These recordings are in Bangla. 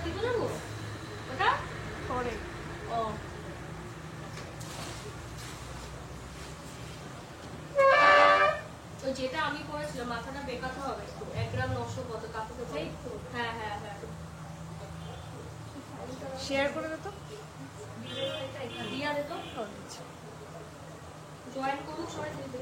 কি বলবো ওটা পরে ও তো যেটা আমি করেছিলাম মাথাটা বেকাতে হবে একটু 1 গ্রাম 900 কত কাকুকে তাই তো হ্যাঁ হ্যাঁ হ্যাঁ শেয়ার করে দে তো দিয়া দে তো জয়েন করুক সবাই দিতে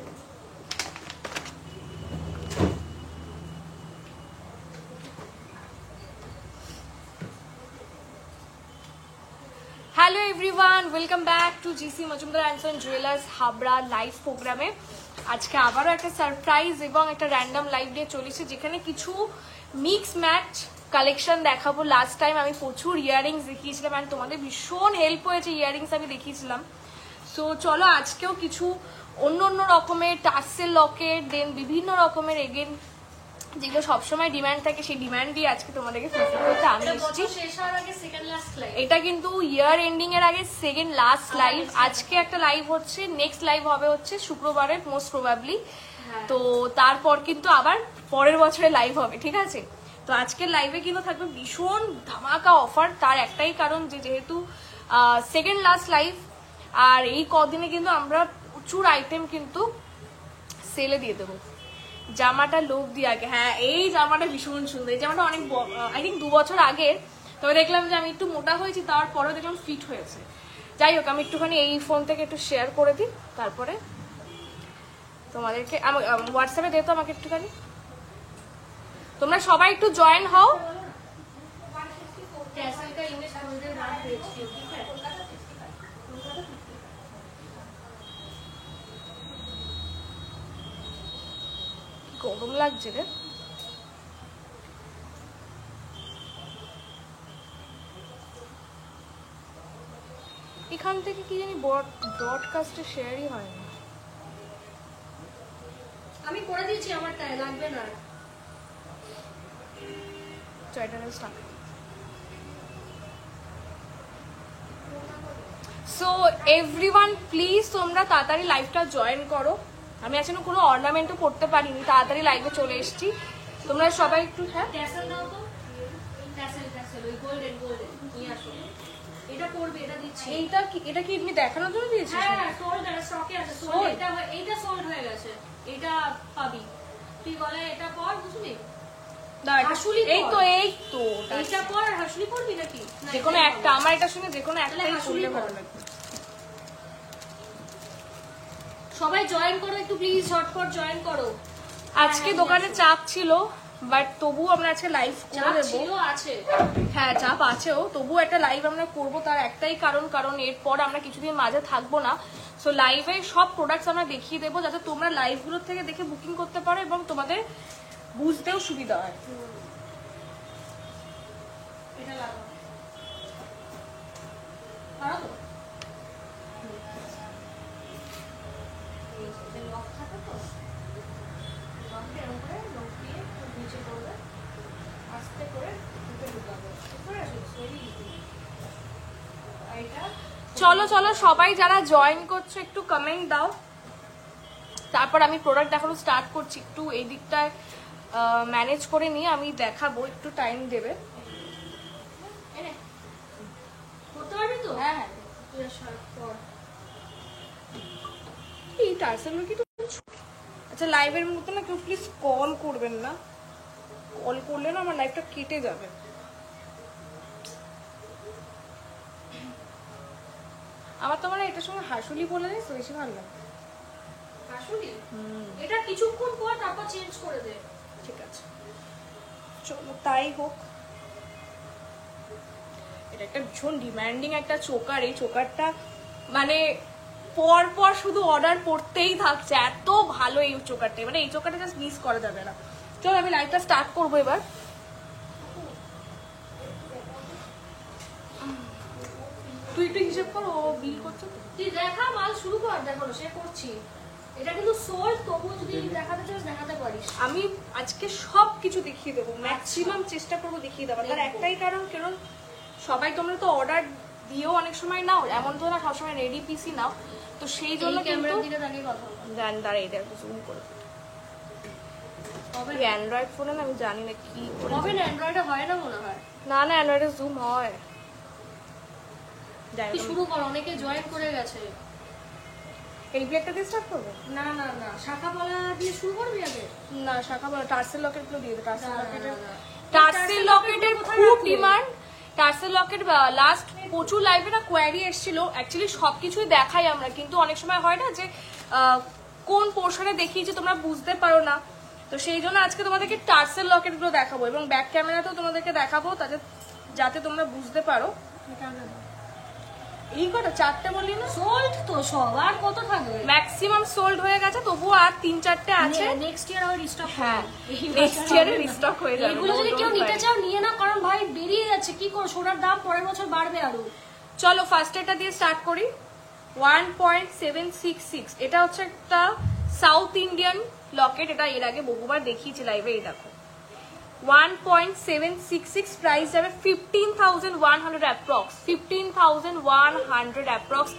hello everyone, welcome back to GC Majumdar and son jewellers Habra live প্রোগ্রামে। আজকে আবারও একটা সারপ্রাইজ এবং একটা র্যান্ডম লাইভ ডে চলেছে, যেখানে কিছু মিক্স ম্যাচ কালেকশন দেখাবো। লাস্ট টাইম আমি প্রচুর ইয়াররিংস দেখিয়েছিলাম অ্যান্ড তোমাদের ভীষণ হেল্প হয়েছে ইয়াররিংস আমি দেখিয়েছিলাম। সো চলো আজকেও কিছু অন্য অন্য রকমের টার্সেল লকেট, দেন বিভিন্ন রকমের এগেন যেগুলো সবসময় ডিমান্ড থাকে, সেই ডিমান্ড দিয়ে আজকে তোমাদেরকে ফুলফিল করতে আমি এসেছি। এটা কিন্তু ইয়ার এন্ডিং এর আগে সেকেন্ড লাস্ট লাইভ। আজকে একটা লাইভ হচ্ছে, নেক্সট লাইভ হবে হচ্ছে শুক্রবারের মোস্ট প্রবাবলি। তো তারপর কিন্তু আবার পরের বছরে লাইভ হবে, ঠিক আছে? তো আজকের লাইভে কিন্তু থাকবে ভীষণ ধামাকা অফার। তার একটাই কারণ যে যেহেতু সেকেন্ড লাস্ট লাইভ, আর এই কদিনে কিন্তু আমরা প্রচুর আইটেম কিন্তু সেলে দিয়ে দেবো। জামাটা লোক দিয়ে আগে, হ্যাঁ এই জামাটা ভীষণ সুন্দর। এই জামাটা অনেক আই থিঙ্ক 2 বছর আগের, তবে দেখলাম যে আমি একটু মোটা হয়েছি, তারপরেও দেখলাম ফিট হয়েছে। যাই হোক, আমি একটুখানি এই ফোন থেকে একটু শেয়ার করে দিই, তারপরে তোমাদেরকে হোয়াটসঅ্যাপে দে তো আমাকে একটুখানি। তোমরা সবাই একটু জয়েন হও। গরম লাগছে রে। এখান থেকে কি জানি ব্রডকাস্টে শেয়ারই হয় না। আমি করে দিয়েছি, আমারটায় লাগবে না। সো এভরিওয়ান প্লিজ তোমরা তাড়াতাড়ি লাইভটা জয়েন করো। আমি আজকে কোনো অর্নামেন্টও করতে পারিনি, তাড়াতাড়ি লাইভে চলে এসেছি। তোমরা সবাই একটু হ্যাঁ ট্যাসেল দাও তো, ট্যাসেল ওই গোল্ডেন নিয়ে আসো। এটা করবে, এটা দিচ্ছি। এটা কি তুমি দেখানোর জন্য দিয়েছিস? হ্যাঁ সোল্ড আছে, স্টকে আছে সোল্ড। এইটা সোল্ড হয়ে গেছে, এটা পাবি তুই। বলে এটা পর বুঝলি, হাসুলি এই তো এইটা পর। আর হাসুলি পড়বি নাকি? যেকোনো একটা, আমার এটার সঙ্গে যেকোনো একটাই পড়লে ভালো লাগবে। সবাই জয়েন করো একটু প্লিজ, ঝটপট জয়েন করো। আজকে দোকানে চাপ ছিল, বাট তবু আমরা আজকে লাইভ করে দেবো। আছে হ্যাঁ চাপ আছেও, তবু একটা লাইভ আমরা করবো। তার একটাই কারণ এরপর আমরা কিছুদিন মাঝে থাকবো না। সো লাইভে সব প্রোডাক্টস আমরা দেখিয়ে দেবো, যাতে তোমরা লাইভগুলোর থেকে দেখে বুকিং করতে পারো এবং তোমাদের বুঝতেও সুবিধা হয়। এটা লাগাও, পারো তো? লক থাকে তো, লকটা এরকম করে লক দিয়ে নিচে করবে, আস্তে করে ঢুকে ঢুকাবে। চলো সবাই যারা জয়েন করছো একটু কমেন্ট দাও, তারপর আমি প্রোডাক্ট দেখানো স্টার্ট করছি। একটু এই দিকটায় ম্যানেজ করে নিয়ে আমি দেখাবো, একটু টাইম দেবে। করতে পারবি তো? হ্যাঁ এই টার্সেলগুলো কি আচ্ছা লাইভের মতো না, কেউ প্লিজ কল করবেন না। কল করলে না আমার লাইভটা কেটে যাবে। আমার তো মানে এটার সঙ্গে হাসুলি বলে দিস বেশি ভালো লাগে। হাসুলি এটা কিছুক্ষণ পর তারপর চেঞ্জ করে দে। ঠিক আছে চলো তাই হোক। এটা একটা ভীষণ ডিমান্ডিং একটা চোকার। এই চোকারটা মানে পর শুধু অর্ডার করতেই থাকছে, এত ভালো এই চোকারটা। মানে এই চোকারটা জাস্ট মিস করা যাবে না। চলো আমি লাইভটা স্টার্ট করবো এবার। তুই একটু হিসেব করো, ও বিল করছো। তুই দেখা মাল শুরু কর, দেখো সে করছি। এটা কিন্তু সোল্ড, তবুও যদি দেখাতে চাস দেখাতে পারিস। আমি আজকে সব কিছু দেখিয়ে দেবো, ম্যাক্সিমাম চেষ্টা করবো দেখিয়ে দেওয়ার। তার একটাই কারণ সবাই তোমরা তো অর্ডার দিয়েও অনেক সময় নাও, এমন তো না সবসময় রেডি পিসি নাও। তো সেই জন্য ক্যামেরার দিকে তাকিয়ে কথা বল। জান দাঁড়াই এটা একটু জুম করে। অ্যান্ড্রয়েড ফোনে না আমি জানি না কি হবে না, অ্যান্ড্রয়েডে হয় না মনে হয়। না না অ্যান্ড্রয়েডে জুম হয়। তুই শুরু কর, অনেকে জয়েন করে গেছে। এই ব্যাগটা দিয়ে স্টার্ট করবো? না না না, শাখাপালা দিয়ে শুরু করবি আগে? না শাখাপালা, টার্সেল লকেট গুলো দিয়ে দে। টার্সেল টার্সেল লকেটের খুব ডিমান্ড। টার্সেল লকেট লাস্ট প্রচুর লাইভে না কোয়ারি এসেছিল। অ্যাকচুয়ালি সবকিছুই দেখাই আমরা, কিন্তু অনেক সময় হয় না যে কোন পোর্শনে দেখিয়েছি তোমরা বুঝতে পারো না, তো সেই জন্য আজকে তোমাদেরকে টার্সেল লকেট গুলো দেখাবো এবং ব্যাক ক্যামেরাতেও তোমাদেরকে দেখাবো, যাতে তোমরা বুঝতে পারো। এই কটা 4টে বললি না? সোল্ড তো সব, আর কত থাকবে? ম্যাক্সিমাম সোল্ড হয়ে গেছে, তবুও আর 3-4টে আছে। নেক্সট ইয়ার আবার রিস্টক। হ্যাঁ নেক্সট ইয়ারে রিস্টক হয়ে যাবে। এগুলো যদি কেউ নিতে চাও নিয়ে নাও, কারণ ভাই বেরিয়ে যাচ্ছে। কি করো, সোনার দাম পরের বছর বাড়বে আরো। চলো ফার্স্ট এটা দিয়ে স্টার্ট করি। 1.766, এটা হচ্ছে একটা সাউথ ইন্ডিয়ান লকেট। এটা এর আগে বহুবার দেখিয়েছি লাইভে। এই দেখো 1.766, প্রাইস যাবে 15,100 অ্যাপ্রক্স। 15,100 অ্যাপ্রক্স।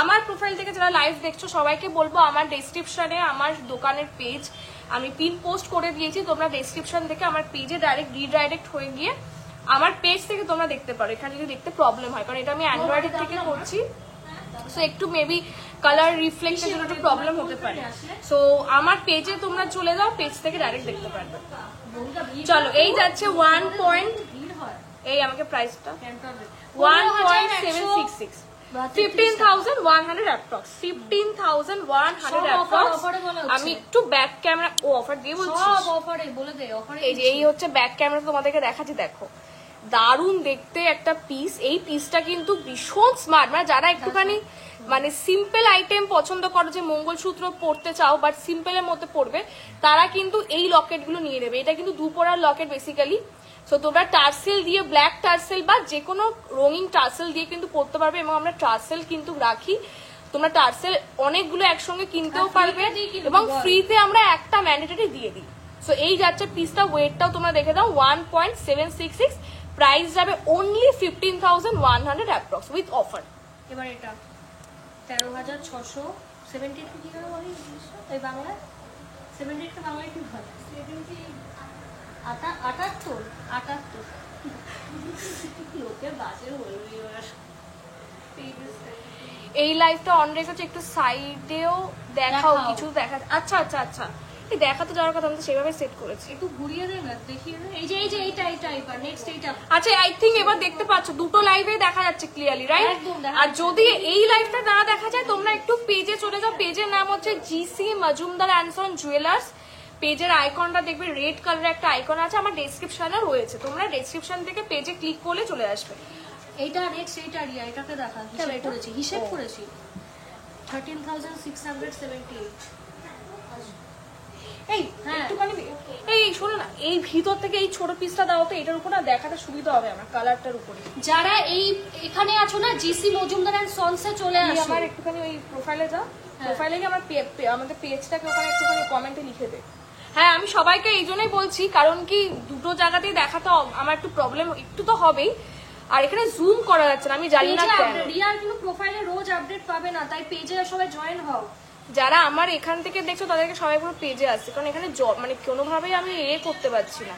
আমার প্রোফাইল থেকে যারা লাইভ দেখছো সবাইকে বলবো, আমার ডেসক্রিপশনে আমার দোকানের পেজ আমি পিন পোস্ট করে দিয়েছি। তোমরা ডেসক্রিপশন থেকে আমার পেজে ডাইরেক্ট রিডাইরেক্ট হয়ে গিয়ে আমার পেজ থেকে তোমরা দেখতে পারো। এখানে যদি দেখতে প্রবলেম হয়, কারণ এটা আমি অ্যান্ড্রয়েডের থেকে করছি, সো একটু মেবি কালার রিফ্লেকশনের জন্য একটু প্রবলেম হতে পারে। সো আমার পেজে তোমরা চলে যাও, পেজ থেকে ডাইরেক্ট দেখতে পারবে। চলো এই যাচ্ছে 1 পয়েন্ট, এই আমাকে প্রাইসটা 1.766, 15,100 অ্যাপ্রক্স। 15,100 অ্যাপ্রক্স। আমি একটু ব্যাক ক্যামেরা অফার দিয়ে বলছি, সব অফারে বলে দে। অফারে এই যে এই হচ্ছে ব্যাক ক্যামেরা তোমাদেরকে দেখাচ্ছি। দেখো দারুণ দেখতে একটা পিস। এই পিসটা কিন্তু ভীষণ স্মার্ট। মানে যারা একটুখানি মানে সিম্পল আইটেম পছন্দ করো, যে মঙ্গলসূত্র পরতে চাও বাট সিম্পলের মধ্যে পরবে, তারা কিন্তু এই লকেটগুলো নিয়ে নেবে। এটা কিন্তু দুপরার লকেট বেসিক্যালি। সো তোমরা টার্সেল দিয়ে, ব্ল্যাক টার্সেল বা যে কোনো রঙিন টার্সেল দিয়ে কিন্তু পরতে পারবে, এবং আমরা টার্সেল কিন্তু রাখি। তোমরা টার্সেল অনেকগুলো একসঙ্গে কিনতেও পারবে, এবং ফ্রিতে আমরা একটা ম্যান্ডেটরি দিয়ে দিই। সো এই যাচ্ছে পিসটা। ওয়েটটাও তোমরা দেখে দাও, 1.766, প্রাইস যাবে অনলি 15,100 অ্যাপ্রক্স উইথ অফার। এবার এটা 13,670 কি করে বলি এই বাংলায়? 78 টা বাংলায় কি হয়? 78 লোকে বাজে বলবে এবার। এই লাইভটা অন রেখেছে, একটু সাইডেও দেখাও, কিছু দেখা। আচ্ছা আচ্ছা আচ্ছা, এই দেখাতে যাওয়ার কথা আমি তো সেভাবে সেট করেছি। একটু ঘুরিয়ে দে না, দেখিয়ে দে। এই যে এইটা এবার নেক্সট এইটা। আচ্ছা আই থিঙ্ক এবার দেখতে পাচ্ছ, দুটো লাইভে দেখা যাচ্ছে ক্লিয়ারলি, রাইট? একদম। আর যদি এই লাইভটা না দেখা যায়, তোমরা একটু পেজে চলে যাও। পেজের নাম হচ্ছে GC Majumdar and son jewellers. পেজের আইকনটা দেখবে রেড কালারের একটা আইকন আছে, আমার ডেসক্রিপশনে রয়েছে। তোমরা ডেসক্রিপশন থেকে পেজে ক্লিক করলে চলে আসবে। এইটা নেক্সট এইটা রিয়া, এটাকে দেখা। হিসাব করেছি, হিসাব করেছি 13,678। এই একটুখানি এই শোনো না, এই ভিতর থেকে এই ছোট পিসটা দাও তো, এটার উপর না দেখাতে সুবিধা হবে আমার, কালারটার উপরে। যারা এই এখানে আছো না, জিসি মজুমদার এন্ড সন্সে চলে আসো। আমার একটুখানি ওই প্রোফাইলে যাও, প্রোফাইলে গিয়ে আমার আমাদের পেজটাকে ওখানে একটুখানি কমেন্টে লিখে দে। হ্যাঁ আমি সবাইকে এই জন্যই বলছি, কারণ কি দুটো জায়গাতেই দেখাতে আমার একটু প্রবলেম একটু তো হবেই, আর এখানে জুম করা যাচ্ছে না, আমি জানি না কেন। রিয়ার কিন্তু প্রোফাইলে রোজ আপডেট পাবে না, তাই পেজে সবাই জয়েন হও। যারা আমার এখান থেকে দেখছো তাদেরকে সবাই পুরো পেজে আসছে, কারণ এখানে মানে কোনোভাবেই আমি করতে পারছি না।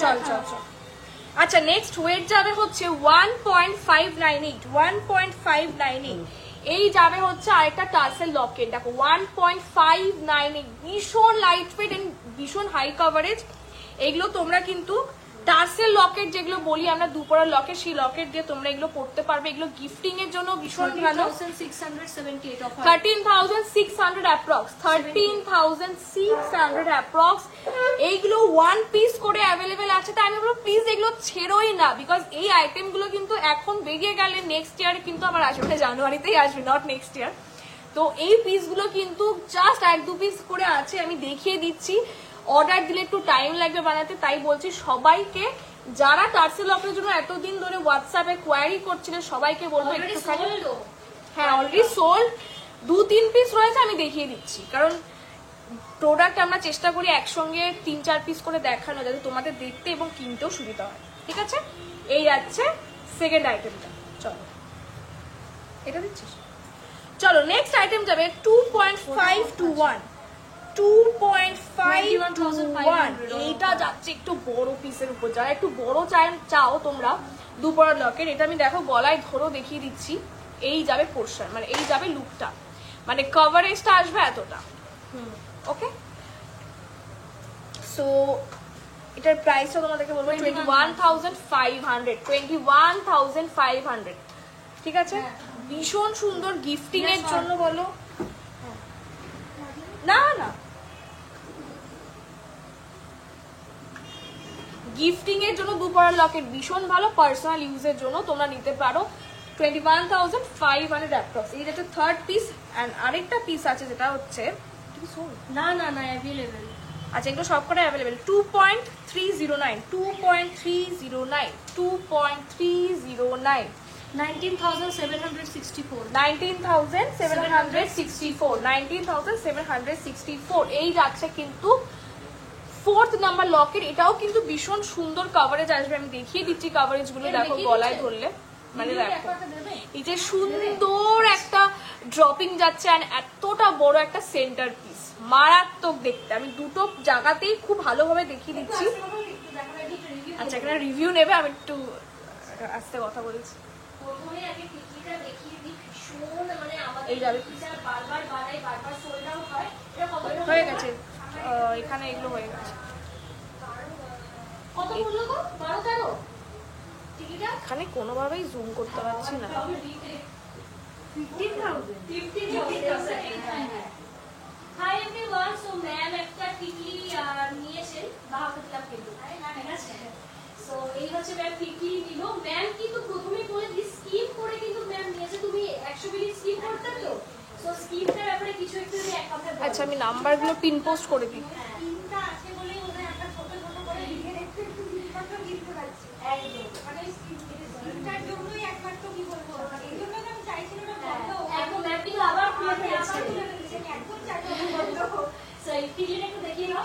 চল চল চল। আচ্ছা নেক্সট ওয়েট যাবে হচ্ছে 1.598, 1.598। এই যাবে হচ্ছে আরেকটা টার্সেল লকেট। দেখো 1.598, ভীষণ লাইট ওয়েট এন্ড ভীষণ হাই কভারেজ। এগুলো তোমরা কিন্তু টার্সেল লকেট যেগুলো বলি আমরা, দুপরার লকেট, সেই লকেট দিয়ে তোমরা এগুলো পড়তে পারবে। এগুলো গিফটিং এর জন্য ভীষণ ভালো। 13,600 অ্যাপ্রক্স, 13,600 অ্যাপ্রক্স। এইগুলো ওয়ান পিস করে অ্যাভেলেবেল আছে, তাই আমি বলবো প্লিজ এগুলো ছেড়োই না, বিকজ এই আইটেম গুলো কিন্তু এখন বেরিয়ে গেলে নেক্সট ইয়ার কিন্তু আমার আসবে, জানুয়ারিতেই আসবে, নট নেক্সট ইয়ার। তো এই পিসগুলো কিন্তু জাস্ট 1-2 পিস করে আছে, আমি দেখিয়ে দিচ্ছি। অর্ডার দিলে একটু টাইম লাগবে বানাতে, তাই বলছি সবাইকে যারা টার্সেল লকের জন্য এতদিন ধরে হোয়াটসঅ্যাপে কোয়ারি করছিল সবাইকে বলবো একটুখানি। হ্যাঁ অলরেডি সোল্ড, 2-3 পিস রয়েছে, আমি দেখিয়ে দিচ্ছি। কারণ প্রোডাক্ট আমরা চেষ্টা করি একসঙ্গে 3-4 পিস করে দেখানো, যাতে তোমাদের দেখতে এবং কিনতেও সুবিধা হয়। ঠিক আছে, এই যাচ্ছে সেকেন্ড আইটেমটা। চলো এটা দিচ্ছিস? চলো নেক্সট আইটেম যাবে 2.521 2.521 এইটা যাচ্ছে একটু বড় পিসের উপর। যারা একটু বড় চাও তোমরা দুপড়া লকেট, এটা আমি দেখো গলায় ধরো দেখিয়ে দিচ্ছি। এই যাবে পোর্শন, মানে এই যাবে লুকটা, মানে কভারেজটা আসবে এতটা। ওকে, সো এটার প্রাইসটা তোমাদেরকে বলবো 21,500 21,500। ঠিক আছে, ভীষণ সুন্দর গিফটিং এর জন্য বলো। না না, গিফটিং এর জন্য দুপড়ার লকেট ভীষণ ভালো, পার্সোনাল ইউজের জন্য তোমরা নিতে পারো। 21,500 অ্যাপ্রক্স। এই যেটা থার্ড পিস, অ্যান্ড আরেকটা পিস আছে যেটা হচ্ছে না না না অ্যাভেলেবেল। আচ্ছা, এগুলো সব করে অ্যাভেলেবেল। 2.309 2.309 2.309 19,764 19,764 19,764 এই যাচ্ছে কিন্তু ফোর্থ নাম্বার লকেট। এটাও কিন্তু ভীষণ সুন্দর কাভারেজ আসবে, আমি দেখিয়ে দিচ্ছি কাভারেজ গুলো। দেখো গলায় ধরলে, মানে দেখো এই যে সুন্দর একটা ড্রপিং যাচ্ছে, আর এতটা বড় একটা সেন্টার পিস, মারাত্মক দেখতে। আমি দুটো জায়গাতেই খুব ভালোভাবে দেখিয়ে দিচ্ছি। আচ্ছা, এখানে রিভিউ নেবে, আমি একটু আস্তে কথা বলেছি। এই যাবে হয়ে গেছে, এখানে এগুলো হয়ে গেছে। এখানে কোনোভাবেই জুম করতে পারছি না। হাই এভরিওয়ান, সো ম্যাম একটা টিকলি নিয়েছেন, বাহাতে দিলাম কিন্তু, ঠিক আছে। সো এই হচ্ছে ম্যাম টিকলি দিল। ম্যাম কিন্তু প্রথমেই বলে দিই স্কিপ করে কিন্তু ম্যাম নিয়েছে। তুমি 100 মিনিট স্কিপ করতে তো, সো স্কিপটার ব্যাপারে কিছু একটু এক কথা বলো। আচ্ছা, আমি নাম্বারগুলো পিন পোস্ট করে দিই। তিনটা আছে বলেই ওদের একটা ছোট ছোট করে লিখে রেখে একটু জিনিসপত্র গিফট করাচ্ছি। একদম, মানে স্কিপটার জন্যই একমাত্র কি বলবো, এই জন্য আমি চাইছিলাম না বন্ধ হোক। এখন ম্যাম কিন্তু আবার খুলে ফেলেছে, একদম চাইছিলাম বন্ধ হোক। সো এই টিকিটা একটু দেখিয়ে দাও।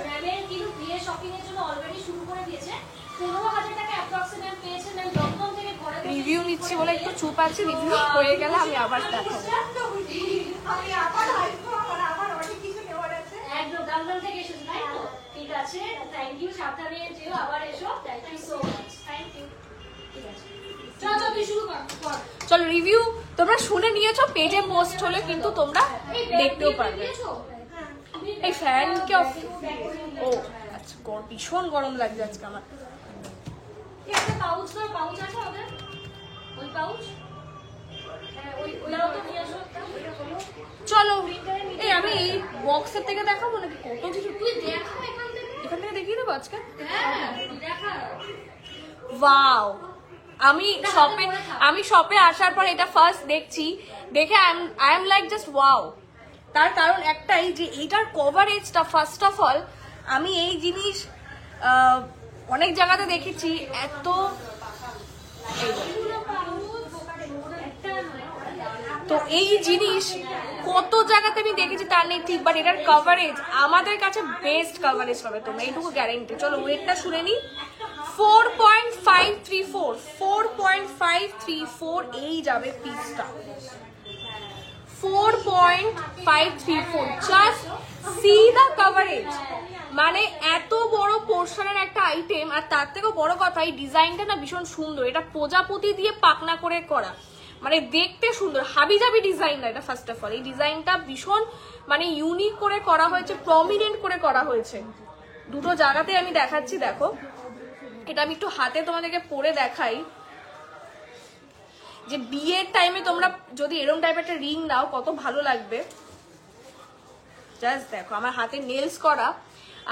ম্যামের কিন্তু বিয়ে শপিং এর জন্য অলরেডি শুরু করে দিয়েছে। 15,000 টাকা অ্যাপ্রক্সিমেট পেয়েছে ম্যাম দমদম থেকে। ঘরে রিভিউ নিচ্ছি বলে একটু চুপ আছে, রিভিউ হয়ে গেলে আমি আবার দেখাবো। আমি আবার আসবো, আবার অনেক কিছু নেওয়ার আছে। একদম দমদম থেকে এসেছে, তাই তো? ঠিক আছে, থ্যাংক ইউ। সাবধানে যেও, আবার এসো। Thank you so much, thank you. ঠিক আছে, চলো তুই শুরু কর। চলো, রিভিউ তোমরা শুনে নিয়েছো, পেজে পোস্ট হলে কিন্তু তোমরা দেখতেও পারবে। এই ফ্যান কে অফ, ও আচ্ছা, ভীষণ গরম লাগছে আজকে আমার। একটা পাউচ দাও, পাউচ আছে ওদের? ওই পাউচ, হ্যাঁ ওই ওইটাও তো নিয়ে আসো একটা, ওইটা বলো। চলো, এই আমি এই বক্সের থেকে দেখাবো নাকি? কত কিছু তুই দেখা এখান থেকে দেখিয়ে দেবো আজকে। হ্যাঁ দেখা। ওয়াও, আমি শপে আসার পর এটা ফার্স্ট দেখছি, দেখে I am like just wow. তার কারণ একটাই, যে এইটার কভারেজটা ফার্স্ট অফ অল, আমি এই জিনিস অনেক জায়গাতে দেখেছি, এত তো এই জিনিস কত জায়গাতে আমি দেখেছি তার নেই ঠিক, বাট এটার কভারেজ আমাদের কাছে বেস্ট কভারেজ পাবে তোমরা, এইটুকু গ্যারেন্টি। চলো ওয়েটটা শুনে নি, 4.534 এই যাবে পিসটা, 4.534। জাস্ট সি দা কভারেজ, মানে এত বড় পোর্শনের একটা আইটেম, আর তার থেকেও বড় কথা এই ডিজাইনটা না ভীষণ সুন্দর। এটা প্রজাপতি দিয়ে পাকনা করে করা, মানে দেখতে সুন্দর, হাবিজাবি ডিজাইন না এটা। ফার্স্ট অফ অল এই ডিজাইনটা ভীষণ মানে ইউনিক করে করা হয়েছে, প্রমিনেন্ট করে করা হয়েছে। দুটো জায়গাতে আমি দেখাচ্ছি, দেখো এটা আমি একটু হাতে তোমাদেরকে পরে দেখাই, যে বিয়ের টাইমে তোমরা যদি এরকম টাইপের একটা রিং নাও কত ভালো লাগবে। জাস্ট দেখো আমার হাতে নেলস করা,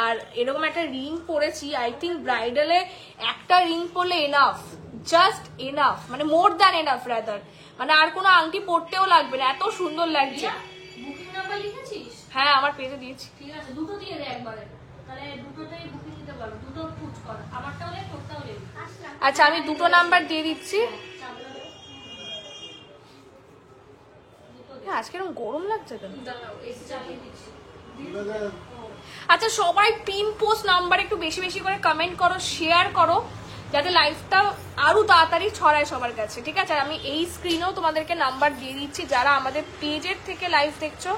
আর এরকম একটা রিং পরেছি। আই থিঙ্ক ব্রাইডালে একটা রিং পরলে এনাফ, জাস্ট এনাফ, মানে মোর দ্যান এনাফ রাদার, মানে আর কোনো আংটি পরতেও লাগবে না, এত সুন্দর লাগছে। বুকিং নাম্বার লিখেছিস? হ্যাঁ, আমার পেজে দিয়েছি। ঠিক আছে, দুটো দিয়ে দে একবারে, তাহলে দুটোতেই বুকিং দিতে পারো। দুটো পুট কর, আমারটাও লে, তোরটাও লে। আচ্ছা, আমি দুটো নাম্বার দিয়ে দিচ্ছি। আজকে এরকম গরম লাগছে কেন? আচ্ছা, সবাই পিন পোস্ট নাম্বার একটু বেশি বেশি করে কমেন্ট করো, শেয়ার করো, যাতে লাইফটা আরো তাড়াতাড়ি ছড়ায় সবার কাছে, ঠিক আছে? আর আমি এই স্ক্রিনেও তোমাদেরকে নাম্বার দিয়ে দিচ্ছি, যারা আমাদের পেজের থেকে লাইভ দেখছো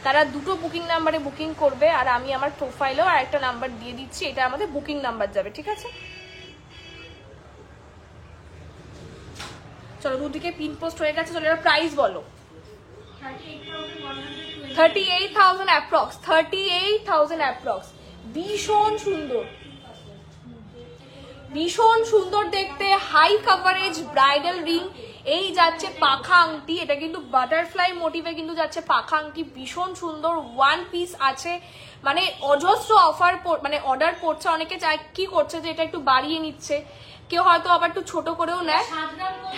তারা দুটো বুকিং নাম্বারে বুকিং করবে, আর আমি আমার প্রোফাইলেও আর একটা নাম্বার দিয়ে দিচ্ছি, এটা আমাদের বুকিং নাম্বার যাবে, ঠিক আছে? চলো দুদিকে পিন পোস্ট হয়ে গেছে, চলো এবার প্রাইস বলো। 38,000 অ্যাপ্রক্স, 38,000 অ্যাপ্রক্স। ভীষণ সুন্দর, ভীষণ সুন্দর দেখতে, হাই কাভারেজ ব্রাইডাল রিং। এই যাচ্ছে পাখা আংটি, এটা কিন্তু বাটারফ্লাই মোটিভে কিন্তু যাচ্ছে পাখা আংটি, ভীষণ সুন্দর। ওয়ান পিস আছে, মানে অজস্র অফার মানে অর্ডার করছে অনেকে, চাই কি করছে যে এটা একটু বাড়িয়ে নিচ্ছে, কেউ হয়তো আবার একটু ছোট করেও নেয়।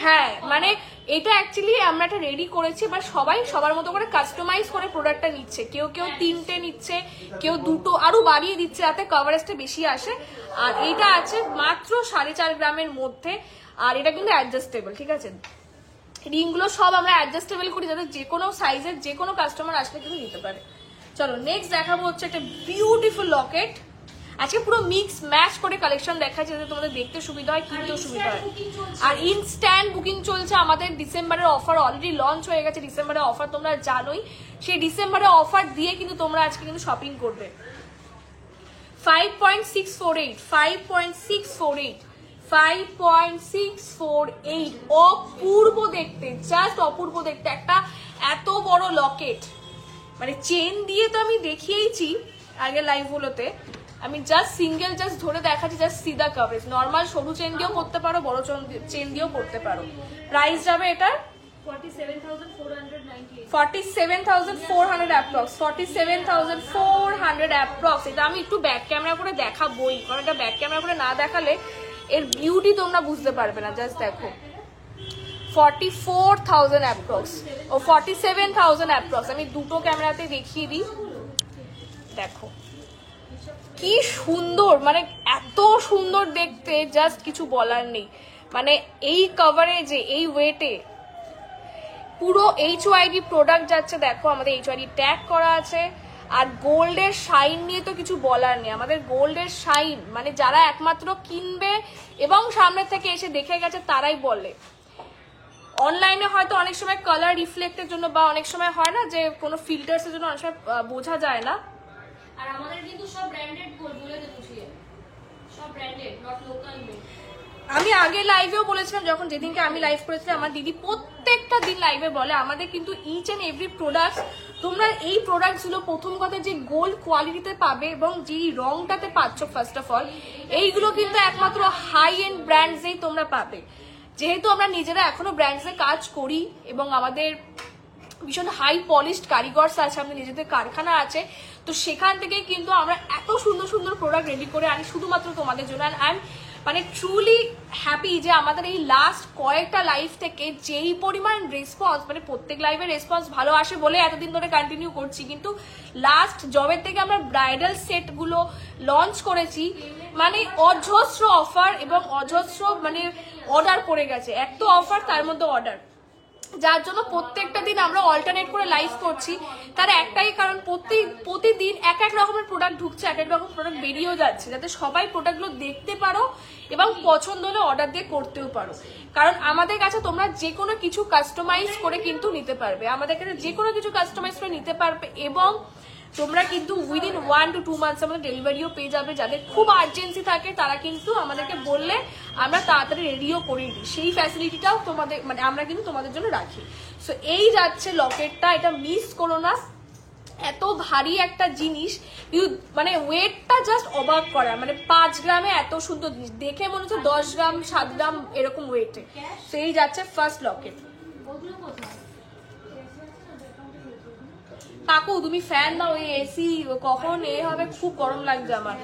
হ্যাঁ, মানে এটা অ্যাকচুয়ালি আমরা একটা রেডি করেছি, বা সবাই সবার মতো করে কাস্টমাইজ করে প্রোডাক্টটা নিচ্ছে, কেউ কেউ 3টে নিচ্ছে, কেউ 2টো আরো বাড়িয়ে দিচ্ছে যাতে কভারেজটা বেশি আসে। আর এটা আছে মাত্র 4.5 গ্রামের মধ্যে, আর এটা কিন্তু অ্যাডজাস্টেবল, ঠিক আছে? রিংগুলো সব আমরা অ্যাডজাস্টেবল করি যাতে যে কোনো সাইজের যে কোনো কাস্টমার আসলে কিন্তু নিতে পারে। চলো নেক্সট দেখাবো হচ্ছে একটা বিউটিফুল লকেট। আজকে পুরো মিক্স ম্যাচ করে কালেকশন দেখাচ্ছে যাতে তোমাদের দেখতে সুবিধা হয়, কিনতেও সুবিধা হয়। আর ইনস্ট্যান্ট বুকিং চলছে আমাদের। ডিসেম্বরের অফার অলরেডি লঞ্চ হয়ে গেছে, ডিসেম্বরের অফার তোমরা জানোই, সেই ডিসেম্বরের অফার দিয়ে কিন্তু তোমরা আজকে কিন্তু শপিং করবে। 5.648, 5.648, 5.648, অপূর্ব দেখতে, জাস্ট অপূর্ব দেখতে একটা এত বড় লকেট। মানে চেন দিয়ে তো আমি দেখিয়েছি আগে লাইভ গুলোতে, আমি জাস্ট সিঙ্গেল জাস্ট ধরে দেখাচ্ছি, জাস্ট সিধা কভারেজ। নর্মাল সরু চেন দিয়েও করতে পারো, বড় চেন দিয়েও করতে পারো। প্রাইস যাবে এটা 47,400 অ্যাপ্রক্স, 47,400 অ্যাপ্রক্স। এটা আমি একটু ব্যাক ক্যামেরা করে দেখাবোই, কারণ এটা ব্যাক ক্যামেরা করে না দেখালে এর বিউটি তোমরা বুঝতে পারবে না। জাস্ট দেখো 44,000 অ্যাপ্রক্স ও 47,000 অ্যাপ্রক্স। আমি দুটো ক্যামেরাতে দেখিয়ে দিই, দেখো কি সুন্দর, মানে এত সুন্দর দেখতে, জাস্ট কিছু বলার নেই। মানে এই কভারেজে, এই ওয়েটে পুরো HYD প্রোডাক্ট যাচ্ছে। দেখো আমাদের HYD ট্যাগ করা আছে, আর গোল্ডের শাইন নিয়ে তো কিছু বলার নেই। আমাদের গোল্ডের শাইন মানে যারা একমাত্র কিনবে এবং সামনে থেকে এসে দেখে গেছে তারাই বলে। অনলাইনে হয়তো অনেক সময় কালার রিফ্লেক্টের জন্য বা অনেক সময় হয় না যে কোনো ফিল্টার্সের জন্য অনেক সময় বোঝা যায় না। আর আমাদের কিন্তু সব ব্র্যান্ডেড গোল্ড, বলে দে বুঝিয়ে, সব ব্র্যান্ডেড, নট লোকাল গোল্ড। আমি আগে লাইভেও বলেছিলাম, যখন যেদিনকে আমি লাইভ করেছিলাম, আমার দিদি প্রত্যেকটা দিন লাইভে বলে আমাদের কিন্তু ইচ এন্ড এভরি প্রোডাক্ট, তোমরা এই প্রোডাক্টগুলো প্রথম কথা যে গোল্ড কোয়ালিটিতে পাবে এবং যে রংটাতে পাচ্ছ, ফার্স্ট অফ অল এইগুলো কিন্তু একমাত্র হাই এন্ড ব্র্যান্ডসেই তোমরা পাবে। যেহেতু আমরা নিজেরা এখনো ব্র্যান্ডসে কাজ করি এবং আমাদের ভীষণ হাই পলিশড কারিগরস আছে, আমাদের নিজেদের কারখানা আছে, তো সেখান থেকে কিন্তু আমরা এত সুন্দর সুন্দর প্রোডাক্ট রেডি করে আনি শুধুমাত্র তোমাদের জন্য। অ্যান্ড আই এম মানে ট্রুলি হ্যাপি যে আমাদের এই লাস্ট কয়েকটা লাইভ থেকে যেই পরিমাণ রেসপন্স, মানে প্রত্যেক লাইভের রেসপন্স ভালো আসে বলে এতদিন ধরে কন্টিনিউ করছি, কিন্তু লাস্ট জবের থেকে আমরা ব্রাইডাল সেটগুলো লঞ্চ করেছি, মানে অজস্র অফার এবং অজস্র মানে অর্ডার পড়ে গেছে, এত অফার তার মধ্যে অর্ডার, যার জন্য প্রত্যেকটা দিন আমরা অল্টারনেট করে লাইভ করছি। তার একটাই কারণ, প্রতিদিন এক এক রকমের প্রোডাক্ট ঢুকছে, এক এক রকম প্রোডাক্ট বেরিয়েও যাচ্ছে, যাতে সবাই প্রোডাক্টগুলো দেখতে পারো এবং পছন্দ হলে অর্ডার দিয়ে করতেও পারো। কারণ আমাদের কাছে তোমরা যে কোনো কিছু কাস্টমাইজ করে কিন্তু নিতে পারবে, আমাদের কাছে যে কোনো কিছু কাস্টমাইজ করে নিতে পারবে, এবং তোমরা কিন্তু উইদিন 1 to 2 মান্থস আমাদের ডেলিভারিও পেয়ে যাবে। যাদের খুব আর্জেন্সি থাকে তারা কিন্তু আমাদেরকে বললে আমরা তাড়াতাড়ি রেডিও করে দিই, সেই ফ্যাসিলিটিটাও তোমাদের মানে আমরা কিন্তু তোমাদের জন্য রাখি। সো এই যাচ্ছে লকেটটা, এটা মিস করো না, এত ভারী একটা জিনিস, মানে ওয়েটটা জাস্ট অবাক করা, মানে 5 গ্রামে এত সুন্দর জিনিস দেখে মনে হচ্ছে 10 গ্রাম 7 গ্রাম এরকম ওয়েটে। সো এই যাচ্ছে ফার্স্ট লকেট। কাকু তুমি ফ্যান দাও, এই এসি কখন এ হবে, খুব গরম লাগছে আমার,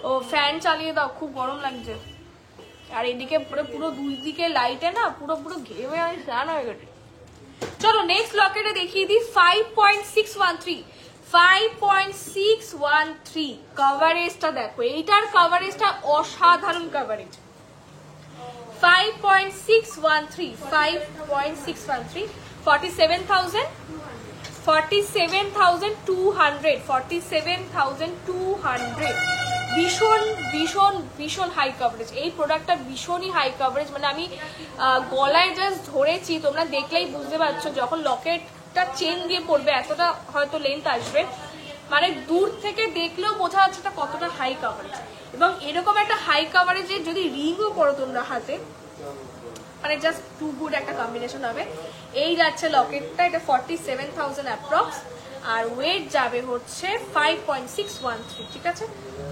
ও ফ্যান চালিয়ে দাও, খুব গরম লাগছে। আর এদিকে পুরো দুই দিকে লাইটে না পুরো ঘেমে আমি স্নান হয়ে গেছে। চলো নেক্সট লকেটে দেখিয়ে দিই। 5.613, 5.613 কভারেজটা দেখো, এইটার কভারেজটা অসাধারণ কভারেজ। 5.613, 5.613, 47,200, 47,200, ভীষণ ভীষণ ভীষণ হাই কভারেজ। এই প্রোডাক্টটা ভীষণই হাই কভারেজ, মানে আমি গলায় জাস্ট ধরেছি, তোমরা দেখলেই বুঝতে পারছো যখন লকেটটা চেন দিয়ে পড়বে এতটা হয়তো লেন্থ আসবে, মানে দূর থেকে দেখলেও বোঝা যাচ্ছে এটা কতটা হাই কভারেজ। এবং এরকম একটা হাই কভারেজে যদি রিংও পরো তোমরা হাতে, মানে জাস্ট টু গুড একটা কম্বিনেশন হবে। এই যাচ্ছে লকেটটা, এটা 47,000 অ্যাপ্রক্স, আর ওয়েট যাবে হচ্ছে 5.613। ঠিক আছে,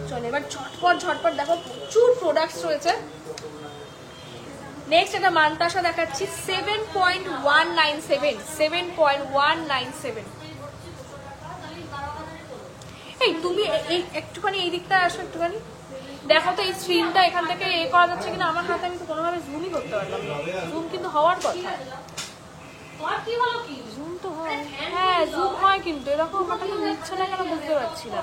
চলো এবার ঝটপট ঝটপট দেখো, প্রচুর প্রোডাক্টস রয়েছে। নেক্সট একটা মান্তাসা দেখাচ্ছি 7.197, 7.197। এই তুমি এই একটুখানি এই দিকটা আসো, একটুখানি দেখো তো এই স্ক্রিনটা এখান থেকে এ করা যাচ্ছে কিনা। আমার হাতে আমি তো কোনোভাবে জুমই করতে পারলাম না। জুম কিন্তু হওয়ার কথা, জুম তো হয়, হ্যাঁ জুম হয়, কিন্তু এরকম আমাকে নিচ্ছে না কেন বুঝতে পারছি না।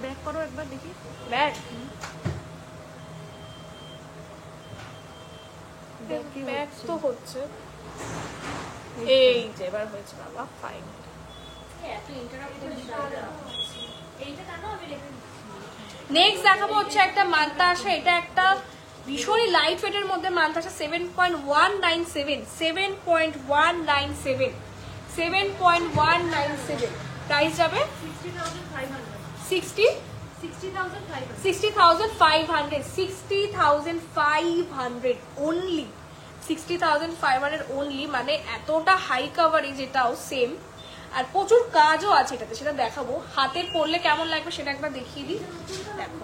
ব্যাক করো একবার দেখি, ব্যাক ব্যাক তো হচ্ছে, এই যে এবার হয়েছে বাবা, ফাইন। নেক্সট দেখাবো হচ্ছে একটা মান্তাসা, এটা একটা ভীষণই লাইট ওয়েটের মধ্যে মান্তাসা 7.197, 7.197, 7.197। প্রাইস যাবে 60,500, 60,500 অনলি, 60,500 অনলি। মানে এতটা হাই কাভারেজ, এটাও সেম, আর প্রচুর কাজও আছে এটাতে, সেটা দেখাবো। হাতে পরলে কেমন লাগবে সেটা একবার দেখিয়ে দিই। দেখো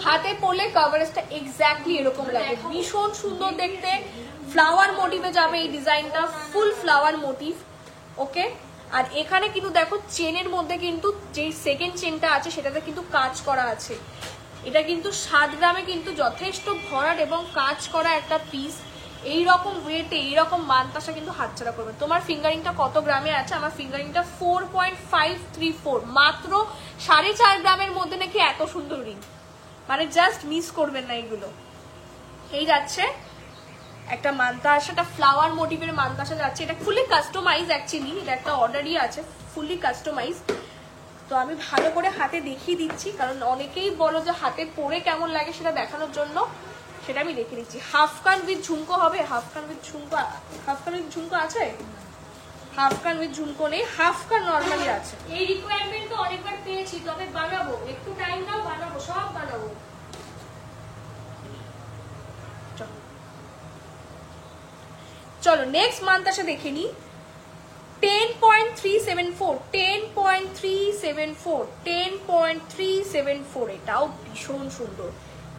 হাতে পরলে কভারেজটা এক্স্যাক্টলি এরকম লাগে, ভীষণ সুন্দর দেখতে। ফ্লাওয়ার মোটিভে যাবে এই ডিজাইনটা, ফুল ফ্লাওয়ার মোটিভ। ওকে, আর এখানে কিন্তু দেখো চেনের মধ্যে কিন্তু যে সেকেন্ড চেনটা আছে সেটাতে কিন্তু কাজ করা আছে। এটা কিন্তু 7 গ্রামে কিন্তু যথেষ্ট ভরাট এবং কাজ করা একটা পিস। এইরকম ওয়েটে এইরকম মান্তাসা কিন্তু হাতছাড়া করবে। তোমার ফিঙ্গারিংটা কত গ্রামে আছে? আমার ফিঙ্গারিংটা 4.534, মাত্র 4.5 গ্রামের মধ্যে নাকি এত সুন্দর রিং, মানে জাস্ট মিস করবেন না এগুলো। এই যাচ্ছে একটা মান্তাসা, একটা ফ্লাওয়ার মোটিভের মান্তাসা যাচ্ছে। এটা ফুলি কাস্টমাইজ, অ্যাকচুয়ালি এটা একটা অর্ডারই আছে, ফুলি কাস্টমাইজ। তো আমি ভালো করে হাতে দেখিয়ে দিচ্ছি, কারণ অনেকেই বলো যে হাতে পরে কেমন লাগে সেটা দেখানোর জন্য, সেটা আমি দেখিয়ে দিচ্ছি। হাফ কান উইথ ঝুমকো হবে, হাফ কান উইথ ঝুমকো, হাফ কান উইথ ঝুমকো আছে? হাফ কান উইথ ঝুমকো নেই, হাফ কান নর্মালি আছে। এই রিকোয়ারমেন্ট তো অনেকবার পেয়েছি, তবে বানাবো, একটু টাইম দাও, বানাবো, সব বানাবো। চলো নেক্সট মান্তাসা দেখে নি, 10.374, 10.374, 10.374। এটাও ভীষণ সুন্দর,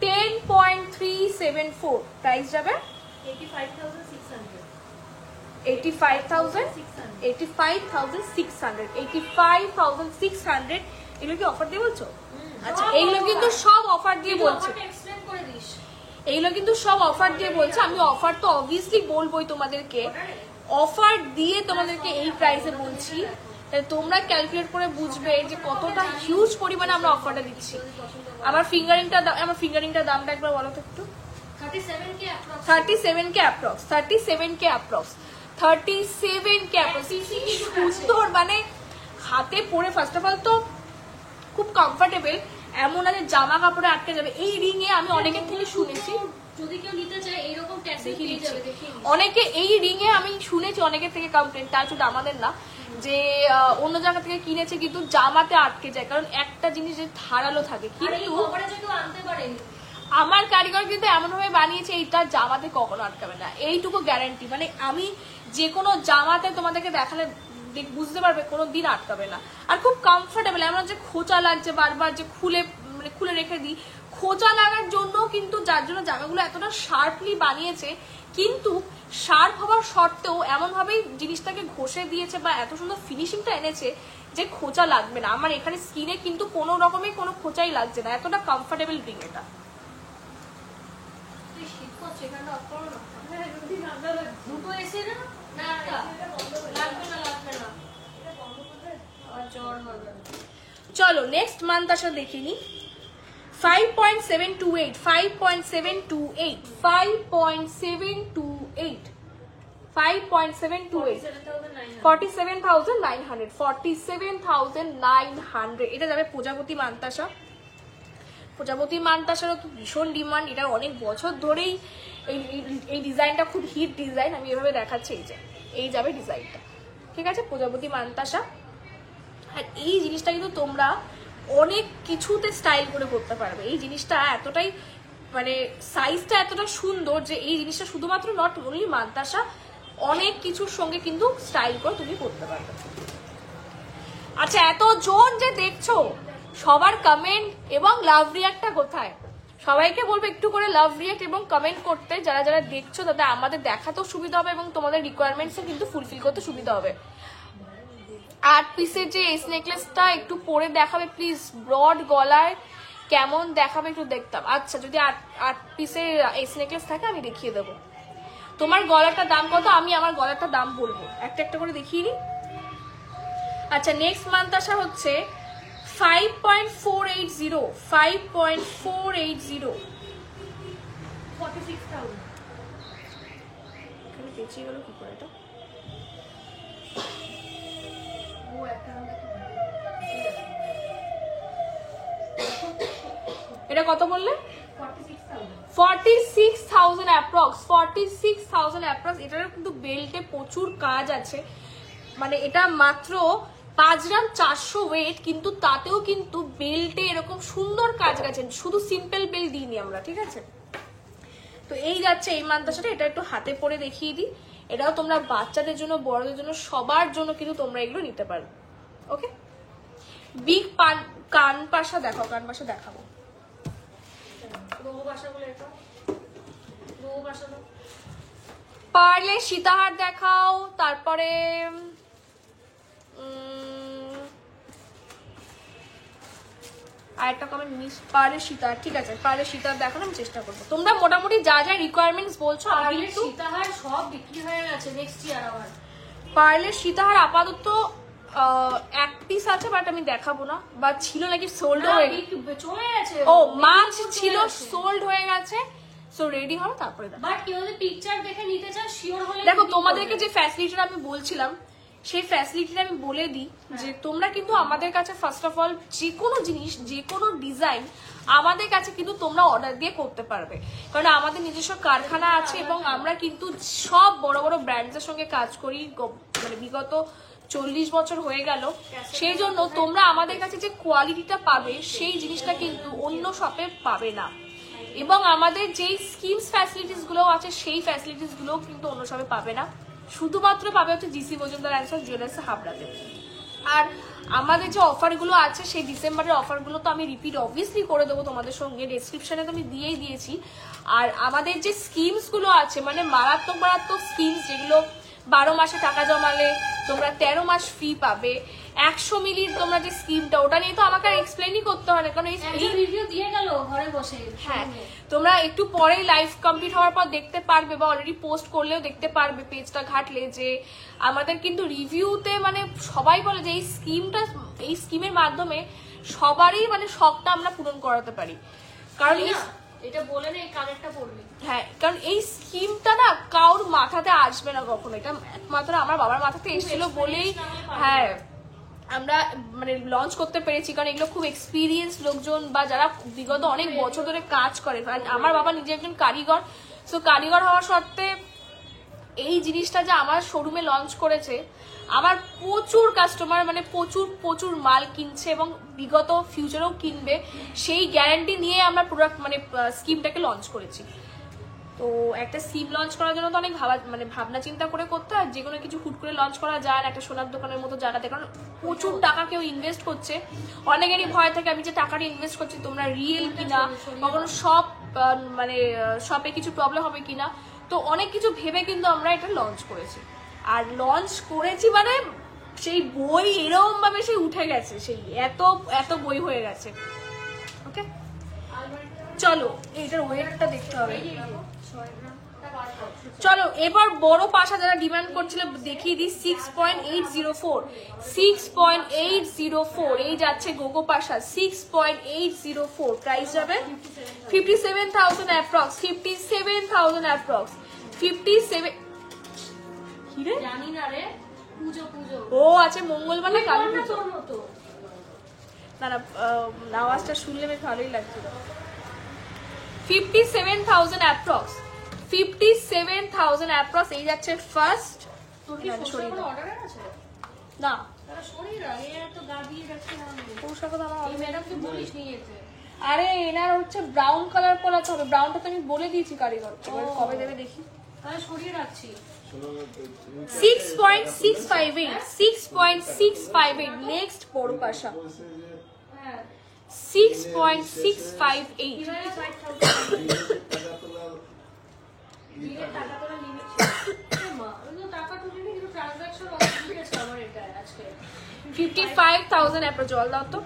10.374। প্রাইস যাবে 85,600, 85,000, 85,600, 85,600। এগুলো কি অফার দিয়ে বলছো? আচ্ছা, এইগুলো কিন্তু সব অফার দিয়ে বলছে, এক্সপ্লেন করে দিস। এইগুলো কিন্তু সব অফার দিয়ে বলছে। আমি অফার তো অবভিয়াসলি বলবোই তোমাদেরকে, অফার দিয়ে তোমাদেরকে এই প্রাইসে বলছি, তোমরা ক্যালকুলেট করে বুঝবে যে কতটা হিউজ পরিমাণে আমরা অফারটা দিচ্ছি। আমার ফিঙ্গারিংটার দামটা একবার বলো তো একটু। 37K approx, 37K approx, 37K approx, 37K approx. সুন্দর, মানে হাতে পরে ফার্স্ট অফ অল তো খুব কমফোর্টেবল, এমন আছে জামা কাপড়ে আটকে যাবে। এই রিং এ আমি অনেকের থেকে শুনেছি, যদি কেউ নিতে চায় এইরকম ট্যাক্সি পেয়ে যাবে, দেখিয়ে দিচ্ছি। অনেকে এই রিং এ আমি শুনেছি অনেকের থেকে কমপ্লেন, তার শুধু আমাদের না, যে অন্য জায়গা থেকে কিনেছে কিন্তু জামাতে আটকে যায়, কারণ একটা জিনিস যে ধারালো থাকে। কিন্তু আনতে পারেনি, আমার কারিগর কিন্তু এমন ভাবে বানিয়েছে এইটা জামাতে কখনো আটকাবে না, এইটুকু গ্যারান্টি। মানে আমি যে কোনো জামাতে তোমাদেরকে দেখালে বুঝতে পারবে কোনো দিন আটকাবে না, আর খুব কমফোর্টেবল। এমন যে খোঁচা লাগছে বারবার, যে খুলে রেখে দিই, খোঁচা লাগার জন্য কিন্তু, যার জন্য জামাগুলো এতটা শার্পলি বানিয়েছে, কিন্তু শার্প হওয়ার সত্ত্বেও এমন ভাবেই জিনিসটাকে ঘষে দিয়েছে বা এত সুন্দর ফিনিশিংটা এনেছে যে খোঁচা লাগবে না। আমার এখানে স্কিনে কিন্তু কোনো রকমের কোনো খোঁচাই লাগছে না, এতটা কমফোর্টেবল রিং এটা। দুটো এসে না, লাগবে না, জ্বর হবে। চলো নেক্সট মান্তাসা দেখিনি, 5.728, 5.728, 5.728, 5.728 47,900 47,900 এটা যাবে প্রজাপতি মান্তাসা। প্রজাপতি মান্তাসারও তো ভীষণ ডিমান্ড, এটা অনেক বছর ধরেই এই ডিজাইনটা খুব হিট ডিজাইন। আমি এভাবে দেখাচ্ছি, এই যাবে ডিজাইনটা, ঠিক আছে? প্রজাপতি মান্তাসা। আর এই জিনিসটা কিন্তু তোমরা অনেক কিছুতে স্টাইল করে করতে পারবে। এই জিনিসটা এতটাই মানে সাইজটা এতটা সুন্দর যে এই জিনিসটা শুধুমাত্র নট অনলি মান্তাসা, অনেক কিছুর সঙ্গে কিন্তু স্টাইল করে তুমি করতে পারবে। আচ্ছা, এতজন যে দেখছো সবার কমেন্ট এবং লাভ রিয়াক্টটা কোথায়? সবাইকে বলবো একটু করে লাভ রিয়াক্ট এবং কমেন্ট করতে, যারা যারা দেখছো, তাতে আমাদের দেখাতেও সুবিধা হবে এবং তোমাদের রিকোয়ারমেন্টসও কিন্তু ফুলফিল করতে সুবিধা হবে। 8 পিসের যে এস নেকলেসটা একটু পরে দেখাবে প্লিজ, ব্রড গলায় কেমন দেখাবে একটু দেখতাম। আচ্ছা, যদি 8 পিসের এস নেকলেস থাকে আমি দেখিয়ে দেবো। তোমার গলাটার দাম কত? আমি আমার গলাটার দাম বলবো, একটা একটা করে দেখিয়ে নি। আচ্ছা, নেক্সট মান্তাসা হচ্ছে 5.480 5.480 46,000। এখানে পেঁচিয়ে গেল কি করে এটা? ও একটা এটা কত বললে? 46,000। 46,000 অ্যাপ্রক্স, 46,000 অ্যাপ্রক্স। এটার কিন্তু বেল্টে প্রচুর কাজ আছে, মানে এটা মাত্র 5 গ্রাম 400 ওয়েট, কিন্তু তাতেও কিন্তু বেল্টে এরকম সুন্দর কাজ গেছে। শুধু সিম্পল বেল্ট দিইনি আমরা, ঠিক আছে? তো এই যাচ্ছে এই মান্তাসাটা। এটা একটু হাতে পরে দেখিয়ে দিই। এটাও তোমরা বাচ্চাদের জন্য, বড়দের জন্য, সবার জন্য কিন্তু তোমরা এগুলো নিতে পারো। ওকে, বিগ কান পাশা দেখাও, কান পাশা দেখাবো। পারলে সীতাহার দেখাও, তারপরে আর একটা কমেন্ট মিস, পারলে সীতাহার, ঠিক আছে? পারলে সীতাহার দেখানো আমি চেষ্টা করবো। তোমরা মোটামুটি যা যা রিকোয়ারমেন্টস বলছো, আমি কিন্তু সীতাহার সব বিক্রি হয়ে গেছে, নেক্সট ইয়ার আবার পারলে সীতাহার আপাতত 1 পিস আছে, বাট আমি দেখাবো না, বা ছিল নাকি সোল্ড হয়ে চলে গেছে। ও মাছ ছিল, সোল্ড হয়ে গেছে। সো রেডি হও, তারপরে দেখো। বাট কেউ যদি পিকচার দেখে নিতে চাও শিওর হলে দেখো, তোমাদেরকে যে ফ্যাসিলিটিটা আমি বলছিলাম, সেই ফ্যাসিলিটিটা আমি বলে দিই যে তোমরা কিন্তু আমাদের কাছে ফার্স্ট অফ অল যে কোনো জিনিস, যে কোনো ডিজাইন আমাদের কাছে কিন্তু তোমরা অর্ডার দিয়ে করতে পারবে, কারণ আমাদের নিজস্ব কারখানা আছে এবং আমরা কিন্তু সব বড় বড় ব্র্যান্ডসের সঙ্গে কাজ করি, মানে বিগত 40 বছর হয়ে গেল। সেই জন্য তোমরা আমাদের কাছে যে কোয়ালিটিটা পাবে সেই জিনিসটা কিন্তু অন্য শপে পাবে না, এবং আমাদের যেই স্কিমস ফ্যাসিলিটিস গুলো আছে সেই ফ্যাসিলিটিস গুলো কিন্তু অন্য শপে পাবে না, শুধুমাত্র পাবে হচ্ছে GC Majumdar and sons jewellers হাবড়াতে। আর আমাদের যে অফারগুলো আছে সেই ডিসেম্বরের অফারগুলো তো আমি রিপিট অবভিয়াসলি করে দেবো তোমাদের সঙ্গে, ডেসক্রিপশনে তো আমি দিয়েই দিয়েছি। আর আমাদের যে স্কিমস গুলো আছে, মানে মারাত্মক মারাত্মক স্কিমস, যেগুলো 12 মাসে টাকা জমালে তোমরা 13 মাস ফ্রি পাবে। 100 মিলির তোমরা যে স্কিমটা, ওটা নিয়ে তো আমাকে এক্সপ্লেনই করতে হয় না, কারণ এই রিভিউ দিয়ে গেল ঘরে বসে। হ্যাঁ, তোমরা একটু পরেই লাইভ কমপ্লিট হওয়ার পর দেখতে পারবে, বা অলরেডি পোস্ট করলেও দেখতে পারবে পেজটা ঘাটলে, যে আমাদের কিন্তু রিভিউতে মানে সবাই বলে যে এই স্কিমের মাধ্যমে সবারই মানে শখটা আমরা পূরণ করাতে পারি। কারণ এটা বলে না, এই কানেরটা পড়বি। হ্যাঁ, কারণ এই স্কিমটা না কারোর মাথাতে আসবে না কখনো, এটা একমাত্র আমার বাবার মাথাতে এসেছিল বলেই হ্যাঁ আমরা মানে লঞ্চ করতে পেরেছি, কারণ এগুলো খুব এক্সপিরিয়েন্স লোকজন বা যারা বিগত অনেক বছর ধরে কাজ করে। আমার বাবা নিজে একজন কারিগর, সো কারিগর হওয়া সত্ত্বে এই জিনিসটা যে আমার শোরুমে লঞ্চ করেছে, আমার প্রচুর কাস্টমার মানে প্রচুর মাল কিনছে এবং বিগত ফিউচারেও কিনবে, সেই গ্যারান্টি নিয়ে আমরা প্রোডাক্ট মানে স্কিমটাকে লঞ্চ করেছি। তো একটা স্কিম লঞ্চ করার জন্য তো অনেক ভাবনা চিন্তা করে করতে হয়, যে কোনো কিছু হুট করে লঞ্চ করা যায় না একটা সোনার দোকানের মতো জায়গাতে, কারণ প্রচুর টাকা কেউ ইনভেস্ট করছে। অনেকেরই ভয় থাকে আমি যে টাকাটা ইনভেস্ট করছি তোমরা রিয়েল কিনা, কখনো সব মানে শপে কিছু প্রবলেম হবে কিনা, তো অনেক কিছু ভেবে কিন্তু আমরা এটা লঞ্চ করেছি। আর লঞ্চ করেছি মানে সেই বই এরকম ভাবে সেই উঠে গেছে, সেই এত বই হয়ে গেছে। ওকে, চলো এইটার ওয়েটটা দেখতে হবে। চলো এবার বড় পাশা যারা ডিমান্ড করছিল দেখিয়ে দিই। 6.804 6.804 এই যাচ্ছে গোগো পাশা 6.804, প্রাইস যাবে 57,000 অ্যাপ্রক্স, 57,000 অ্যাপ্রক্স 57 কি রে জানি না রে, পুজো পুজো। ও আছে মঙ্গলবার না কালী পুজো। তোর মতো না না আওয়াজটা শুনলে বেশ ভালোই লাগছিল। 57,000 অ্যাপ্রক্স, 57,000 অ্যাপ্রক্স। এই যাচ্ছে ফার্স্ট। তোর কি কোনো অর্ডার আছে? না তারা শরীর আগে এত গা দিয়ে রাখছে না। পোশাক তো আমার এই ম্যাডামকে বলিস নিয়ে যেতে। আরে এনার হচ্ছে ব্রাউন কালার পরাতে হবে। ব্রাউনটা তো আমি বলে দিয়েছি কারিগর, এবার কবে দেবে দেখি। তাহলে সরিয়ে রাখছি। 6.658, 6.658 নেক্সট বড় পাশা। হ্যাঁ 6.658। টাকা তোলা লিমিট মা টাকা তুলিনি কিন্তু ট্রানজাকশন অসুবিধা আমার এটা আজকে 55,000 অ্যাপ্রক্স। জল দাও তো।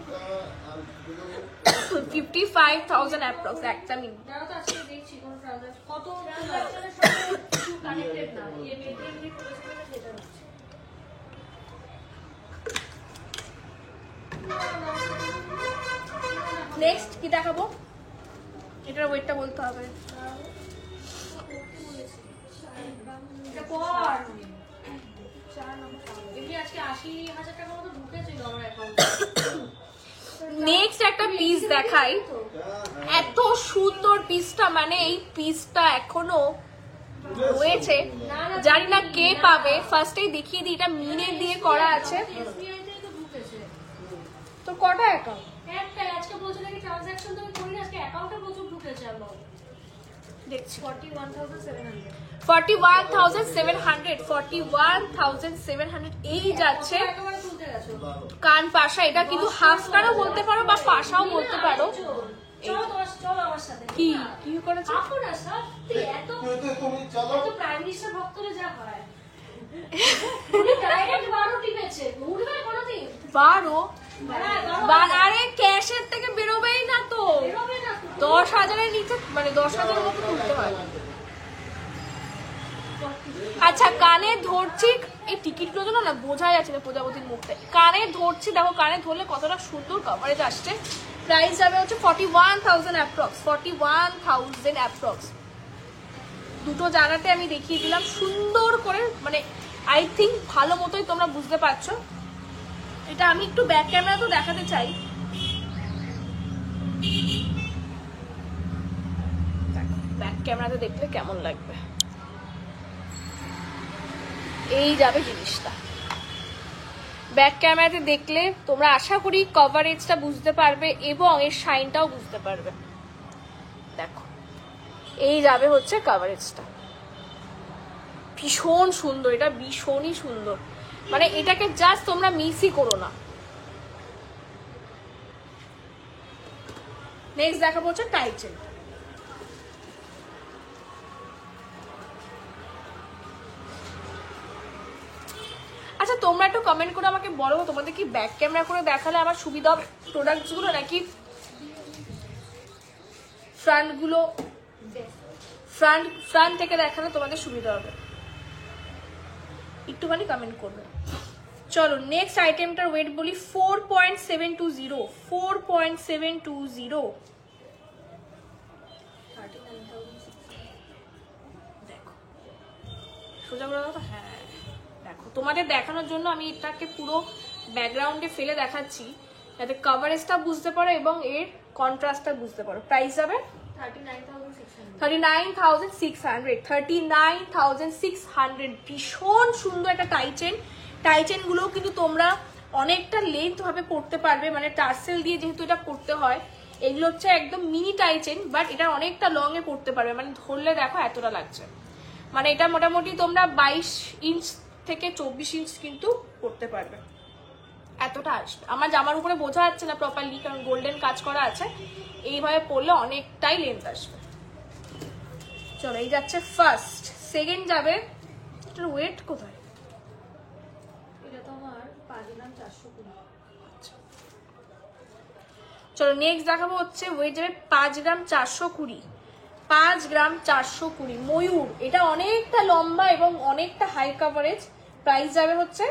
55,000 অ্যাপ্রক্স। একটা মিনিট। দাঁড়াও তো আজকে দেখছি কোন ট্রানজাকশন কত ট্রানজাকশনের সাথে কিছু কানেক্টেড না এই পেটিএম দিয়ে করেছে সেটা হচ্ছে নেক্সট কি দেখাবো? এটার ওয়েটটা বলতে হবে। এটা পর এমনি আজকে 80,000 টাকা মতো ঢুকেছিল আমার অ্যাকাউন্টে নেক্সট একটা পিস দেখাই। এত সুন্দর পিসটা, মানে এই পিসটা এখনো রয়েছে, জানি না কে পাবে। ফার্স্টেই দেখিয়ে দিই, এটা মিনের দিয়ে করা আছে। এসবিআই থেকে তো ঢুকেছে তো কটা অ্যাকাউন্ট? একটা আজকে বলছিল নাকি ট্রানজাকশন তুমি করি না, আজকে অ্যাকাউন্টে প্রচুর ঢুকেছে আমার দেখছি 41,700 41,700, 41,700 এই যাচ্ছে। একেবারে তুলতে গেছো কান পাশা, এটা কিন্তু হাফ কানও বলতে পারো বা পাশাও বলতে পারো। চলো আমার সাথে কি কি করেছে? আপনারা সত্যি এত প্রাইম মিনিস্টার ভক্তরা যা হয় ডাইরেক্ট 12 টিপেছে উঠবে কোনোদিন 12? হ্যাঁ আরে ক্যাশের থেকে বেরোবেই না তো। বেরোবে না 10,000-এর নিচে, মানে 10,000-এর মতো তুলতে হয়। আচ্ছা কানে ধরছি, এই টিকিট গুলো না বোঝা যাচ্ছে না প্রজাপতির মুখটা। কানে ধরছি, দেখো কানে ধরলে কতটা সুন্দর কভারেজ আসছে। প্রাইস যাবে হচ্ছে 41,000 অ্যাপ্রক্স, 41,000 অ্যাপ্রক্স। দুটো জায়গাতে আমি দেখিয়ে দিলাম সুন্দর করে, মানে আই থিঙ্ক ভালো মতোই তোমরা বুঝতে পারছো। এটা আমি একটু ব্যাক ক্যামেরা তো দেখাতে চাই। ব্যাক ক্যামেরাতে দেখলে কেমন লাগবে। এই যাবে জিনিসটা ব্যাক ক্যামেরাতে দেখলে তোমরা আশা করি কভারেজটা বুঝতে পারবে এবং এর শাইনটাও বুঝতে পারবে। দেখো এই যাবে হচ্ছে কভারেজটা, ভীষণ সুন্দর, এটা ভীষণই সুন্দর। মানে এটাকে জাস্ট তোমরা মিসই করো না। নেক্সট দেখাবো হচ্ছে টাইটেন। আচ্ছা তোমরা একটু কমেন্ট করে আমাকে বলো তোমাদের কি ব্যাক ক্যামেরা করে দেখালে আমার সুবিধা হবে প্রোডাক্টস গুলো, নাকি ফ্রন্ট গুলো ফ্রন্ট থেকে দেখালে তোমাদের সুবিধা হবে? একটুখানি কমেন্ট করবে। চলো নেক্সট আইটেমটার ওয়েট বলি 4.720, 4.720। দেখো সোজা করে দাও তো। হ্যাঁ দেখো তোমাদের দেখানোর জন্য আমি এটাকে পুরো ব্যাকগ্রাউন্ডে ফেলে দেখাচ্ছি যাতে কভারেজটা বুঝতে পারো এবং এর কন্ট্রাস্টটা বুঝতে পারো। প্রাইস যাবে 39,600, 39,600। ভীষণ সুন্দর একটা টাইচেন। টাইচেন গুলো কিন্তু তোমরা অনেকটা লেন্থ ভাবে পড়তে পারবে, মানে টার্সেল দিয়ে যেহেতু এটা পড়তে হয়। এগুলো হচ্ছে একদম মিনি টাইচেন, বাট এটা অনেকটা লং এ পড়তে পারবে, মানে ধরলে দেখো এতটা লাগছে। মানে এটা মোটামুটি তোমরা 22 ইঞ্চ থেকে 24 ইঞ্চ কিন্তু পড়তে পারবে, এতটা আসবে। আমার জামার উপরে বোঝা যাচ্ছে না প্রপারলি কারণ গোল্ডেন কাজ করা আছে। এইভাবে পড়লে অনেকটাই লেন্থ আসবে। চলো এই যাচ্ছে ফার্স্ট। সেকেন্ড যাবে, এটার ওয়েট কোথায়? এটা তো আমার 5,420। চলো নেক্সট দেখাবো হচ্ছে ওয়েট যাবে 5 গ্রাম 420, 5 গ্রাম 420 ময়ূর। এটা অনেকটা লম্বা এবং অনেকটা হাই কভারেজ। প্রাইস যাবে হচ্ছে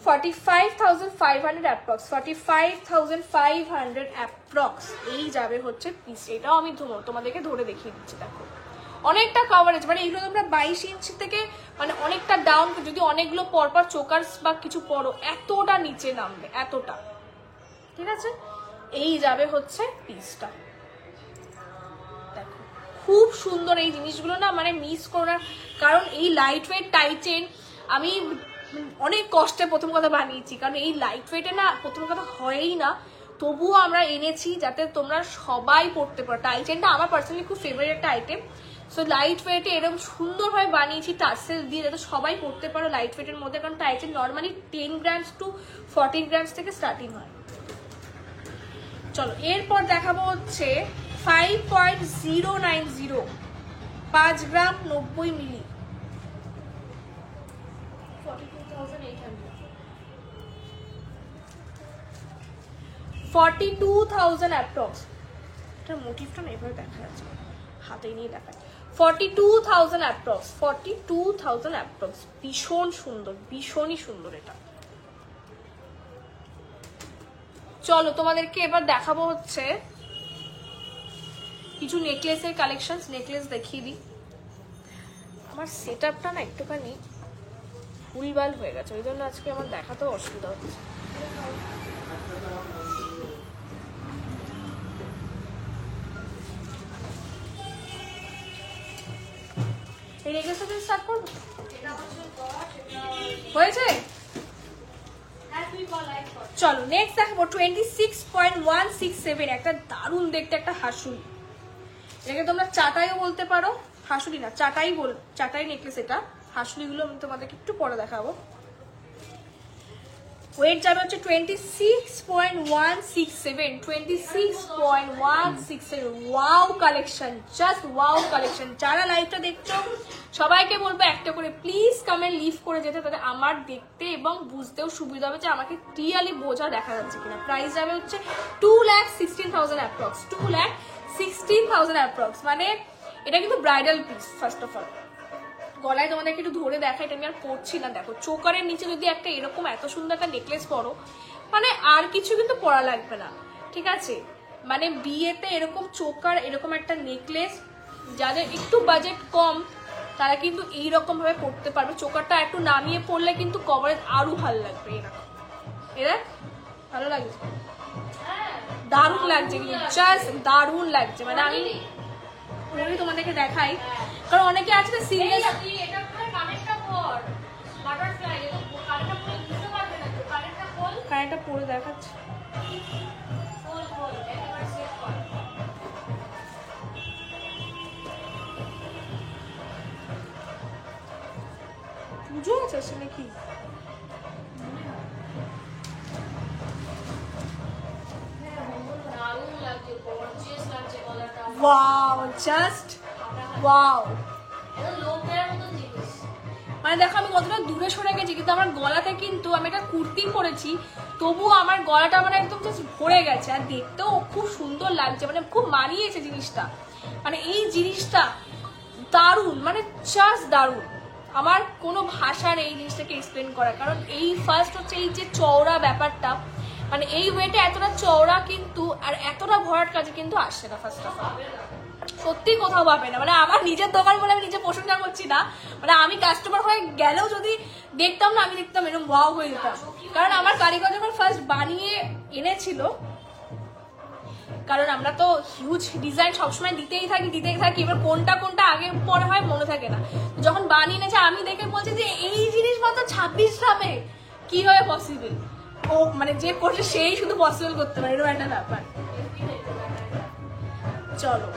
45,500 অ্যাপ্রক্স, 45,500 অ্যাপ্রক্স। এই যাবে হচ্ছে পিস। এটাও আমি তোমাদেরকে ধরে দেখিয়ে দিচ্ছি। দেখো অনেকটা কভারেজ, মানে এইগুলো তোমরা 22 ইঞ্চি থেকে মানে অনেকটা ডাউন, যদি অনেকগুলো পরপর চোকার্স বা কিছু পরো এতটা নিচে নামবে, এতটা। ঠিক আছে, এই যাবে হচ্ছে পিসটা। দেখো খুব সুন্দর এই জিনিসগুলো না, মানে মিস করো না, কারণ এই লাইট ওয়েট টাইটেন আমি অনেক কষ্টে প্রথম কথা বানিয়েছি, কারণ এই লাইট ওয়েটে না প্রথম কথা হয়ই না, তবুও আমরা এনেছি যাতে তোমরা সবাই পড়তে পারো। টাইটেনটা আমার পার্সোনালি খুব ফেভারিট একটা আইটেম, সো লাইট ওয়েটে এরকম সুন্দরভাবে বানিয়েছি টার্সেল দিয়ে যাতে সবাই পড়তে পারো লাইট ওয়েটের মধ্যে, কারণ Titan normally 10 grams to 14 grams থেকে স্টার্টিং হয়। চলো এরপর দেখাবো হচ্ছে 5.090 5 গ্রাম 90 মিলি 42,000 অ্যাপ্রক্স। এটার মোটিভটা না এভাবে দেখা যাচ্ছে, হাতে নিয়ে দেখায়। 42,000 অ্যাপ্রক্স, 42,000 অ্যাপ্রক্স। ভীষণ সুন্দর, ভীষণই সুন্দর এটা। চলো তোমাদেরকে এবার দেখাবো হচ্ছে কিছু নেকলেসের কালেকশন। নেকলেস দেখিয়ে দিই। আমার সেট আপটা না একটুখানি ভুলভাল হয়ে গেছে, ওই জন্য আজকে আমার দেখাতেও অসুবিধা হচ্ছে। এই নেকলেসটা দিয়ে স্টার্ট করবো, হয়েছে? চলো নেক্সট দেখাবো 26.167, একটা দারুণ দেখতে একটা হাসুলি। এটাকে তোমরা চাটাইও বলতে পারো, হাসুলি না চাটাই নেকলেস এটা। হাসুলিগুলো আমি তোমাদেরকে একটু পরে দেখাবো। ওয়েট যাবে হচ্ছে 26.167, 26.167। Wow collection, just wow collection. যারা লাইভটা দেখছো সবাইকে বলবো একটা করে প্লিজ কমেন্ট লিভ করে যেতে, তাহলে আমার দেখতে এবং বুঝতেও সুবিধা হবে যে আমাকে ক্লিয়ারলি বোঝা দেখা যাচ্ছে কিনা। প্রাইস যাবে হচ্ছে 2,16,000 অ্যাপ্রক্স, 2,16,000 অ্যাপ্রক্স। মানে এটা কিন্তু bridal piece. First of all গলায় তোমাদেরকে একটু ধরে দেখা, এটা আমি আর পরছি না। দেখো চোকারের নিচে যদি একটা এরকম এত সুন্দর একটা নেকলেস পরো, মানে আর কিছু কিন্তু পরা লাগবে না। ঠিক আছে, মানে বিয়েতে এরকম চোকার, এরকম একটা নেকলেস, যাদের একটু বাজেট কম তারা কিন্তু এইরকম ভাবে পরতে পারবে। চোকারটা একটু নামিয়ে পরলে কিন্তু কভারেজ আরো ভালো লাগবে। এরকম এরা ভালো লাগছে, দারুণ লাগছে, কিন্তু জাস্ট দারুণ লাগছে। মানে আমি পরে তোমাদেরকে দেখাই, কারণ অনেকে আছে না সিরিয়াস। কারেন্টটা পরে দেখাচ্ছে। পুজো আছে সে নাকি? Wow, just wow. মানে দেখো আমি কতটা দূরে সরে গেছি, কিন্তু আমার গলাতে কিন্তু আমি একটা কুর্তি পরেছি, তবুও আমার গলাটা মানে একদম জাস্ট ভরে গেছে, আর দেখতেও খুব সুন্দর লাগছে। মানে খুব মানিয়েছে জিনিসটা, মানে এই জিনিসটা দারুণ, মানে জাস্ট দারুণ। আমার কোনো ভাষা নেই এই জিনিসটাকে এক্সপ্লেন করা, কারণ এই ফার্স্ট হচ্ছে এই যে চওড়া ব্যাপারটা, মানে এই ওয়েটে এতটা চওড়া কিন্তু আর এতটা ভরাট কাজে কিন্তু আসছে না। ফার্স্ট অফ অল সত্যি কোথাও পাবে না। মানে আমার নিজের দোকান বলে আমি নিজে প্রশংসা করছি না, মানে আমি কাস্টমার হয়ে গেলেও যদি দেখতাম না, আমি দেখতাম এরকম ওয়াও হয়ে যেতাম। কারণ আমার কারিগর যখন ফার্স্ট বানিয়ে এনেছিল, কারণ আমরা তো হিউজ ডিজাইন সবসময় দিতেই থাকি, এবার কোনটা কোনটা আগে পরে হয় মনে থাকে না। যখন বানিয়ে এনেছে আমি দেখে বলছি যে এই জিনিস মাত্র 26 গ্রামে কিভাবে পসিবল। ও মানে যে করছে সেই শুধু পসিবল করতে পারে, এরকম একটা ব্যাপার। চলো,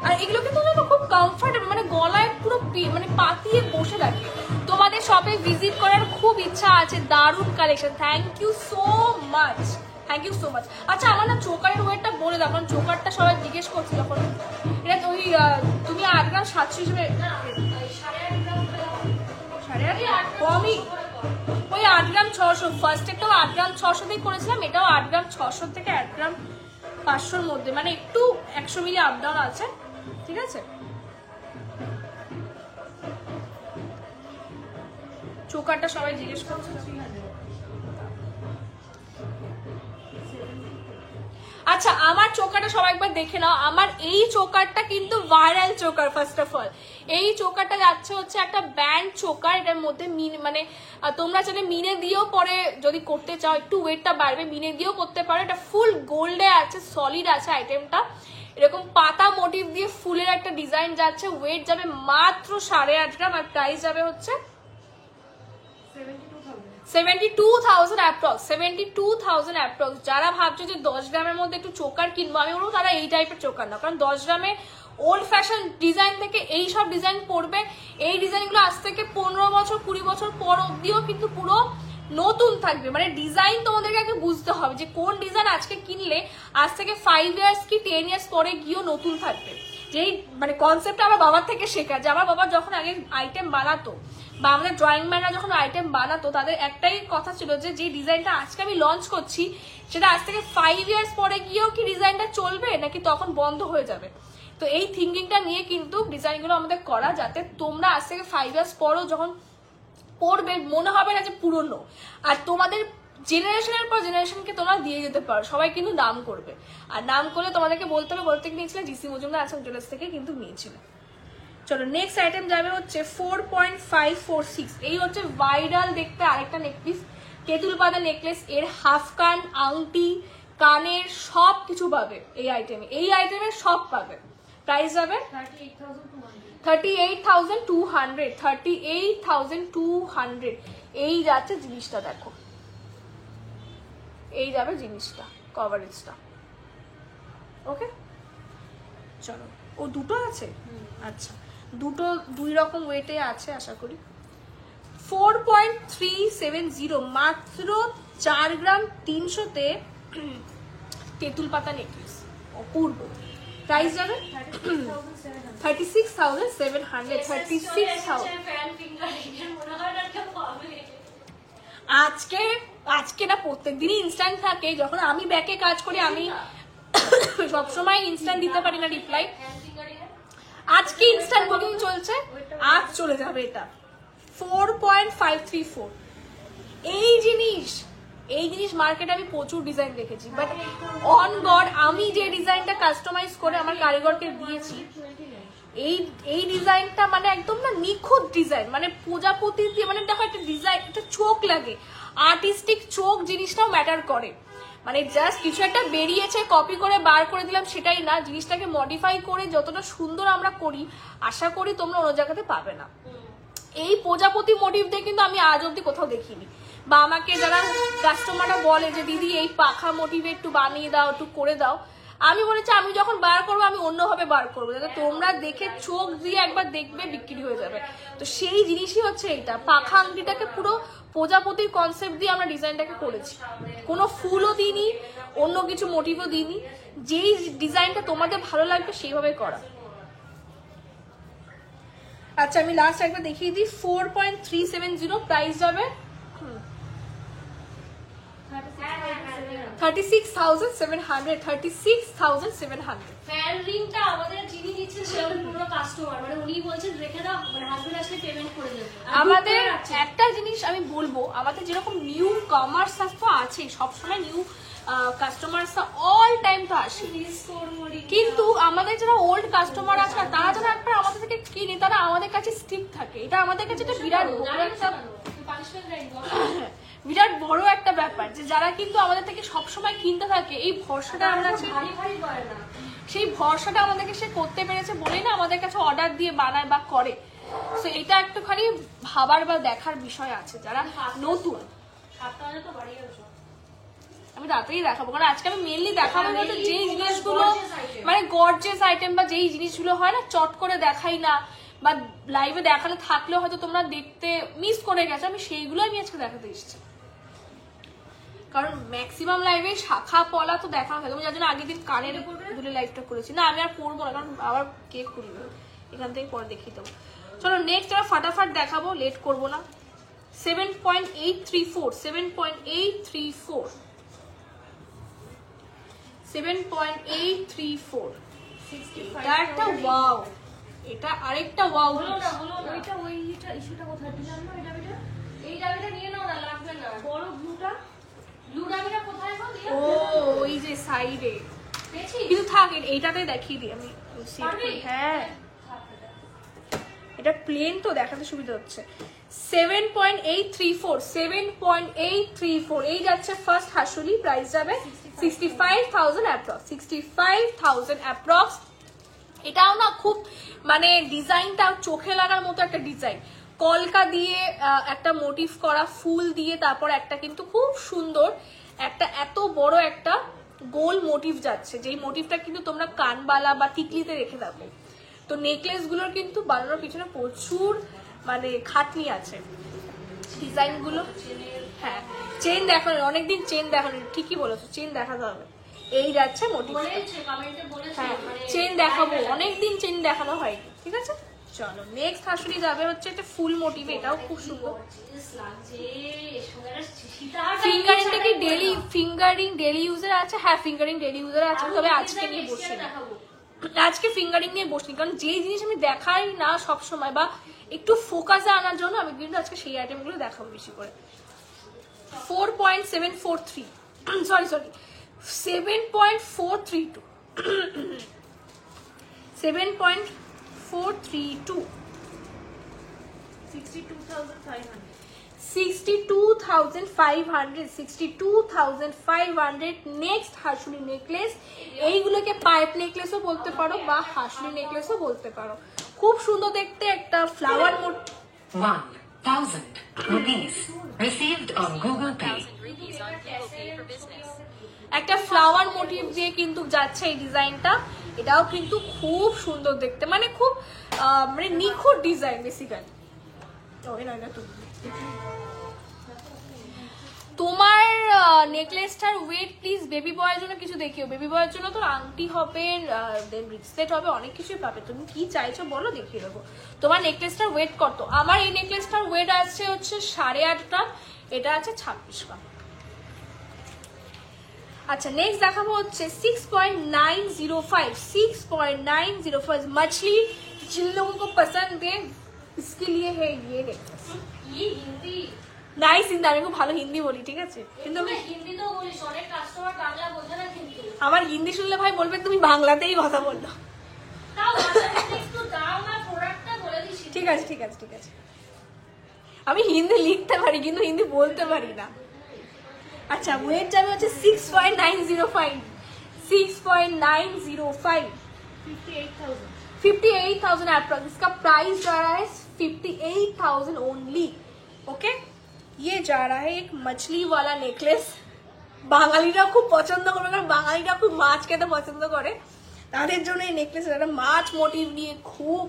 আর এগুলো কিন্তু খুব কমফর্টেবল, মানে গলায় পুরো মানে পাতিয়ে বসে থাকে। তোমাদের শপে ভিজিট করার খুব ইচ্ছা আছে, দারুণ collection. Thank you so much, thank you so much. আচ্ছা আমার না চোকারের ওয়েটটা বলে দাও, কারণ চোকারটা সবাই জিজ্ঞেস করছে যখন। এটা ওই তুমি 8 গ্রাম 700 হিসেবে 8.5 কমই, ওই 8 গ্রাম 600। ফার্স্ট একটাও 8 গ্রাম 600 দিয়ে করেছিলাম, এটাও 8 গ্রাম 600 থেকে 8 গ্রাম 500-র মধ্যে, মানে একটু 100 মিলি আপ ডাউন আছে। ঠিক আছে, চোকারটা সবাই জিজ্ঞেস করছে। আচ্ছা আমার চোকারটা সবাই একবার দেখে নাও। আমার এই চোকারটা কিন্তু viral choker. First of all এই চোকারটা যাচ্ছে হচ্ছে একটা ব্যান্ড চোকার। এটার মধ্যে মানে তোমরা চাইলে মিনে দিয়েও পরে যদি করতে চাও একটু ওয়েটটা বাড়বে, মিনে দিয়েও করতে পারো। এটা ফুল গোল্ডে আছে, সলিড আছে আইটেমটা। এরকম পাতা মোটিভ দিয়ে ফুলের একটা ডিজাইন যাচ্ছে। ওয়েট যাবে মাত্র 8.5 গ্রাম আর প্রাইস যাবে হচ্ছে 72,000 অ্যাপ্রক্স। 72,000 অ্যাপ্রক্স। যারা ভাবছো যে 10 গ্রামের মধ্যে একটু চোকার কিনবো, আমি বলবো তারা এই টাইপের চোকার না, কারণ 10 গ্রামে ওল্ড ফ্যাশন ডিজাইন থেকে এই সব ডিজাইন পড়বে। এই ডিজাইনগুলো আজ থেকে 15 বছর 20 বছর পর অব্দিও কিন্তু পুরো নতুন থাকবে। মানে ডিজাইন তোমাদেরকে আগে বুঝতে হবে যে কোন ডিজাইন আজকে কিনলে আজ থেকে 5 ইয়ার্স কি 10 ইয়ার্স পরে গিয়েও নতুন থাকবে। যেই মানে কনসেপ্টটা আমার বাবার থেকে শেখা, যে আমার বাবা যখন আগে আইটেম বানাতো বা আমাদের ড্রয়িং ম্যানরা যখন আইটেম বানাতো, তাদের একটাই কথা ছিল যে যে ডিজাইনটা আজকে আমি লঞ্চ করছি সেটা আজ থেকে 5 ইয়ার্স পরে গিয়েও কি ডিজাইনটা চলবে নাকি তখন বন্ধ হয়ে যাবে। তো এই থিঙ্কিংটা নিয়ে কিন্তু ডিজাইনগুলো আমাদের করা, যাতে তোমরা আজ থেকে 5 ইয়ার্স পরও যখন পড়বে মনে হবে না যে পুরনো, আর তোমাদের জেনারেশনের পর জেনারেশনকে তোমরা দিয়ে যেতে পারো। সবাই কিন্তু নাম করবে, আর নাম করলে তোমাদেরকে বলতে হবে বলতে নিয়েছিলে GC Majumdar and sons jewellers থেকে কিন্তু নিয়েছিল। চলো নেক্সট আইটেম যাবে হচ্ছে 4.546। এই হচ্ছে ভাইরাল দেখতে আরেকটা নেকলেস, তেঁতুল পাতা নেকলেস। এর হাফ কান, আংটি, কানের সব কিছু পাবে এই আইটেমে। এই আইটেমে সব পাবে। প্রাইস যাবে 38,200। 38,200 এই যাচ্ছে জিনিসটা। দেখো এই যাবে জিনিসটা, কভারেজটা। ওকে চলো, ও দুটো আছে। আচ্ছা দুটো দুই রকম ওয়েটে আছে আশা করি। 4.370 মাত্র 4 গ্রাম 300-তে তেঁতুল পাতা নেকলেস, অপূর্ব। প্রাইস যাবে 36,700। 36,000 আজকে না প্রত্যেকদিনই ইনস্ট্যান্ট থাকে। যখন আমি ব্যাকে কাজ করি আমি সবসময় ইনস্ট্যান্ট দিতে পারি না রিপ্লাই। আজকে ইনস্ট্যান্ট বুকিং চলছে, আজ চলে যাবে এটা। 4.534 এই জিনিস মার্কেটে আমি প্রচুর ডিজাইন দেখেছি, বাট অন গড আমি যে ডিজাইনটা কাস্টমাইজ করে আমার কারিগরকে দিয়েছি, এই ডিজাইনটা মানে একদম না নিখুঁত ডিজাইন। মানে প্রজাপতি দিয়ে, মানে দেখো একটা ডিজাইন, একটা চোখ লাগে, আর্টিস্টিক চোখ জিনিসটাও ম্যাটার করে। মানে জাস্ট কিছু একটা বেরিয়েছে কপি করে বার করে দিলাম সেটাই না, জিনিসটাকে মডিফাই করে যতটা সুন্দর আমরা করি আশা করি তোমরা অন্য জায়গাতে পাবে না। এই প্রজাপতি মোটিভ দিয়ে কিন্তু আমি আজ অব্দি কোথাও দেখিনি। বা আমাকে যারা কাস্টমাররা বলে যে দিদি এই পাখা মোটিভে একটু বানিয়ে দাও, একটু করে দাও, আমি বলেছি আমি যখন বার করবো আমি অন্যভাবে বার করবো, যাতে তোমরা দেখে চোখ দিয়ে একবার দেখবে বিক্রি হয়ে যাবে। তো সেই জিনিসই হচ্ছে এইটা, পাখা আংটিটাকে পুরো প্রজাপতির কনসেপ্ট দিয়ে আমরা ডিজাইনটাকে করেছি। কোনো ফুলও দিইনি, অন্য কিছু মোটিভও দিইনি, যেই ডিজাইনটা তোমাদের ভালো লাগবে সেইভাবে করা। আচ্ছা আমি লাস্ট একবার দেখিয়ে দিই। 4.370 প্রাইস যাবে 36,700। 36,700। ফ্যান রিংটা আমাদের যিনি দিচ্ছেন সে আমাদের পুরো কাস্টমার, মানে উনি বলছেন রেখে দাও, মানে হাজবেন্ড আসলে পেমেন্ট করে দেবে। আমাদের একটা জিনিস আমি বলবো, আমাদের যেরকম নিউ কমার্স তো আছে, সবসময় নিউ কাস্টমার্স অল টাইম তো আসে, কিন্তু আমাদের যারা ওল্ড কাস্টমার আছে তারা যারা একবার আমাদের থেকে কিনে তারা আমাদের কাছে স্টিক থাকে। এটা আমাদের কাছে একটা বিরাট বড় একটা ব্যাপার, যে যারা কিন্তু আমাদের থেকে সবসময় কিনতে থাকে এই ভরসাটা আমরা সেই ভরসাটা আমাদেরকে সে করতে পেরেছে বলেই না আমাদের কাছে অর্ডার দিয়ে বানায় বা করে। তো এটা একটুখানি ভাবার বা দেখার বিষয় আছে যারা নতুন। আমি তাড়াতাড়ি দেখাবো, কারণ আজকে আমি মেনলি দেখাবো বলতে যেই জিনিসগুলো মানে গর্জিয়াস আইটেম বা যেই জিনিসগুলো হয় না চট করে দেখাই না, বা লাইভে দেখালে থাকলেও হয়তো তোমরা দেখতে মিস করে গেছো, আমি সেইগুলো আমি আজকে দেখাতে এসেছি। কারণ ম্যাক্সিমাম লাইভে শাখা পলা তো দেখা হয়, তুমি যার জন্য আগের দিন কানের দুলে লাইভটা করেছি। না আমি আর পড়বো না, কারণ আবার কেক করবে, এখান থেকে পরে দেখিয়ে দেবো। চলো নেক্সট আমরা ফাটাফাট দেখাবো, লেট করবো না। 7.834 7.834 7.834 এটা একটা ওয়াও, এটা আরেকটা ওয়াও। ওইটা ওইটা ইস্যুটা কোথায় দিলাম না? এই ডাবিটা নিয়ে নাও না, লাগবে না। বড় ব্লু ডাবিটা কোথায় গো? ও ওই যে সাইডে থাক, এইটাতে দেখিয়ে দিই আমি। হ্যাঁ, এটা প্লেন তো দেখাতে সুবিধা হচ্ছে। 7.834, 7.834 এই যাচ্ছে ফার্স্ট হাসুলি। প্রাইস যাবে 65,000 অ্যাপ্রক্স, 65,000 অ্যাপ্রক্স। এটাও না খুব মানে ডিজাইনটা চোখে লাগার মতো একটা ডিজাইন, কলকা দিয়ে একটা মোটিভ করা, ফুল দিয়ে, তারপর একটা কিন্তু খুব সুন্দর একটা এত বড় একটা গোল মোটিভ যাচ্ছে, যেই মোটিভটা কিন্তু তোমরা কানবালা বা টিকলিতে রেখে দেবো। তো নেকলেস গুলোর কিন্তু বানানোর পিছনে প্রচুর মানে খাটনি আছে, ডিজাইন গুলো। হ্যাঁ, চেন দেখানো, অনেকদিন চেন দেখানো, ঠিকই বলেছো, চেন দেখাতে হবে। এই যাচ্ছে মোটিভ। হ্যাঁ, চেন দেখাবো, অনেকদিন চেন দেখানো হয়নি, ঠিক আছে। চলো নেক্সট হাসুলি যাবে হচ্ছে একটা ফুল মোটিভ, এটাও খুব সুন্দর। ফিঙ্গারিংটা কি ডেলি, ফিঙ্গারিং ডেলি ইউজার আছে? হ্যাঁ, ফিঙ্গারিং ডেলি ইউজার আছে, তবে আজকে নিয়ে বসছি না, আজকে ফিঙ্গারিং নিয়ে বসনি, কারণ যে জিনিস আমি দেখাই না সব সময় বা একটু ফোকাসে আনার জন্য আমি কিন্তু আজকে সেই আইটেমগুলো দেখাবো বেশি করে। 4.743, সরি 7.432, 7.432, 62,500, নেক্সট হাসুলি নেকলেস। এইগুলোকে পাইপ নেকলেসও বলতে পারো বা হাসুলি নেকলেসও বলতে পারো, খুব সুন্দর দেখতে। একটা flower 1,000 rupees received on Google Pay. একটা ফ্লাওয়ার মোটিভ দিয়ে কিন্তু যাচ্ছে এই ডিজাইনটা, এটাও কিন্তু খুব সুন্দর দেখতে, মানে খুব মানে নিখুঁত ডিজাইন বেসিক্যালি। তোমার নেকলেসটার ওয়েট প্লিজ বেবি বয়ের জন্য কিছু দেখিও, বেবি বয়ের জন্য তো আংটি হবে, দেন রিসলেট হবে, অনেক কিছুই পাবে, তুমি কি চাইছো বলো দেখিয়ে দেবো। তোমার নেকলেসটার ওয়েট কত? আমার এই নেকলেসটার ওয়েট আছে হচ্ছে 8.5 গ্রাম, এটা আছে 26 গ্রাম। अच्छा नेक्स्ट देखाबो হচ্ছে 6.905, 6.905 मछली जिन लोगों को पसंद है इसके लिए है ये नेकलेस। ये हिंदी नाइस हिंदी, আমি খুব ভালো হিন্দি বলি, ঠিক আছে, কিন্তু আমি হিন্দি তো বলি, অনেক কাস্টমার বাংলা বোঝে না, কিন্তু আমার হিন্দি শুনলে ভাই বলবে তুমি বাংলাতেই কথা বললো। তাও ভাষাটা একটু দাও না, প্রোডাক্টটা বলে দিছি। ঠিক আছে ঠিক আছে ঠিক আছে, আমি হিন্দি লিখতে পারি কিন্তু হিন্দি বলতে পারি না। अच्छा वेट जाবে হচ্ছে 6.905, 6.905, 58,000 अप्रॉक्स। इसका प्राइस जा रहा है 58,000 ओनली। ओके, ये जा रहा है एक मछली वाला नेकलेस। বাঙালিরা খুব পছন্দ করে, কারণ বাঙালিরা খুব মাছ খেতে পছন্দ করে, তাদের জন্য এই নেকলেস একটা মাছ মোটিভ নিয়ে খুব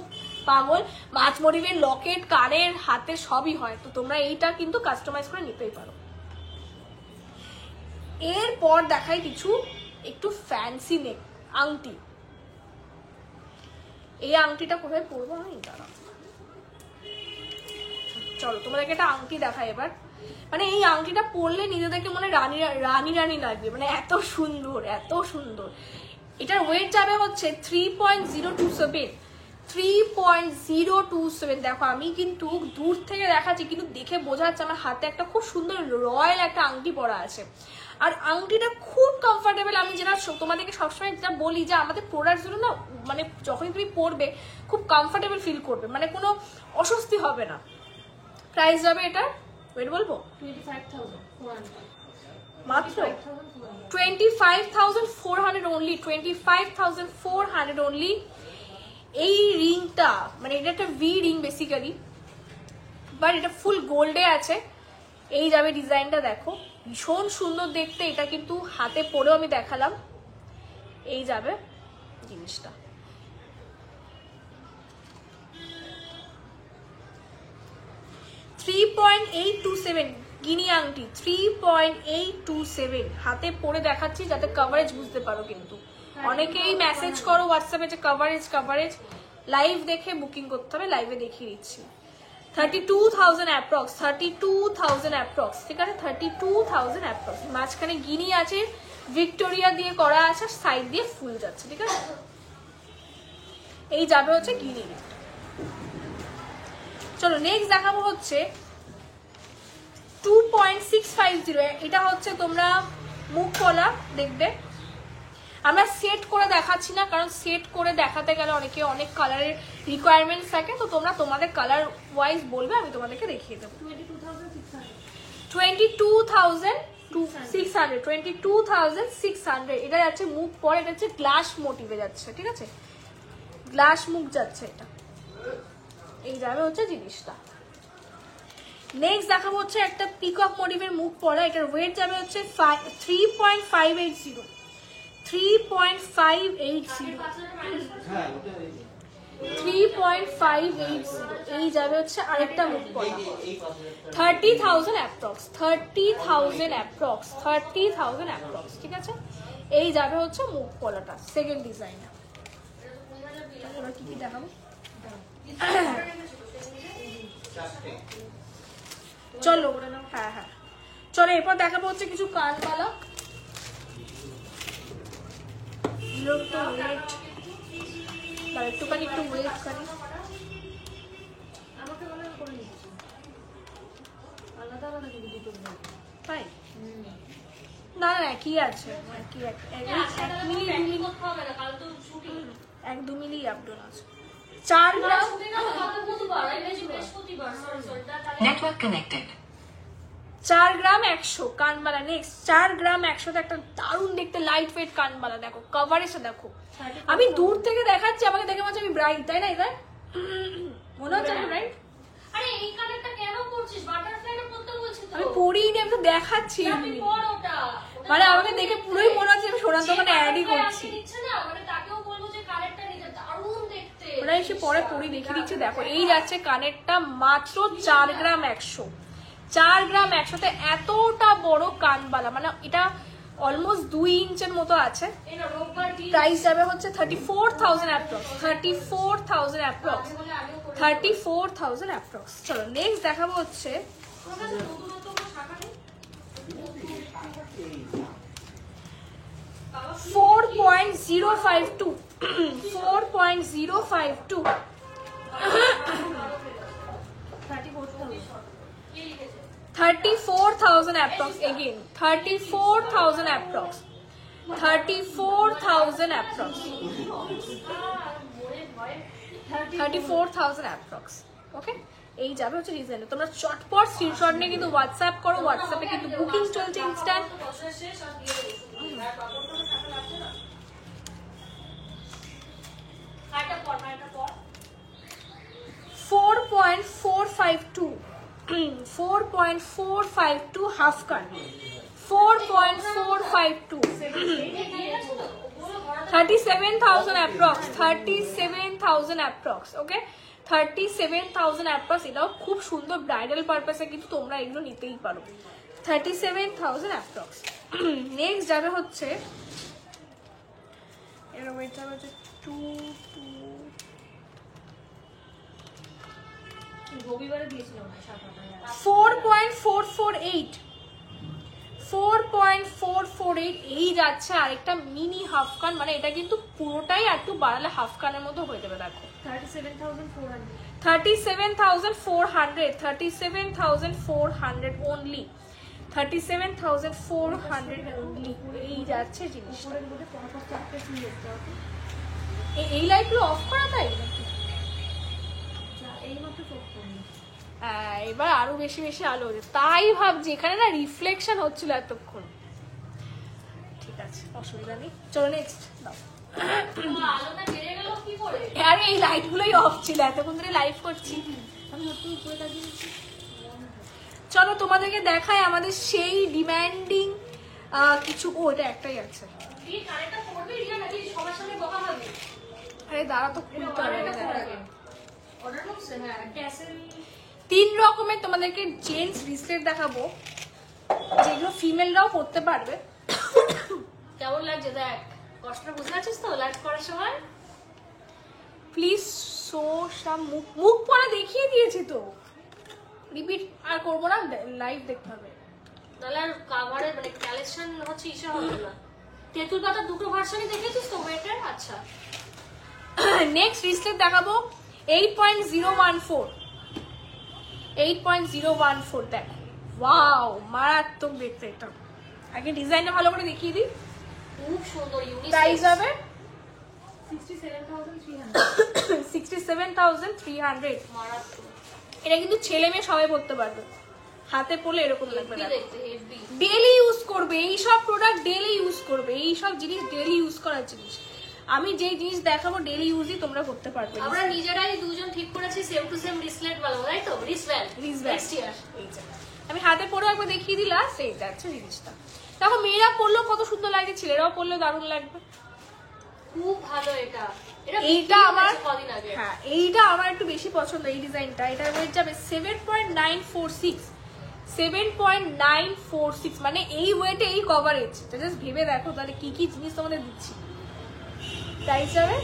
পাগল। মাছ মোটিভের লকেট, কানের, হাতে সবই হয়, তো তোমরা এইটা কিন্তু কাস্টমাইজ করে নিতেই পারো। এরপর দেখাই কিছু একটু ফ্যান্সি নেক আংটি। এই আংটিটা কোথায় পরবো আমি, দাঁড়াও চলো তোমাদেরকে একটা আংটি দেখাই এবার। মানে এই আংটিটা পরলে নিজেদেরকে মনে রানী রানী রানী লাগবে, মানে এত সুন্দর এত সুন্দর। এটার ওয়েট যাবে হচ্ছে 3.027, 3.027। দেখো আমি কিন্তু দূর থেকে দেখাচ্ছি, কিন্তু দেখে বোঝা যাচ্ছে আমার হাতে একটা খুব সুন্দর রয়্যাল একটা আংটি পরা আছে। আর আংটিটা খুব কমফোর্টেবল। আমি যেটা তোমাদেরকে সবসময় যেটা বলি যে আমাদের প্রোডাক্টগুলো না, মানে যখনই তুমি পরবে খুব কমফোর্টেবল ফিল করবে, মানে কোনো অস্বস্তি হবে না। প্রাইস যাবে এটা, ওয়েট বলবো 25,400, মাত্র 25,400 অনলি, 25,400 অনলি। এই রিংটা মানে এটা একটা ভি রিং বেসিক্যালি, বাট এটা ফুল গোল্ডে আছে। এই যাবে ডিজাইনটা, দেখো ভীষণ সুন্দর দেখতে। এটা কিন্তু হাতে পরেও আমি দেখালাম, এই যাবে জিনিসটা। $3.827 গিনি আংটি, 3.827 হাতে পরে দেখাচ্ছি যাতে কভারেজ বুঝতে পারো। কিন্তু অনেকেই মেসেজ করো হোয়াটসঅ্যাপে যে কভারেজ কভারেজ, লাইভ দেখে বুকিং করতে হবে, লাইভে দেখিয়ে দিচ্ছি। 32,000 অ্যাপ্রক্স, 32,000 অ্যাপ্রক্স, ঠিক আছে, 32,000 অ্যাপ্রক্স। মাঝখানে গিনি আছে, ভিক্টোরিয়া দিয়ে করা আছে, সাইড দিয়ে ফুল যাচ্ছে, ঠিক আছে। এই যাবে হচ্ছে গিনি। চলো নেক্সট দেখাবো হচ্ছে 2.650। এটা হচ্ছে তোমরা মুখ কলা দেখবে, আমরা সেট করে দেখাচ্ছি না, কারণ সেট করে দেখাতে গেলে অনেকে অনেক কালারের রিকোয়ারমেন্টস থাকে, তো তোমরা তোমাদের কালার ওয়াইজ বলবে, আমি তোমাদেরকে দেখিয়ে দেবো। 22,600 এটা যাচ্ছে মুখ পর, এটা হচ্ছে গ্লাস মোটিভে যাচ্ছে, ঠিক আছে, গ্লাস মুখ যাচ্ছে এটা। এই যাবে হচ্ছে জিনিসটা। নেক্সট দেখাবো হচ্ছে একটা পিকক মোটিভের মুখ পরা, এটার ওয়েট যাবে হচ্ছে 3.580 এই যাবে হচ্ছে আরেকটা মুখ পরা 30,000 অ্যাপ্রক্স 30,000 অ্যাপ্রক্স, ঠিক আছে। এই যাবে হচ্ছে মুখ পলাটা, সেকেন্ড ডিজাইন। এবার কি কি দেখাবো, চলো হ্যাঁ হ্যাঁ চলো, এরপর দেখাবো হচ্ছে কিছু কানবালা। একটুখানি একটু ওয়েট করি, তাই না না কি আছে, কি 1-2 মিলি আপডাউন আছে। 4 গ্রাম Network connected. 4 গ্রাম 100 কানবালা। নেক্সট 4 গ্রাম 100 একটা দারুণ দেখতে লাইট ওয়েট কানবালা, দেখো কভারেজটা দেখো, আমি দূর থেকে দেখাচ্ছি, আমাকে দেখে মনে হচ্ছে আমি ব্রাইট, তাই না? এটা মনে হচ্ছে আমি ব্রাইট। আরে এই কালারটা কেন পরছিস? বাটারফ্লাইটা পরতে বলছিস তো? আমি পরিনি, আমি তো দেখাচ্ছি, তুই পর ওটা। মানে আমাকে দেখে পুরোই মনে হচ্ছে আমি সোনার দোকানে অ্যাডই করছি। দিচ্ছে না, মানে তাকেও বলবো যে কালারটা নিতে, দারুণ দেখতে। ওরা এসে পরে পরি দেখিয়ে দিচ্ছি, দেখো এই যাচ্ছে কানেরটা মাত্র 4 গ্রাম 100। 4 গ্রাম 100তে এতটা বড় কানবালা, মানে এটা অলমোস্ট 2 ইঞ্চের মতো আছে। প্রাইস যাবে হচ্ছে 34,000 অ্যাপ্রক্স 34,000 অ্যাপ্রক্স। চলো নেক্সট দেখাবো হচ্ছে 4.052 34,000 approx, again 34,000 approx 34,000 approx, ওকে। এই যাবে হচ্ছে ডিজাইন। তোমরা চটপট স্ক্রিনশট নিয়ে কিন্তু হোয়াটসঅ্যাপ করো, হোয়াটসঅ্যাপে কিন্তু বুকিং চলছে ইনস্ট্যান্ট। 4.452 হাফ কান 4.452 37,000 approx 37,000 approx, ওকে 37,000 approx। এটাও খুব সুন্দর ব্রাইডাল পারপাসে কিন্তু তোমরা এগুলো নিতেই পারো। 37,000 approx। নেক্সট যাবে হচ্ছে এর ওয়েট যাবে হচ্ছে 4.448 এই যাচ্ছে আরেকটা মিনি হাফ কান, মানে এটা কিন্তু পুরোটাই একটু বাড়ালে হাফ কানের মতো হয়ে যাবে। দেখো 37,400 অনলি, 37,400 অনলি এই যাচ্ছে জিনিসটা। এই লাইটগুলো অফ করা, তাই এবার আরো বেশি বেশি আলো হচ্ছে, তাই ভাবছি এখানে না রিফ্লেকশন হচ্ছিল এতক্ষণ। ঠিক আছে, অসুবিধা নেই, চলো নেক্সট দাও। আরে এই লাইট গুলোই অফ ছিল, এতক্ষণ ধরে লাইভ করছি। চলো তোমাদেরকে দেখায় আমাদের সেই ডিমান্ডিং কিছু। ও এটা একটাই আছে, আরে দাঁড়া তো খুলতে হবে। 3 রকমের তোমাদেরকে জেন্টস ব্রেসলেট দেখাবো, যেগুলো ফিমেলরাও পরতে পারবে। কেমন লাগছে দেখ, কষ্টটা বুঝতে পারছিস তো লাইভ করার সময়? প্লিজ শো সাম মুখ পরা দেখিয়ে দিয়েছি তো, রিপিট আর করবো না, লাইভ দেখতে হবে। তাহলে আর কাভারের মানে কালেকশন হচ্ছে ইসে হবে না। তেতুল পাতা দুটো ভার্সনই দেখেছিস তো ওয়েটার? আচ্ছা নেক্সট ব্রেসলেট দেখাবো 8.014 দেখো, ওয়াও মারাত্মক দেখতে। এটা আগে ডিজাইনটা ভালো করে দেখিয়ে দিই। খুব সুন্দর ইউনিক প্রাইস যাবে 67,300 67,300। মারাত্মক এটা কিন্তু ছেলে মেয়ে সবাই পড়তে পারবে, হাতে পরলে এরকম লাগবে। দেখতে হেভি ডেলি ইউজ করবে এইসব প্রোডাক্ট, ডেলি ইউজ করবে এইসব জিনিস, ডেলি ইউজ করার জিনিস। আমি যে জিনিস দেখাবো ডেলি ইউজই তোমরা করতে পারবে। আমরা নিজেরাই দুজন ঠিক করেছি সেম টু সেম রিসলেট বানাবো, তাই তো? Wristband next year. আমি হাতে পরে একবার দেখিয়ে দিলাম, সেই যাচ্ছে জিনিসটা। দেখো মেয়েরা পরলেও কত সুন্দর লাগে, ছেলেরাও পরলেও দারুণ লাগবে। খুব ভালো এটা। এইটা আমার কদিন আগে, হ্যাঁ এইটা আমার একটু বেশি পছন্দ এই ডিজাইনটা। এটা ওয়েট যাবে 7.946, 7.946 মানে এই ওয়েটে এই কভারেজ। জাস্ট ভেবে দেখো তাহলে কি কি জিনিস তোমাদের দিচ্ছি। প্রাইস যাবে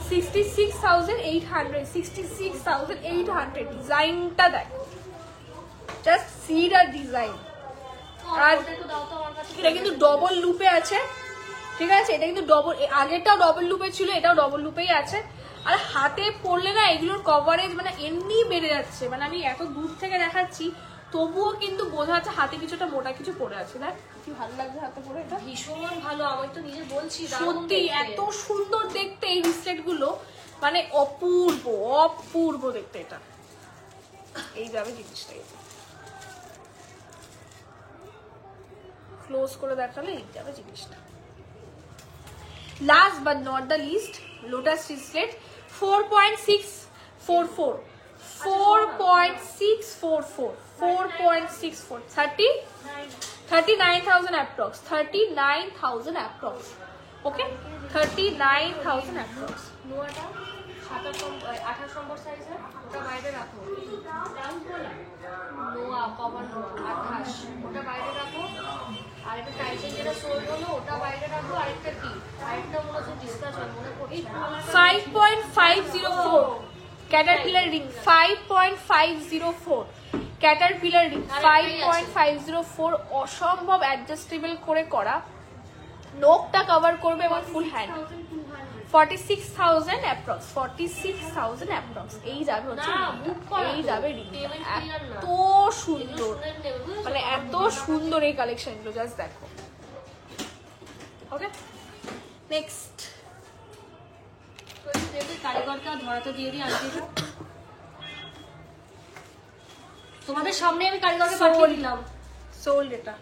66,800, 66,800। ডিজাইনটা দেখো, জাস্ট সি দ্য ডিজাইন। আর এটা কিন্তু ডবল লুপে আছে, ঠিক আছে? এটা কিন্তু ডবল, আগেরটাও ডবল লুপে ছিল, এটাও ডবল লুপেই আছে। আর হাতে পরলে না এগুলোর কভারেজ মানে এমনি বেড়ে যাচ্ছে। মানে আমি এত দূর থেকে দেখাচ্ছি তবুও কিন্তু বোঝা যাচ্ছে হাতে কিছুটা মোটা কিছু পরে আছে। দেখ কি ভালো লাগছে হাতে পরে, এটা ভীষণ ভালো। আমি তো নিজে বলছি সত্যি এত সুন্দর দেখতে এই রিসলেট গুলো, মানে অপূর্ব অপূর্ব দেখতে। এটা এই যাবে জিনিসটা, ক্লোজ করে দেখালে এই যাবে জিনিসটা। Last but not the least, lotus wristlet 4.644, 4.644, 4.64, 39,000 approx, 39,000 approx, okay, 39,000 approx। নোয়াটা 28 নম্বর সাইজের, ওটা বাইরে রাখো। নোয়া কভার নোয়া 28, ওটা বাইরে রাখো। আর একটা টাইসের যেটা সোল হলো ওটা বাইরে রাখো। আরেকটা কি, আরেকটা মনে হচ্ছে ডিসকাস হয়, মনে পড়ছে 5.504 ক্যাটারপিলার রিং, 5.504 ক্যাটারপিলার রিং, 5.504। অসম্ভব অ্যাডজাস্টেবল করে করা, নোকটা কভার করবে এবং ফুল হ্যান্ড। 46,000 approx, 46,000 approx. এই যাবে হচ্ছে এই যাবে রিং। এত সুন্দর, মানে এত সুন্দর এই কালেকশন গুলো, জাস্ট দেখো। ওকে নেক্সট, কারিগরকে ধরাতে দিয়ে দিই আনতে। তোমাদের সামনে আমি কারিগরকে পাঠিয়ে দিলাম। সোল্ড এটা।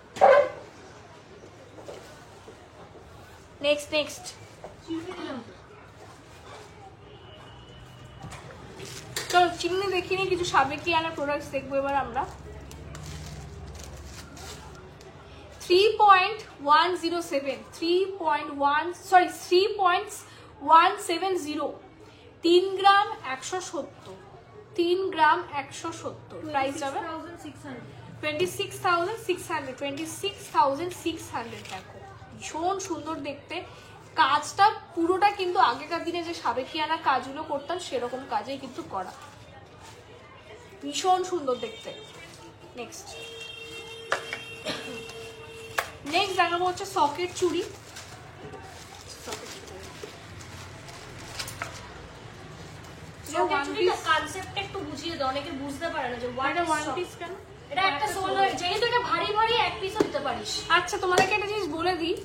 নেক্সট নেক্সট চলো চিমনি দেখিনি, কিছু সাবেকিয়ানা প্রোডাক্টস দেখবো এবার আমরা। 3.107, 3.170, 3 গ্রাম 170, 3 গ্রাম 170। প্রাইস যাবে 26,600, 26,600। দেখো ভীষণ সুন্দর দেখতে, কাজটা পুরোটা কিন্তু আগেকার দিনে যে সাবেকিয়ানা কাজগুলো করতাম সেরকম কাজেই কিন্তু করা, ভীষণ সুন্দর দেখতে। নেক্সট দেখাবো হচ্ছে সকেট চুড়ি। কনসেপ্টটা একটু বুঝিয়ে দাও, অনেকে বুঝতে পারে না যে ওয়ান পিস কেন। এটা একটা সোল হয়, যেহেতু এটা ভারী ভারী এক পিসও দিতে পারিস। আচ্ছা তোমাদেরকে একটা জিনিস বলে দিই,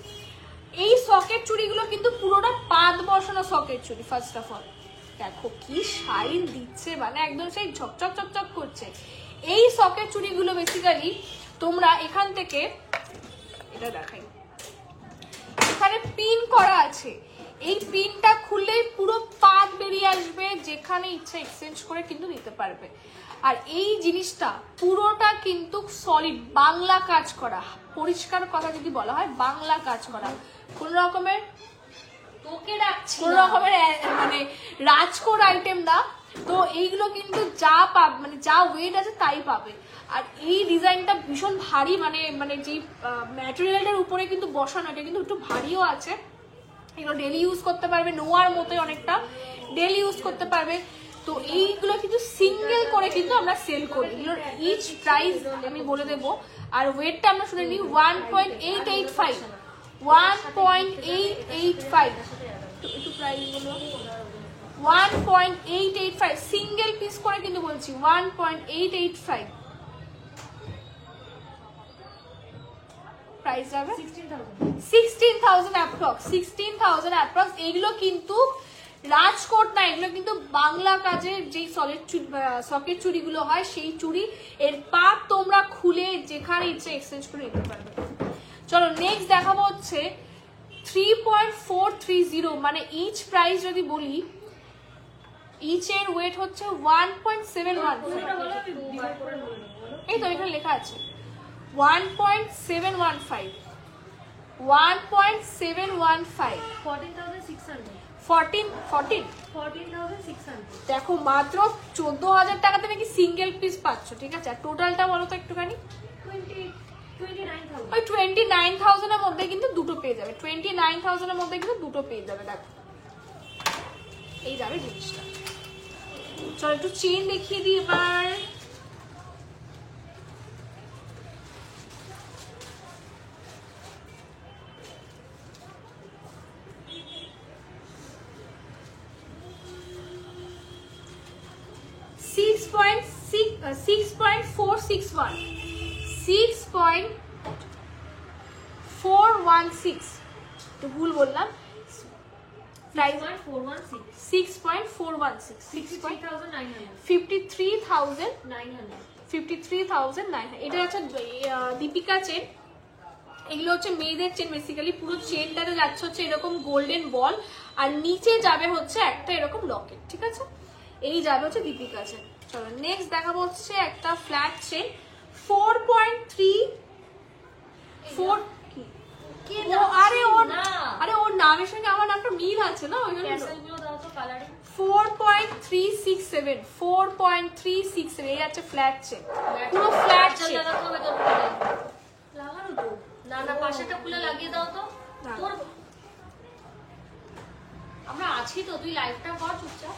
এই সকেট চুড়িগুলো কিন্তু পুরোটা পাত বসানো সকেট চুড়ি। ফার্স্ট অফ অল দেখো কি শাইন দিচ্ছে, মানে একদম সেই ঝকঝক চকচক করছে। এই সকেট চুড়িগুলো বেসিক্যালি তোমরা এখান থেকে, এটা দেখাই, এখানে পিন করা আছে, এই পিনটা খুললেই পুরো পাত বেরিয়ে আসবে, যেখানে ইচ্ছা এক্সচেঞ্জ করে কিন্তু নিতে পারবে। আর এই জিনিসটা পুরোটা কিন্তু সলিড বাংলা কাজ করা, পরিষ্কার কথা যদি বলা হয় বাংলা কাজ করা, কোন রকমের তোকে রাখছি কোন রকমের মানে রাজকোট আইটেম না। তো এইগুলো কিন্তু যা পাবে, মানে যা ওয়েট আছে তাই পাবে। আর এই ডিজাইনটা ভীষণ ভারী, মানে যে ম্যাটেরিয়ালটার উপরে কিন্তু বসানো, এটা কিন্তু একটু ভারীও আছে। এগুলো ডেলি ইউজ করতে পারবে, নোয়ার মতোই অনেকটা ডেলি ইউজ করতে পারবে। তো এইগুলো কিন্তু সিঙ্গেল করে কিন্তু আমরা সেল করি। এগুলোর ইচ প্রাইস আমি বলে দেবো। আর ওয়েটটা আমরা শুনে নিই 1.885, 1.885 একটু প্রাইস বলো, 1.885 সিঙ্গেল পিস করে কিন্তু বলছি 1.885। প্রাইস যাবে 16,000 16,000 অ্যাপ্রক্স 16,000 অ্যাপ্রক্স। এইগুলো কিন্তু রাজকোট না, এগুলো কিন্তু বাংলা কাজের যেই সলিড সকেট চুড়িগুলো হয় সেই চুড়ি। এর পাত তোমরা খুলে যেখানে ইচ্ছে এক্সচেঞ্জ করে নিতে পারবে। চলো নেক্সট দেখাবো হচ্ছে 3.430, মানে ইচ প্রাইস যদি বলি, ইচ এর ওয়েট হচ্ছে 1.71। এই তো এখানে লেখা আছে 1.715 1.715 14,600 দেখো মাত্র 14,000 টাকাতে নাকি সিঙ্গেল পিস পাচ্ছ, ঠিক আছে? আর টোটালটা বলো তো একটুখানি, 29,000 ওই 29,000 এর মধ্যে কিন্তু দুটো পেয়ে যাবে, 29,000 এর মধ্যে কিন্তু দুটো পেয়ে যাবে। দেখো এই যাবে জিনিসটা। চলো একটু চেন দেখিয়ে দিই এবার। তো ভুল বললাম, 53,900 এটা হচ্ছে দীপিকা চেন। এগুলো হচ্ছে মেয়েদের চেন বেসিক্যালি। পুরো চেনটাতে যাচ্ছে হচ্ছে এরকম গোল্ডেন বল, আর নিচে যাবে হচ্ছে একটা এরকম লকেট, ঠিক আছে? এই যাবে হচ্ছে দীপিকা চেন। চলো নেক্সট দেখাবো হচ্ছে একটা ফ্ল্যাট চেন 4.34। আরে ওর নামের সঙ্গে আমার নামটা মিল আছে না, ওই জন্য 4.367 4.367 এই আছে ফ্ল্যাট চেন, পুরো ফ্ল্যাট চেন। লাগানো তো না পাশেটা খুলে লাগিয়ে দাও তো। তোর আমরা আছি তো, তুই লাইভটা কর চুপচাপ।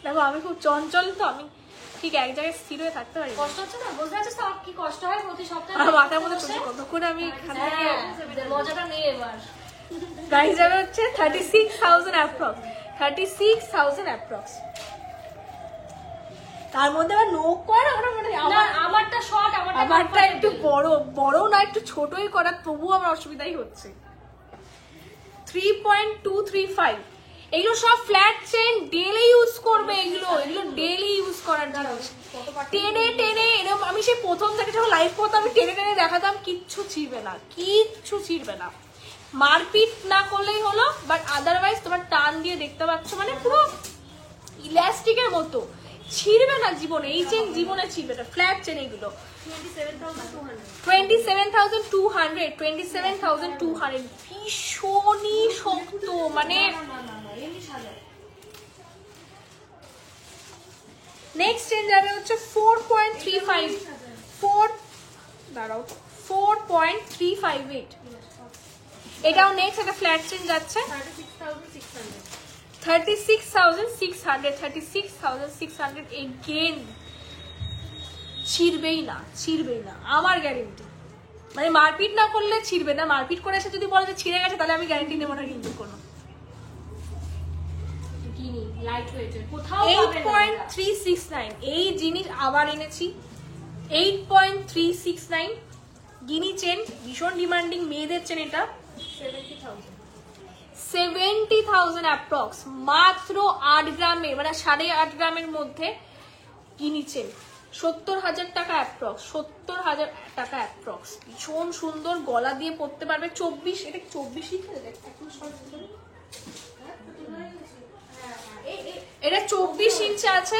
দেখো আমি খুব চঞ্চল, তো আমি ঠিক এক জায়গায় স্থির হয়ে থাকতে পারি। কষ্ট হচ্ছে না? বুঝতে পারছিস তো কি কষ্ট হয় প্রতি সপ্তাহে? আমার মাথার মধ্যে চলছে কতক্ষণ আমি এখান থেকে মজাটা নেই এবার। প্রাইস যাবে হচ্ছে 36,000 অ্যাপ্রক্স 36,000 অ্যাপ্রক্স। তার মধ্যে আবার নোক করে না, মানে আমারটা শর্ট, আমারটা একটু বড় না, একটু ছোটই করা, তবু আমার অসুবিধাই হচ্ছে। 3.235 এগুলো সব ফ্ল্যাট চেন, ডেলি ইউজ করবে এগুলো ডেলি ইউজ করার জিনিস। টেনে টেনে এরকম, আমি সেই প্রথম থেকে যখন লাইভ করতাম আমি টেনে টেনে দেখাতাম, কিচ্ছু ছিড়বে না, মারপিট না করলেই হলো। বাট আদারওয়াইজ তোমার টান দিয়ে দেখতে পাচ্ছ, মানে পুরো ইলাস্টিকের মতো, ছিড়বে না জীবনে, এই চেন জীবনে ছিড়বে না। ফ্ল্যাট চেন এগুলো 27,200 ভীষণই শক্ত, মানে নেক্সট চেন যাবে হচ্ছে 4.358 এটাও নেক্সট একটা ফ্ল্যাট চেন যাচ্ছে 36,600 এগেন ছিড়বেই না আমার গ্যারেন্টি। মানে মারপিট না করলে ছিড়বে না, মারপিট করে এসে যদি বলে যে ছিঁড়ে গেছে তাহলে আমি গ্যারেন্টি নেবো না কিন্তু কোনো। 8.369 এই জিনিস আবার এনেছি, 8.369 গিনি চেন, ভীষণ ডিমান্ডিং মেয়েদের চেন। এটা 70,000 অ্যাপ্রক্স, মাত্র 8 গ্রামে, মানে 8.5 গ্রামের মধ্যে গিনি চেন। 70,000 টাকা অ্যাপ্রক্স, 70,000 টাকা অ্যাপ্রক্স। ভীষণ সুন্দর, গলা দিয়ে পরতে পারবে। 24, এটা 24ই এটা 24 ইঞ্চি আছে।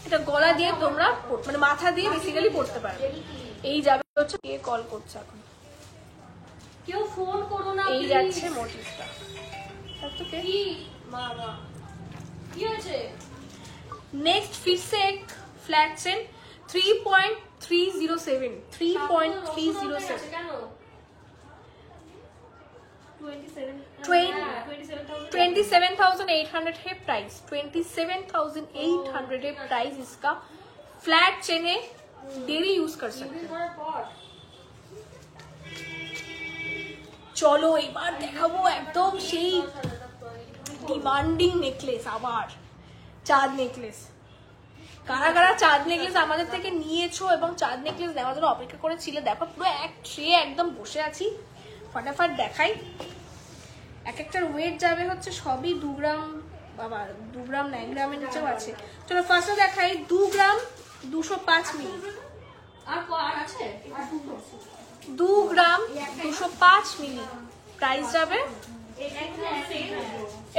এটা গলা দিয়ে তোমরা মানে মাথা দিয়ে বেসিক্যালি পড়তে পারবে। এই যাবে হচ্ছে, কে কল করছে এখন, কেউ ফোন করো না, এই যাচ্ছে মোটিভটা। কি বাবা কি হয়েছে? নেক্সট फिर से एक फ्लैट चेन 3.307 3.307 কেন 27,800 है प्राइस, 27,800 है प्राइस इसका। फ्लैट चेन है, डेली यूज कर सकते हैं। চলো এবার দেখাবো একদম সেই ডিমান্ডিং নেকলেস, আবার চাঁদ নেকলেস। কারা কারা চাঁদ নেকলেস আমাদের থেকে নিয়েছো এবং চাঁদ নেকলেস নেওয়ার জন্য অপেক্ষা করেছিলে, দেখো পুরো এক ট্রে একদম বসে আছি, ফটাফট দেখাই। এক একটার ওয়েট যাবে হচ্ছে সবই 2 গ্রাম, বাবা 2 গ্রাম 9 গ্রামের নিচেও আছে। চলো ফার্স্টে দেখাই 2 গ্রাম 205 মিলি। আর আছে 2 গ্রাম 205 মিলি প্রাইস যাবে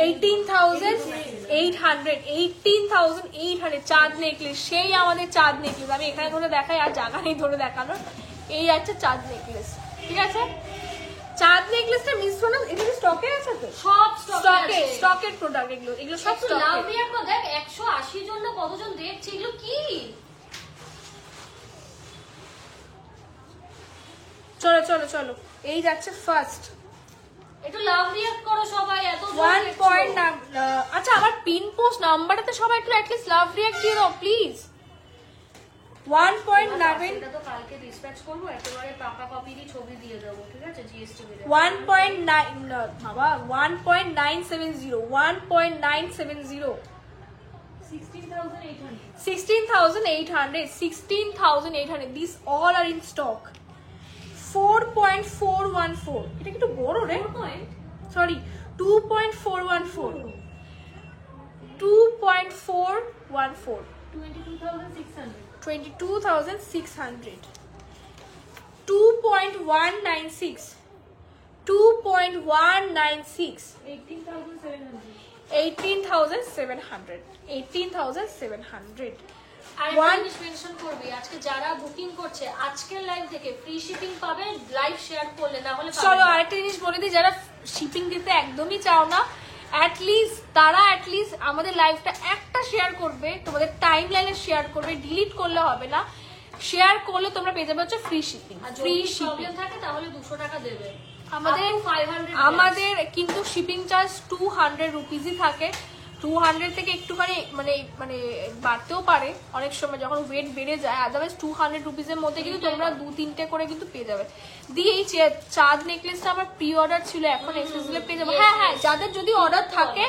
18,800। চাঁদ নেকলেস, সেই আমাদের চাঁদ নেকলেস। আমি এখানে ধরে দেখাই, আর জায়গা নেই ধরে দেখানোর। এই আছে চাঁদ নেকলেস, ঠিক আছে। চাঁদ নেকলেসটা মিস না, এটা কি স্টকে আছে তো? সব স্টকের প্রোডাক্ট এগুলো, এগুলো সব লাভ স্টকে। রিয়ার তো দেখ 180 জন না কতজন দেখছে, এগুলো কি? চলো চলো চলো, এই যাচ্ছে ফার্স্ট একটু লাভ রিয়াক্ট করো সবাই, এত 1 পয়েন্ট। আচ্ছা আমার পিন পোস্ট নাম্বারটাতে সবাই একটু অ্যাটলিস্ট লাভ রিয়াক্ট দিয়ে দাও প্লিজ। 1.9, এটা তো কালকে ডিসপ্যাচ করব, একেবারে পাকা কপি দিয়ে ছবি দিয়ে দেবো, ঠিক আছে? জিএসটি বিলে 1.9 বাবা 1.970, 1.970, 16,800, these all are in stock. 4.414, এটা কি একটু বড় রে? সরি 2.414, 2.414, 22,600, 2.196, 2.196, 18,700, 18,700। আর One- জিনিস মেনশন করবি, আজকে যারা বুকিং করছে আজকের লাইভ থেকে ফ্রি শিপিং পাবে, লাইভ শেয়ার করলে, না হলে চলো আরেকটা জিনিস বলে দিই, যারা শিপিং দিতে একদমই চাও না, তারা আমাদের লাইভটা একটা শেয়ার করবে, তোমাদের টাইম লাইনে শেয়ার করবে, ডিলিট করলে হবে না, শেয়ার করলে তোমরা পেয়ে যাবে হচ্ছে ফ্রি শিপিং। আর ফ্রি যদি শিপিং প্রবলেম থাকে তাহলে 200 টাকা দেবে। আমাদের Up to 500 আমাদের কিন্তু শিপিং চার্জ 200 রুপিসই থাকে। 200 থেকে একটুখানি মানে মানে বাড়তেও পারে অনেক সময় যখন ওয়েট বেড়ে যায়, আদারওয়াইজ 200 রুপিসের মধ্যে কিন্তু তোমরা 2-3টে করে কিন্তু পেয়ে যাবে। দিয়ে এই চাঁদ নেকলেসটা আমার প্রি অর্ডার ছিল, এখন এক্সেসিভে পেয়ে যাবে। হ্যাঁ হ্যাঁ, যাদের যদি অর্ডার থাকে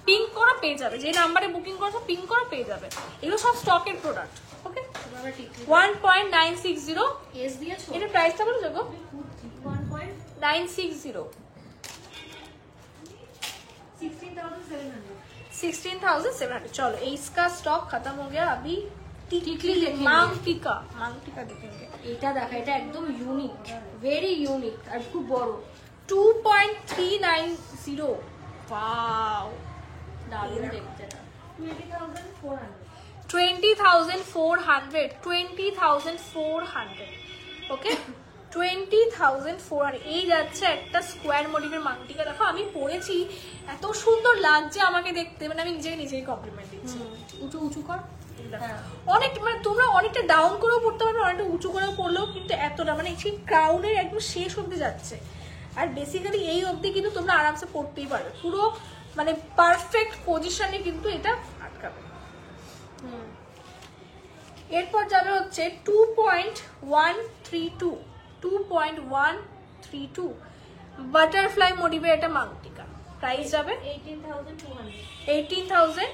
পিঙ্ক করা পেয়ে যাবে, যে নাম্বারে বুকিং করছো পিঙ্ক করা পেয়ে যাবে। এগুলো সব স্টকের প্রোডাক্ট। ওকে, 1.960, এস দিয়েছো? এটা প্রাইসটা বলো গো। 1.960, 16,700। चलो इसका स्टॉक खत्म हो गया। अभी टिकली मांग टीका देखेंगे। এটা দেখা, এটা একদম ইউনিক, ভেরি ইউনিক আর খুব বড়। 2.390, वाओ দারুণ দেখতে। 20,400, 20,400। ওকে 20,400। এই যাচ্ছে একটা স্কোয়ার মোটিভের মাংটিকা। দেখো আমি পরেছি, এত সুন্দর লাগছে আমাকে দেখতে, মানে আমি নিজেই কমপ্লিমেন্ট দিচ্ছি। উঁচু উঁচু কর। হ্যাঁ। অনেক মানে তোমরা অনেকটা ডাউন করেও পড়তে পারবে, অনেকটা উঁচু করেও পড়লেও কিন্তু এতটা মানে সেই ক্রাউনের একদম শেষ অবধি যাচ্ছে। আর বেসিক্যালি এই অবধি কিন্তু তোমরা আরামসে পড়তেই পারবে, পুরো মানে পারফেক্ট পজিশনে কিন্তু এটা আটকাবে। এরপর যাবে হচ্ছে 2.132, 2.132 বাটারফ্লাই মোটিভের একটা মাংটিকা। প্রাইস যাবে 18,200।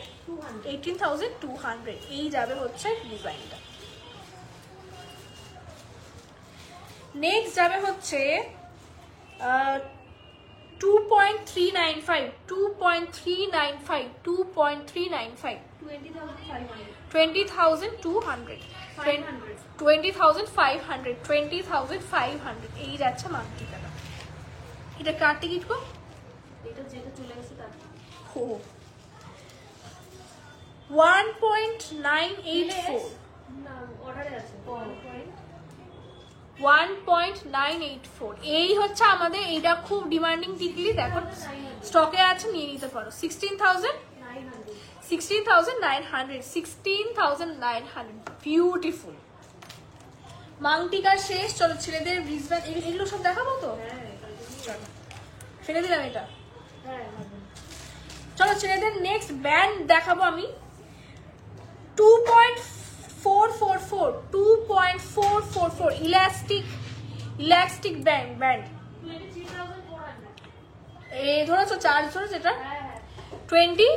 এই যাবে হচ্ছে ডিজাইনটা। নেক্সট যাবে হচ্ছে 2.395, 2.395, 2.395, 20,200, 20,500, 20,500। এই যাচ্ছে মাংটিকাটা। এটা কার টিকিট গো? এটা যেটা চলে গেছে তার। ও 1.984, না অর্ডারে আছে। 1.984। এই হচ্ছে আমাদের, এইটা খুব ডিমান্ডিং টিকলি। দেখো স্টকে আছে, নিয়ে নিতে পারো। 16,900, 16,900, বিউটিফুল মাংটিকা শেষ। চলো ছেলেদের রিজব্যান্ড, এগুলো সব দেখাবো তো। চলো ফেলে দিলাম এটা। চলো ছেলেদের নেক্সট ব্যান্ড দেখাবো আমি। 2.444, 2.444 ইলাস্টিক ব্যান্ড। এই ধরেছো, চার্জ ধরেছো এটা 20,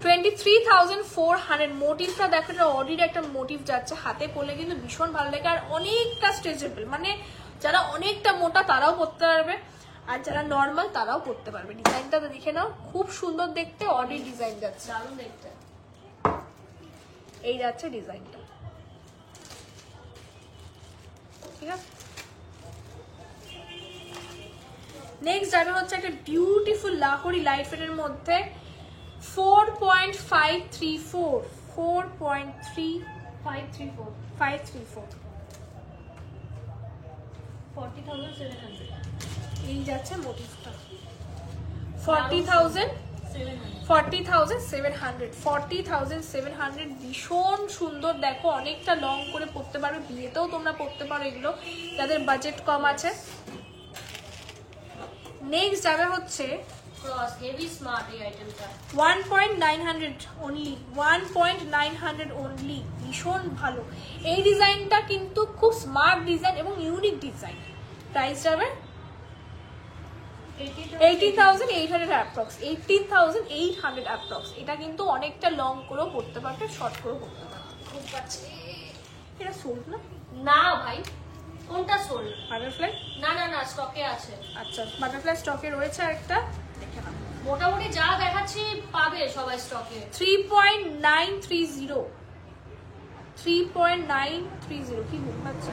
23,400 মোটিভটা দেখো, এটা অডির একটা মোটিভ যাচ্ছে, হাতে পরলে কিন্তু ভীষণ ভালো লাগে আর অনেকটা স্ট্রেচেবল, মানে যারা অনেকটা মোটা তারাও পরতে পারবে আর যারা নর্মাল তারাও পরতে পারবে। ডিজাইনটা তো দেখে নাও, খুব সুন্দর দেখতে, অডির ডিজাইন যাচ্ছে, দারুণ দেখতে। এই যাচ্ছে ডিজাইনটা, ঠিক আছে। নেক্সট যাবে হচ্ছে একটা বিউটিফুল লাহোরি লাইট ওয়েটের মধ্যে 4.534 4.3534 534 40,700 এই যাচ্ছে মোটিভটা 40,700 ভীষণ সুন্দর দেখো, অনেকটা লং করে পরতে পারবে, বিয়েতেও তোমরা পরতে পারো এগুলো যাদের বাজেট কম আছে। নেক্সট যাবে হচ্ছে ক্রস, হেভি স্মার্ট এই আইটেমটা 1.900 অনলি, 1.900 অনলি, ভীষণ ভালো। এই ডিজাইনটা কিন্তু খুব স্মার্ট ডিজাইন এবং ইউনিক ডিজাইন। প্রাইস যাবে 18,800 অ্যাপ্রক্স, 18,800 অ্যাপ্রক্স। এটা কিন্তু অনেকটা লং করেও পড়তে পারবে, শর্ট করেও পড়তে পারবে। খুব পাচ্ছে এটা সোল্ড না? না ভাই, কোনটা সোল? বাটারফ্লাই? না না না, স্টকে আছে। আচ্ছা, বাটারফ্লাই স্টকে রয়েছে একটা, দেখে নাও। মোটামুটি যা দেখাচ্ছি পাবে সবাই স্টকে। 3.930 3.930 কি বুঝতে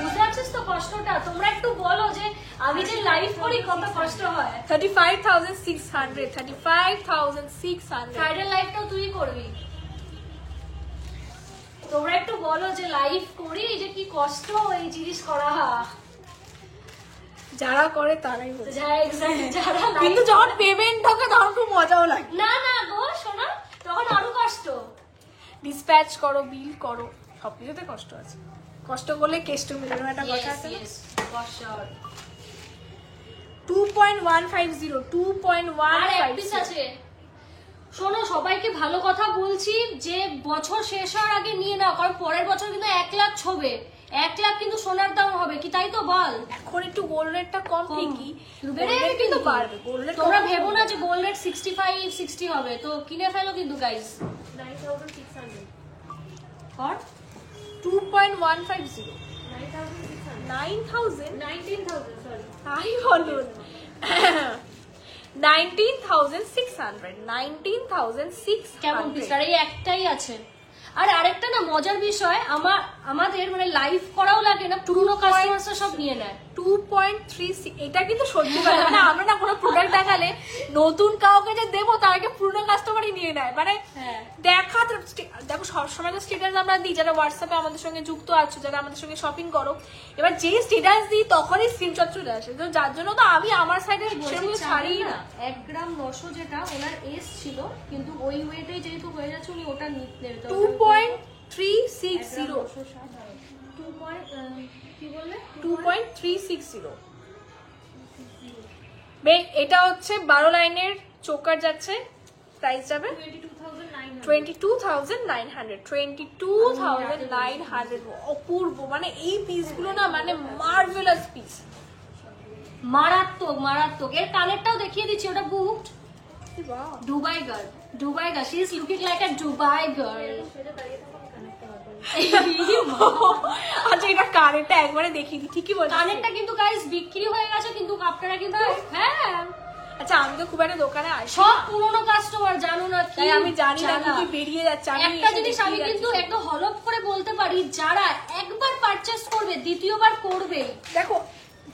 বুঝতে পারছিস তো কষ্টটা? তোমরা একটু বলো যে আমি যে লাইভ করি কত কষ্ট হয়। 35,600 ফ্রাইডে লাইভটাও তুই করবি। তোমরা একটু বলো যে লাইভ করি যে কি কষ্ট এই জিনিস করা। যারা করে তারাই বোঝে। যারা exactly যারা কিন্তু live যখন করে- পেমেন্ট হবে তখন খুব মজাও লাগে। না না গো শোনা, তখন আরো কষ্ট। ডিসপ্যাচ করো, বিল করো, সবকিছুতে কষ্ট আছে। কষ্ট করলে কেষ্ট মিলে না, একটা কথা আছে না? 2.150 আর এক পিস 2.150 আছে। শোনো, সবাইকে ভালো কথা বলছি যে বছর শেষ হওয়ার আগে নিয়ে নাও, কারণ পরের বছর কিন্তু 1 লাখ ছবে। 1 লাখ কিন্তু সোনার দাম হবে কি, তাই তো বল? এখন একটু গোল্ড রেটটা কম কম। ঠিকই, বেড়ে যাবে কিন্তু কিন্তু। বাড়বে। গোল্ড রেট তোমরা ভেবো না যে গোল্ড রেট 65-60 হবে, তো কিনে ফেলো কিন্তু গাইস। 9,600 for 2.150 9,000 19,000 sorry. তাই বলুন 19,600 19,600 কেমন পিস? আর এই একটাই আছে। আর আরেকটা না মজার বিষয়, আমাদের মানে লাইভ করাও লাগে না, পুরনো কাস্টমাররা সব নিয়ে নেয়। 2.36 এটা কিন্তু সত্যি কথা না, আমরা না কোনো প্রোডাক্ট দেখালে নতুন কাউকে যে দেবো তার আগে পুরনো কাস্টমারই নিয়ে নেয়, মানে হ্যাঁ। দেখা দেখো সবসময় তো স্টেটাস আমরা দিই, যারা হোয়াটসঅ্যাপে আমাদের সঙ্গে যুক্ত আছো, যারা আমাদের সঙ্গে শপিং করো, এবার যে স্টেটাস দিই তখনই স্ক্রিনশট চলে আসে, তো যার জন্য তো আমি আমার সাইডে সেগুলো ছাড়ি না। 1 গ্রাম 900 যেটা ওনার এস ছিল, কিন্তু ওই ওয়েটে যেহেতু হয়ে যাচ্ছে উনি ওটা নিতে 2.360 কি বললে? 2.360 এটা হচ্ছে 12 লাইনের চোকার যাচ্ছে। প্রাইস যাবে 22,900 অপূর্ব, মানে এই পিসগুলো না মানে মার্ভেলাস পিস, মারাত্মক মারাত্মক। এর কানেরটাও দেখিয়ে দিচ্ছি, ওটা booked. Dubai girl, Dubai girl, she is looking like a Dubai girl. আচ্ছা এটা কানেরটা একবারে দেখিয়ে দিই, ঠিকই বলছি। কানেরটা কিন্তু গাইস বিক্রি হয়ে গেছে, কিন্তু আপনারা কিন্তু হ্যাঁ, আচ্ছা আমি তো খুব একটা দোকানে আসি, সব পুরনো কাস্টমার, জানো না কি, তাই আমি জানি না কি বেরিয়ে যাচ্ছে। আমি একটা এসে জিনিস দেখিয়ে আমি যাচ্ছি। কিন্তু একদম হলপ করে বলতে পারি, যারা একবার পারচেজ করবে দ্বিতীয়বার করবে। দেখো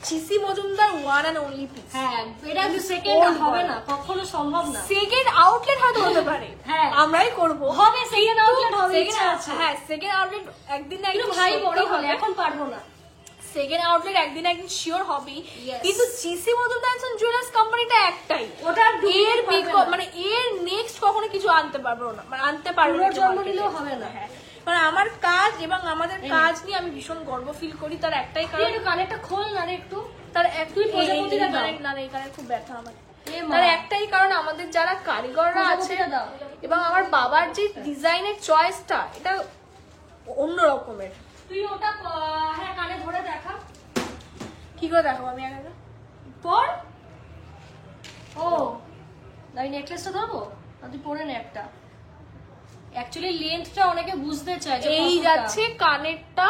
GC Majumdar one and only piece. হ্যাঁ, এটা সেকেন্ড হবে না, কখনো সম্ভব না। সেকেন্ড আউটলেট হয়তো হতে পারে, হ্যাঁ। আমরাই করব, হবে সেকেন্ড আউটলেট হবে, ইচ্ছা আছে। হ্যাঁ সেকেন্ড আউটলেট একদিন না কিন্তু একদিন ভাই sure বড় তো হলে হবে। এখন পারবো না। সেকেন্ড আউটলেট একদিন একদিন শিওর হবেই, Yes. কিন্তু জিসি মজুমদার জুয়েলার্স কোম্পানিটা একটাই, ওটা এর মানে এর নেক্সট কখনো কিছু আনতে পারবো না, মানে আনতে পারবো না পুনর্জন্ম market এ। নিলেও হবে না। হ্যাঁ, মানে আমার কাজ এবং আমাদের কাজ নিয়ে আমি ভীষণ গর্ব ফিল করি, তার একটাই তুই কারণ, একটু কানেরটা খোল না রে একটু। তার তুই প্রজাপতিটা দাও। না না এই কারণে খুব ব্যথা আমার। এ মা। তার একটাই কারণ, আমাদের যারা কারিগররা আছে প্রজাপতিটা দাও। এবং আমার বাবার যে ডিজাইনের চয়েসটা এটা অন্য রকমের। তুই ওটা হ্যাঁ কানে ধরে দেখা। কি করে দেখাবো আমি আগে? পর ও, এই নেকলেসটা ধরবো? তুই পরে নে একটা। অ্যাকচুয়ালি লেন্থটা অনেকে বুঝতে চায় যে এই কতটা। যাচ্ছে কানেরটা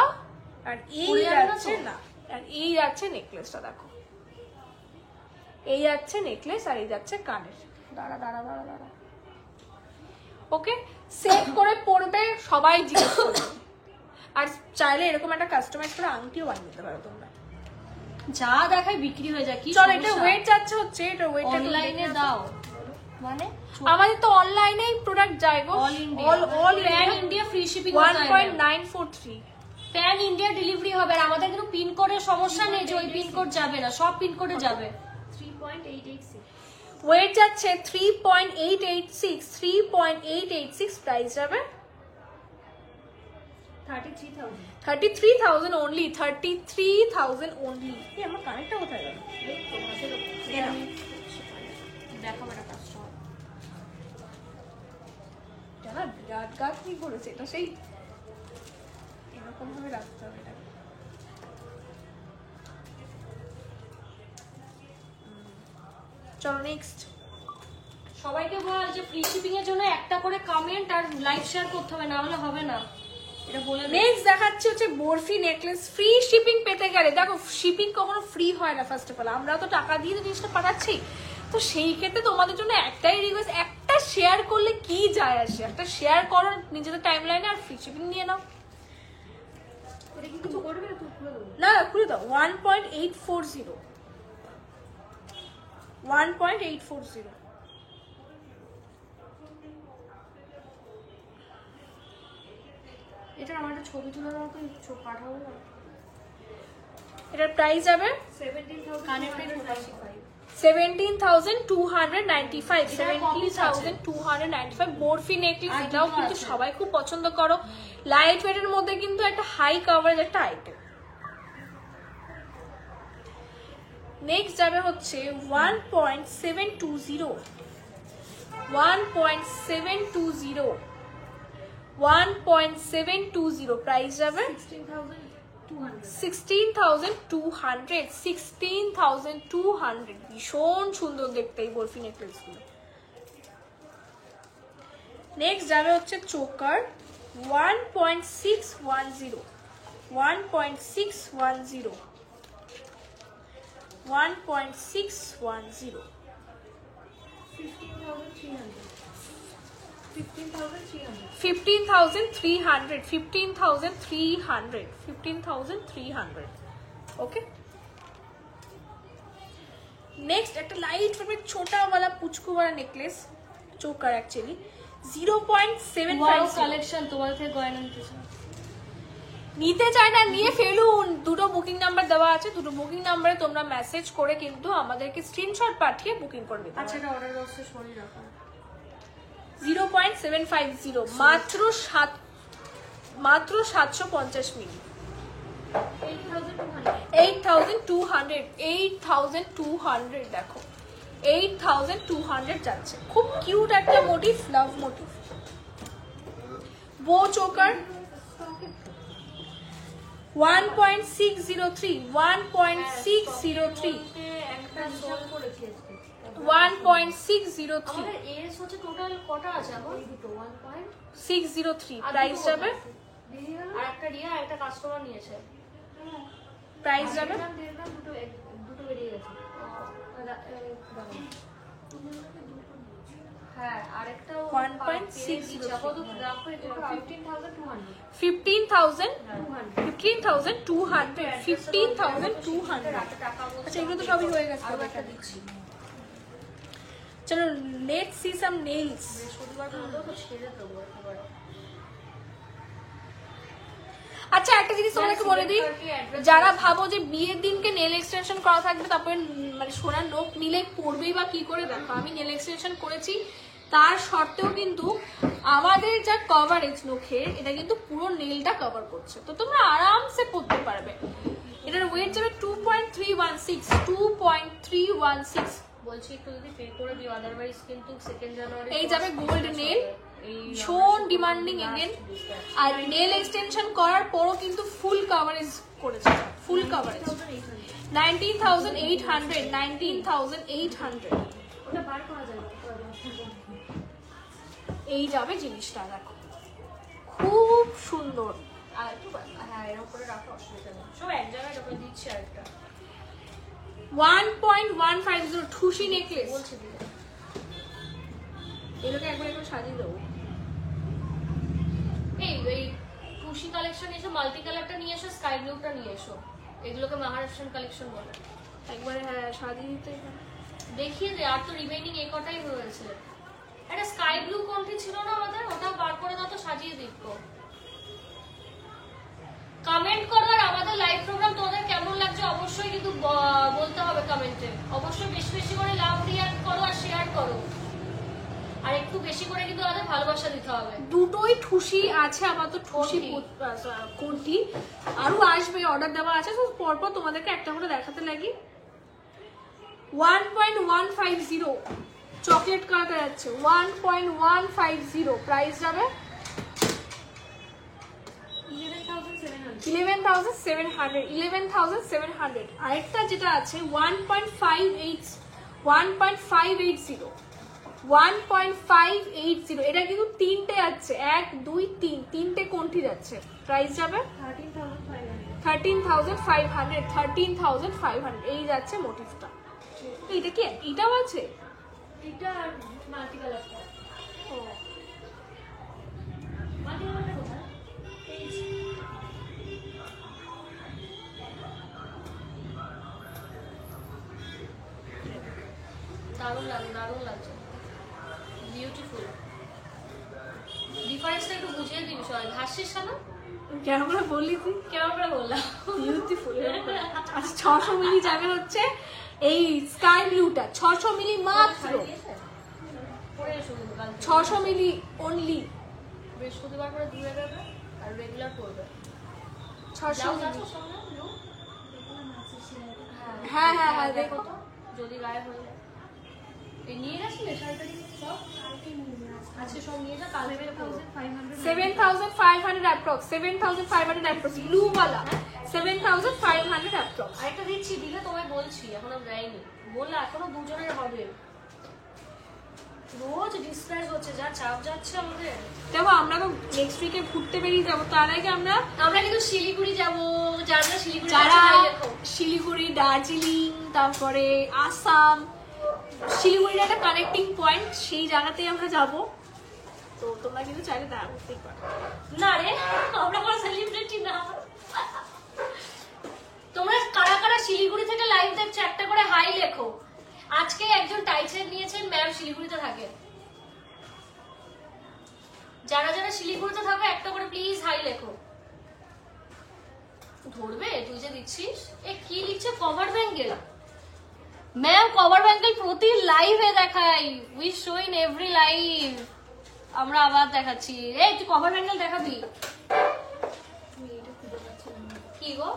আর এই পরে যাবে না যাচ্ছে তো? না, আর এই যাচ্ছে নেকলেসটা। দেখো এই যাচ্ছে নেকলেস আর এই যাচ্ছে কানের। দাঁড়া দাঁড়া দাঁড়া দাঁড়া, ওকে সেট করে পরবে, সবাই জিজ্ঞেস করবে। আর চাইলে এরকম একটা কাস্টমাইজ করে আংটিও বানিয়ে দিতে পারো তোমরা। যা দেখায় বিক্রি হয়ে যায়। কি চলো, এটা ওয়েট যাচ্ছে হচ্ছে, এটা ওয়েট অনলাইনে দাও মানে আমাদের তো অনলাইনেই প্রোডাক্ট যায় গো, all India all pan India free shipping 1.943। Pan India delivery হবে। আর আমাদের কিন্তু পিন কোডের সমস্যা নেই যে ওই পিন কোড যাবে না, সব পিন কোডে যাবে। 3.886 ওয়েট যাচ্ছে 3.886, 3.886 প্রাইস যাবে 33,000 33,000 only, 33,000 only। আমার কানেরটা কোথায় গেল? দেখাবো একটা কাস্টমার। জানা বিরাট গাছ কি করেছে, এটা সেই এরকম ভাবে রাখতে হবে এটা। চলো নেক্সট। সবাইকে বল যে ফ্রি শিপিং এর জন্য একটা করে কমেন্ট আর লাইক শেয়ার করতে হবে, না হলে হবে না। এটা বলে দে। নেক্সট দেখাচ্ছি হচ্ছে বরফি নেকলেস। ফ্রি শিপিং পেতে গেলে দেখো, শিপিং কখনো ফ্রি হয় না। ফার্স্ট অফ অল আমরা তো টাকা দিয়ে তো জিনিসটা পাঠাচ্ছি, তো সেই ক্ষেত্রে তোমাদের জন্য একটাই রিকোয়েস্ট, একটা শেয়ার করলে কি যায় আসে, একটা শেয়ার করো নিজেদের টাইমলাইনে আর ফ্রি শিপিং নিয়ে নাও। এটা কি কিছু করবে না? তুই খুলে দেবো। না খুলে দাও। 1.840, 1.840। এটা আমার একটা ছবি তুলে দাও তো, পাঠাবো না। এটার প্রাইস যাবে 17,295 17,295, এটা copies আছে। 17,295 বরফি নেকলেস। আর এটাও দুটো কিন্তু আছে। সবাই খুব পছন্দ করো। লাইট ওয়েটের মধ্যে কিন্তু একটা হাই কভারেজ একটা আইটেম। নেক্সট যাবে হচ্ছে 1.720, 1.720, 1.720 প্রাইস যাবে 16,200, 16,200। ভীষণ সুন্দর দেখতে এই বরফি নেকলেস গুলো। নেক্সট যাবে হচ্ছে চোকার 1.610, 1.610, 1.610, 15,300, 15,300, 15,300। ওকে নেক্সট একটা লাইট ওয়েট ছোটা वाला পুচকু वाला নেকলেস, চোকার অ্যাকচুয়ালি 0.750। কালেকশন তোমার থেকে গয়না নিতেছে। নিতে চায় না নিয়ে ফেলুন। দুটো বুকিং নাম্বার দেওয়া আছে, দুটো বুকিং নাম্বারে তোমরা মেসেজ করে কিন্তু আমাদেরকে স্ক্রিনশট পাঠিয়ে বুকিং করে দিতে আচ্ছা এটা অর্ডার বক্সে সরিয়ে রাখো। 0.750, মাত্র 750 মিলি। 8,200, 8,200 দেখো 8,200 যাচ্ছে। খুব কিউট একটা মোটিভ, লাভ মোটিভ। বো চোকার 1.603, 1.603, একটা সোল করেছি আজকে। 1.603, আমাদের এস হচ্ছে টোটাল কটা আছে এখন? দুটো 1. 603 প্রাইস যাবে, আর একটা রিয়া একটা কাস্টমার নিয়েছে। প্রাইস যাবে দেখলাম দুটো বেরিয়ে গেছে। হ্যাঁ আরেকটাও 1.603 কত রাখো? 15,200। 15,200, 15,200। আচ্ছা এগুলো তো সবই হয়ে গেছে। একটা দিচ্ছি। চলো লেটস সি সাম নেইলস। বৃহস্পতিবার পর্যন্ত তো ছেড়ে দেবো একেবারে। আচ্ছা একটা জিনিস তোমাদেরকে বলে দিই, যারা ভাবো যে বিয়ের দিনকে নেল এক্সটেনশন করা থাকবে তারপরে মানে সোনার নোখ নিলে পড়বেই বা কি করে, দেখো আমি নেল এক্সটেনশন করেছি, তার সত্ত্বেও কিন্তু আমাদের যা কভারেজ নখের এটা কিন্তু পুরো নেলটা কভার করছে, তো তোমরা আরামসে পড়তে পারবে। এটার ওয়েট যাবে 2.316, 2.316। বলছি একটু যদি পে করে দিও, আদারওয়াইজ কিন্তু 2 জানুয়ারি এই যাবে গোল্ড নেল, ভীষণ ডিমান্ডিং এগেন। আর নেল এক্সটেনশন করার পরও কিন্তু ফুল কভারেজ করেছে, ফুল কভারেজ 19,800, 19,800। ওটা বার করা যাবে। এই যাবে জিনিসটা, দেখো খুব সুন্দর। আর একটু হ্যাঁ এর উপরে রাখো, অসুবিধা নেই, সব এক জায়গায় ঢোকে দিচ্ছি। আরেকটা 1.150 ঠুসি নেকলেস, বলছি দিদি, এগুলোকে একবার একবার সাজিয়ে দেবো। এই টুসি কালেকশন এসো, মাল্টি কালারটা নিয়ে এসো, স্কাই ব্লুটা নিয়ে এসো, এগুলোকে মহারাষ্ট্রান কালেকশন বলে। একবারে হ্যাঁ সাজিয়ে দিতে দেখিয়ে দে, আর তো রিমেইনিং এই কটাই রয়েছে। একটা স্কাই ব্লু কোনটি ছিল না আমাদের, ওটা বার করে দাও তো, সাজিয়ে দিত। কমেন্ট করো, আর আমাদের লাইভ প্রোগ্রাম তোমাদের কেমন লাগছে অবশ্যই কিন্তু বলতে হবে কমেন্টে। অবশ্যই বেশি বেশি করে লাভ রিয়াক্ট করো আর শেয়ার করো, আর একটু বেশি করে কিন্তু আমাদের ভালোবাসা দিতে হবে। দুটোই ঠুসি আছে আপাতত, ঠুসি কোনটি আরো আসবে, অর্ডার দেওয়া আছে, তো পরপর তোমাদেরকে একটা করে দেখাতে লাগি। 1.150 চকলেট কালার যাচ্ছে, 1.150 প্রাইস যাবে 11,700। আরেকটা যেটা আছে 1.580, এটা কিন্তু তিনটে যাচ্ছে, 1 2 3 তিনটে কোনটি যাচ্ছে, প্রাইস যাবে 13,500। এই যাচ্ছে মোটিভটা। এটা কি এটাও আছে? এটা মাল্টি কালারটা, ও মাল্টি কালারটা কোথায়? দারুণ লাগে, দারুণ লাগছে, বিউটিফুল। ডিফারেন্সটা একটু বুঝিয়ে দিবি সবাই, হাসিস না কেমন করে বললি তুই? কেমন করে বললাম? বিউটিফুল। আচ্ছা 600 মিলি যাবে হচ্ছে এই স্কাই ব্লুটা, 600 মিলি মাত্র, পরে এসো কিন্তু কাল থেকে। 600 মিলি অনলি, বৃহস্পতিবার করে দূরে যাবে আর রেগুলার করবে। 600 ব্লাউজ মিলি। আছে সঙ্গে ব্লু? হ্যাঁ হ্যাঁ হ্যাঁ দেখো দেখো তো যদি গায়েব হয়ে যায়। এই নিয়ে গেছিলে শাড়িটা সব? আজকে সব নিয়ে যা, কাল থেকে করবো। 7,500 অ্যাপ্রক্স, 7,500 অ্যাপ্রক্স ব্লু वाला, 7,500 অ্যাপ্রক্স। আরেকটা দিচ্ছি, দিলে তোমায় বলছি, এখনো দেয়নি, বললে এখনো দুজনের হবে। রোজ ডিসপ্যাচ হচ্ছে, যা চাপ যাচ্ছে আমাদের। দেখো আমরা তো নেক্সট উইকে ঘুরতে বেরিয়ে যাবো, তার আগে আমরা কিন্তু শিলিগুড়ি যাবো, যারা শিলিগুড়ি যারা আছে, তাই দেখো। শিলিগুড়ি, দার্জিলিং, তারপরে আসাম, শিলিগুড়ির একটা কানেক্টিং পয়েন্ট, সেই জায়গাতেই আমরা যাব। তো তোমরা কিন্তু চাইলে দেখা করতেই পারো। না রে, আমরা কোনো সেলিব্রিটি না। তোমরা কারা কারা শিলিগুড়ি থেকে লাইভ দেখছো একটা করে হাই লেখো। আজকে একজন টাইটেল নিয়েছেন, ম্যাম শিলিগুড়িতে থাকে। যারা যারা শিলিগুড়িতে থাকো একটা করে প্লিজ হাই লেখো। ধরবে তুই যে দিচ্ছিস, এ কি লিখছে, cover bangle. Ma'am cover bangle প্রতি লাইভে দেখাই, we show in every live. আমরা আবার দেখাচ্ছি, এই তুই কভার ব্যাঙ্গেল দেখাবি কি গো?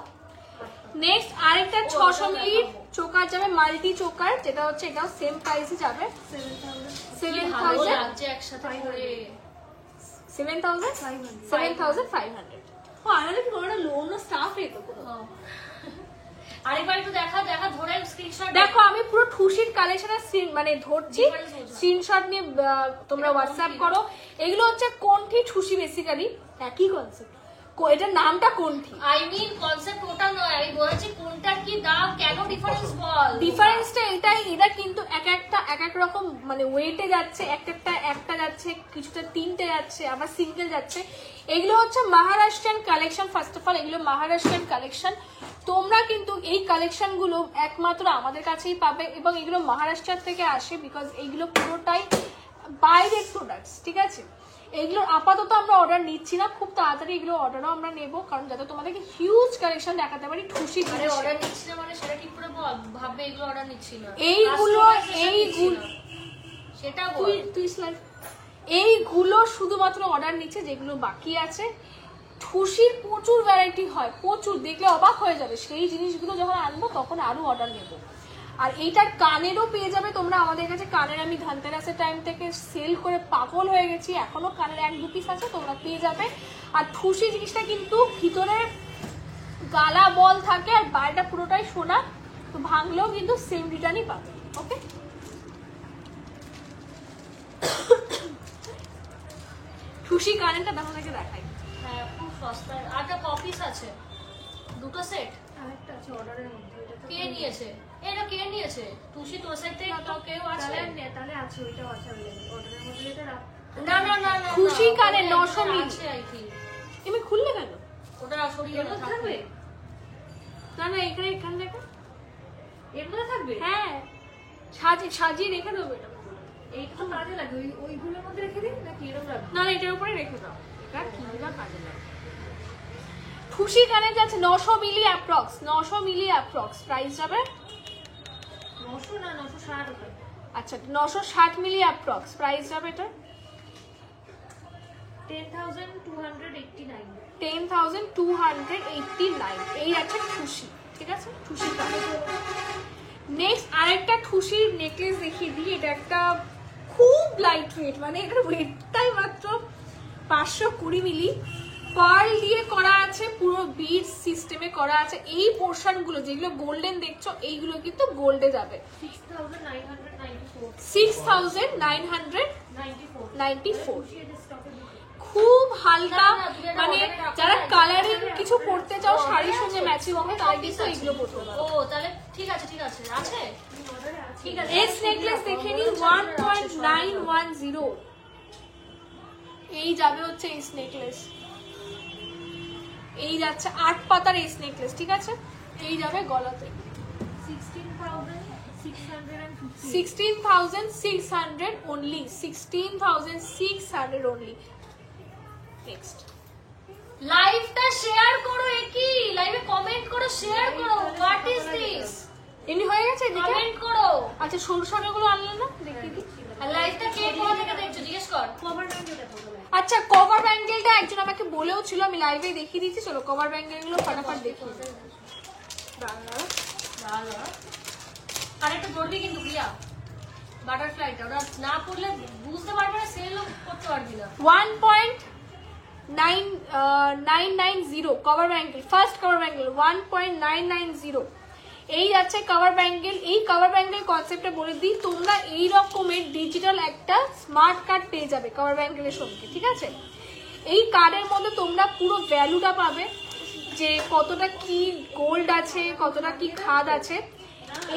নেক্সট আরেকটা 600 মিলি চোকার যাবে, মাল্টি চোকার, যেটা হচ্ছে এটাও সেম প্রাইসে যাবে, 7,000 লাগছে একসাথে করে। 7,500। ও আনালে কি কোনো লোন স্টাফ রেখো কোনো। আরেকবার একটু দেখা দেখা ধরে স্ক্রিনশট দেখো আমি পুরো ঠুসির কালেকশনের মানে ধরছি, স্ক্রিনশট নিয়ে তোমরা হোয়াটসঅ্যাপ করো। এগুলো হচ্ছে কোনটি ঠুসি, বেসিক্যালি একই কনসেপ্ট, এটার নামটা কোনটি। আই মিন কনসেপ্ট ওটা নয়, আমি বলছি কোনটার কি দাম, কেন ডিফারেন্স বল। ডিফারেন্সটা এটাই, এটা কিন্তু এক এক রকম মানে ওয়েটে যাচ্ছে, একটা যাচ্ছে, কিছুটা তিনটে যাচ্ছে, আবার সিঙ্গেল যাচ্ছে। এগুলো হচ্ছে Maharashtrian collection. First of all এগুলো মহারাষ্ট্রিয়ান কালেকশন। তোমরা কিন্তু এই কালেকশন গুলো একমাত্র আমাদের কাছেই পাবে, এবং এগুলো মহারাষ্ট্র থেকে আসে, বিকজ এইগুলো পুরোটাই বাইরের প্রোডাক্টস, ঠিক আছে। এগুলো আপাতত আমরা অর্ডার নিচ্ছি না, খুব তাড়াতাড়ি এগুলো অর্ডারও আমরা নেবো, কারণ যাতে তোমাদেরকে হিউজ কালেকশন দেখাতে পারি ঠুসি। আরে অর্ডার নিচ্ছি না মানে সেটা ঠিক করে বল, ভাববে এগুলো অর্ডার নিচ্ছি না। এইগুলো সেটা বল। এইগুলো শুধুমাত্র অর্ডার নিচ্ছে, যেগুলো বাকি আছে। ঠুসির প্রচুর ভ্যারাইটি হয়, প্রচুর, দেখলে অবাক হয়ে যাবে। সেই জিনিসগুলো যখন আনবো তখন আরো অর্ডার নেবো। আর এইটার কানেরও পেয়ে যাবে তোমরা আমাদের কাছে। কানের আমি ধনতেরাসের টাইম থেকে সেল করে পাগল হয়ে গেছি, এখনো কানের 1-2 পিস আছে, তোমরা পেয়ে যাবে। আর ঠুসি জিনিসটা কিন্তু ভিতরে গালা বল থাকে আর বাইরেটা পুরোটাই সোনা, তো ভাঙলেও কিন্তু সেম রিটার্নই পাবে। ওকে, খুশি কানেরটা দেখো নাকি দেখাই। হ্যাঁ খুব সস্তা। আটা কপিস আছে, দুটো সেট। আরেকটা আছে অর্ডারের মধ্যে, এটা তো কে নিয়েছে? এটা কে নিয়েছে? তুষি তোর সাইড থেকে তো কেউ আছে? তাহলে আছে, ওইটাও আছে অর্ডারের মধ্যে, এটা রাখ। না না না না, খুশি না, কানের ওটা 900 একটা মিলি। আছে আই থিংক। এমনি খুললে কেন? ওটা সরিয়ে এর মধ্যে থাকবে? না না, এখানে দেখো, এর মধ্যে থাকবে। হ্যাঁ, সাজিয়ে রেখে দেবো এটা। এইটা তো কাজে লাগে, ওইগুলোর মধ্যে রেখে দিই নাকি এরকম রাখবো? না না, এটার উপরে রেখে দাও, এটা কিংবা কাজে লাগে। খুশি কানে যাচ্ছে 900 মিলি অ্যাপ্রক্স, 900 মিলি অ্যাপ্রক্স। প্রাইস যাবে 900 না 960 টাকা। আচ্ছা 960 মিলি অ্যাপ্রক্স। প্রাইস যাবে এটা 10289। 10,289। এই আছে খুশি, ঠিক আছে? খুশি কানে। নেক্সট আরেকটা খুশির নেকলেস দেখিয়ে দিই। এটা একটা খুব লাইট ওয়েট, মানে এটার ওয়েটটাই মাত্র 520 মিলি। পার্ল দিয়ে করা আছে, পুরো বিড সিস্টেমে করা আছে। এই পোর্শনগুলো যেগুলো গোল্ডেন দেখছো, এইগুলো কিন্তু গোল্ডে যাবে। 6994। 6994। খুব হালকা, মানে যারা কালারিং কিছু পরতে চাও শাড়ির সঙ্গে ম্যাচিং হবে, তারা কিন্তু এইগুলো পরতে পারো। ও তাহলে ঠিক আছে ঠিক আছে, আছে ঠিক আছে। এস নেকলেস দেখে নিই 1.910। এই যাবে হচ্ছে এস নেকলেস, এই যাচ্ছে 8 পাতার এস নেকলেস, ঠিক আছে? এই যাবে গলাতে 16,600 only, 16,600 only. Next. লাইভটা শেয়ার করো, একই লাইভে কমেন্ট করো, শেয়ার করো। What is this? এমনি হয়ে গেছে, এদিকে কমেন্ট করো। আচ্ছা সরু সরুগুলো আনলে না, দেখিয়ে দিই। আর লাইভটা কে কোথা থেকে দেখছো জিজ্ঞেস কর। আচ্ছা কভার ব্যাঙ্গেলটা একজন আমাকে বলেও ছিল, আমি লাইভে দেখিয়ে দিচ্ছি। চলো কভার ব্যাঙ্গেলগুলো ফটাফট দেখিয়ে দিই। ভালো। আর একটু জলদি কিন্তু প্রিয়া, বাটারফ্লাইটা ওরা না পড়লে বুঝতে পারবে না, সেলও করতে পারবি না। 1.990 cover bangle, first cover bangle 1.990। এই যাচ্ছে কভার ব্যাঙ্গেল। এই কভার ব্যাঙ্গেল কনসেপ্টটা বলে দিই, তোমরা এই রকমের ডিজিটাল একটা স্মার্ট কার্ড পেয়ে যাবে কভার ব্যাঙ্গেলের সঙ্গে, ঠিক আছে? এই কার্ডের মধ্যে তোমরা পুরো ভ্যালুটা পাবে, যে কতটা কি গোল্ড আছে, কতটা কি খাদ আছে।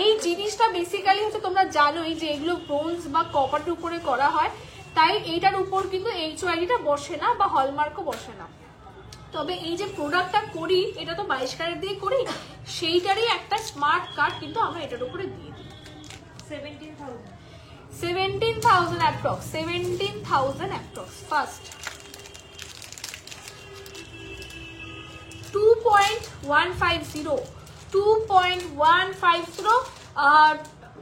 এই জিনিসটা বেসিক্যালি হচ্ছে তোমরা জানোই যে এগুলো ব্রোঞ্জ বা কপারের উপরে করা হয়, তাই এইটার উপর কিন্তু HYD-টা বসে না বা হলমার্কও বসে না। তবে এই যে প্রোডাক্টটা করি, এটা তো 22 ক্যারেট দিয়ে করি, সেইটারই একটা স্মার্ট কার্ড কিন্তু আমরা এটার উপরে দিয়ে দিই। 17,000 অ্যাপ্রক্স, 17,000 অ্যাপ্রক্স। ফার্স্ট 2.150, 2.150। আর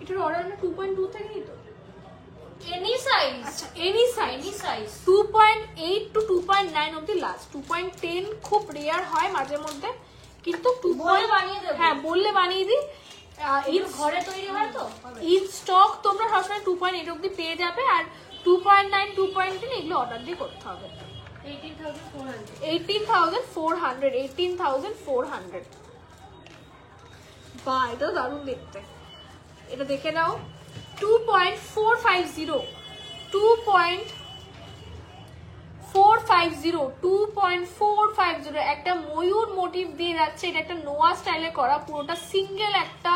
এটার অর্ডার না 2.2 থেকেই তো, এনি সাইজ। আচ্ছা any size, any size 2.8 to 2.9 অবধি লাস্ট। 2.10 খুব রেয়ার হয় মাঝে মধ্যে, কিন্তু বলে বানিয়ে দেবো। হ্যাঁ বললে বানিয়ে দিই। এই ঘরে তৈরি হয় তো। ইন স্টক তোমরা সবসময় 2.8 অবধি পেয়ে যাবে। আর 2.9, 2.10 এগুলো অর্ডার দিয়ে করতে হবে। 18,400, 18,400। বাহ, এটা দারুণ দেখতে। এটা দেখে নাও 2.450, 2.450, একটা ময়ূর মোটিভ দিয়ে যাচ্ছে। এটা একটা নোয়া স্টাইলে করা, পুরোটা সিঙ্গেল একটা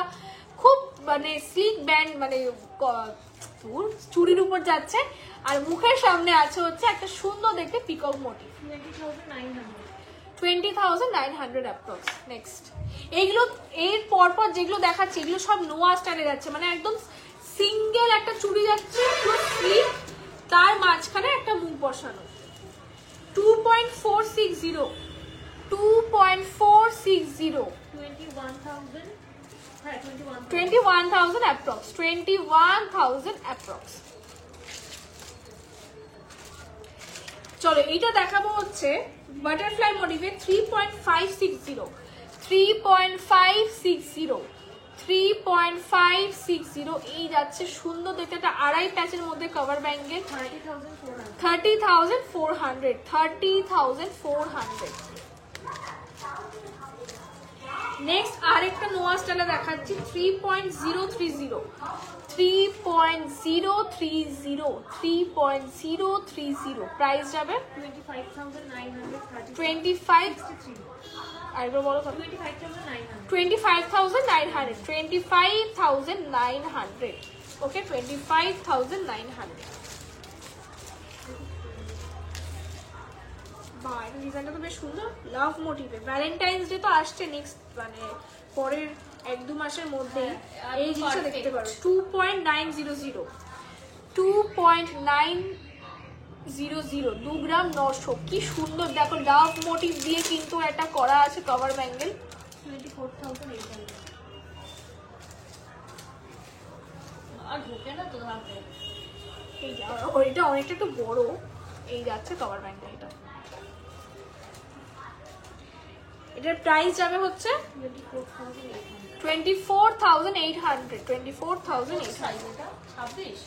খুব মানে স্লিক ব্যান্ড, মানে চুড়ির উপর যাচ্ছে। আর মুখের সামনে আছে হচ্ছে একটা সুন্দর দেখতে পিকক মোটিভ। 20,900 অ্যাপ্রক্স। নেক্সট এইগুলো এর পরপর যেগুলো দেখাচ্ছে, এগুলো সব নোয়া স্টাইলে যাচ্ছে, মানে একদম সিঙ্গেল একটা চুড়ি যাচ্ছে পুরো স্লিক, তার মাঝখানে একটা মুখ বসানো। 2.460, 2.460, 21,000 অ্যাপ্রক্স, 21,000 অ্যাপ্রক্স। চলো এইটা দেখাবো হচ্ছে বাটারফ্লাই মোটিভে 3.560, 3.560, 3.560। এই যাচ্ছে সুন্দর দেখতে, একটা আড়াই প্যাচের মধ্যে কভার ব্যাঙ্গেল। 30,400, 30,400। নেক্সট আরেকটা নোয়া স্টাইলে দেখাচ্ছি 3.030 3.030 প্রাইস যাবে 25 আরেকবার বলো 25,900 ওকে 25,900 বাহ এই ডিজাইনটা তো বেশ সুন্দর লাভ মোটিভে ভ্যালেন্টাইন্স ডে তো আসছে নেক্সট মানে পরের 1-2 মাসের মধ্যে এই জিনিসটা দেখতে পারো 2.900 2 গ্রাম 900 কি সুন্দর দেখো লাভ মোটিভ দিয়ে কিন্তু একটা করা আছে কভার ব্যাঙ্গেল 24,800 আর ঢোকে না তো হাতে এই যে এটা অনেকটা একটু বড় এই যাচ্ছে কভার ব্যাঙ্গেল এটা এটার প্রাইস যাবে হচ্ছে 24,800 24,800 সাইজ এটা 26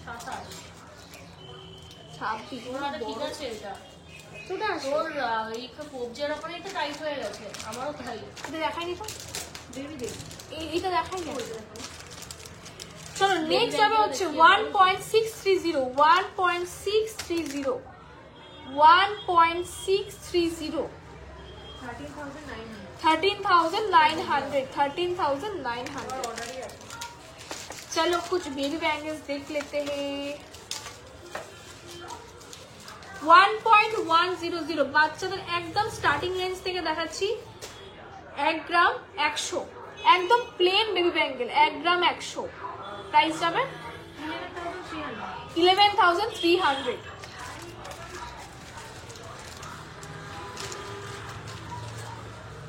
27 26 তোমার ঠিক আছে এটা ছোট আছে তোর এই কবজের উপরে এটা টাইট হয়ে গেছে আমারও তাই এটা দেখাইনি তো বেবি দেখ এইটা দেখাই না চলো নেক্সট যাবে হচ্ছে 1.630 13,900 चलो कुछ बेबी बैंगल्स देख लेते हैं 1.100 বাচ্চাদের একদম স্টার্টিং রেঞ্জ থেকে দেখাচ্ছি 1 গ্রাম 100 একদম প্লেন বেবি ব্যাঙ্গেল 1 গ্রাম 100 প্রাইস যাবে 11,300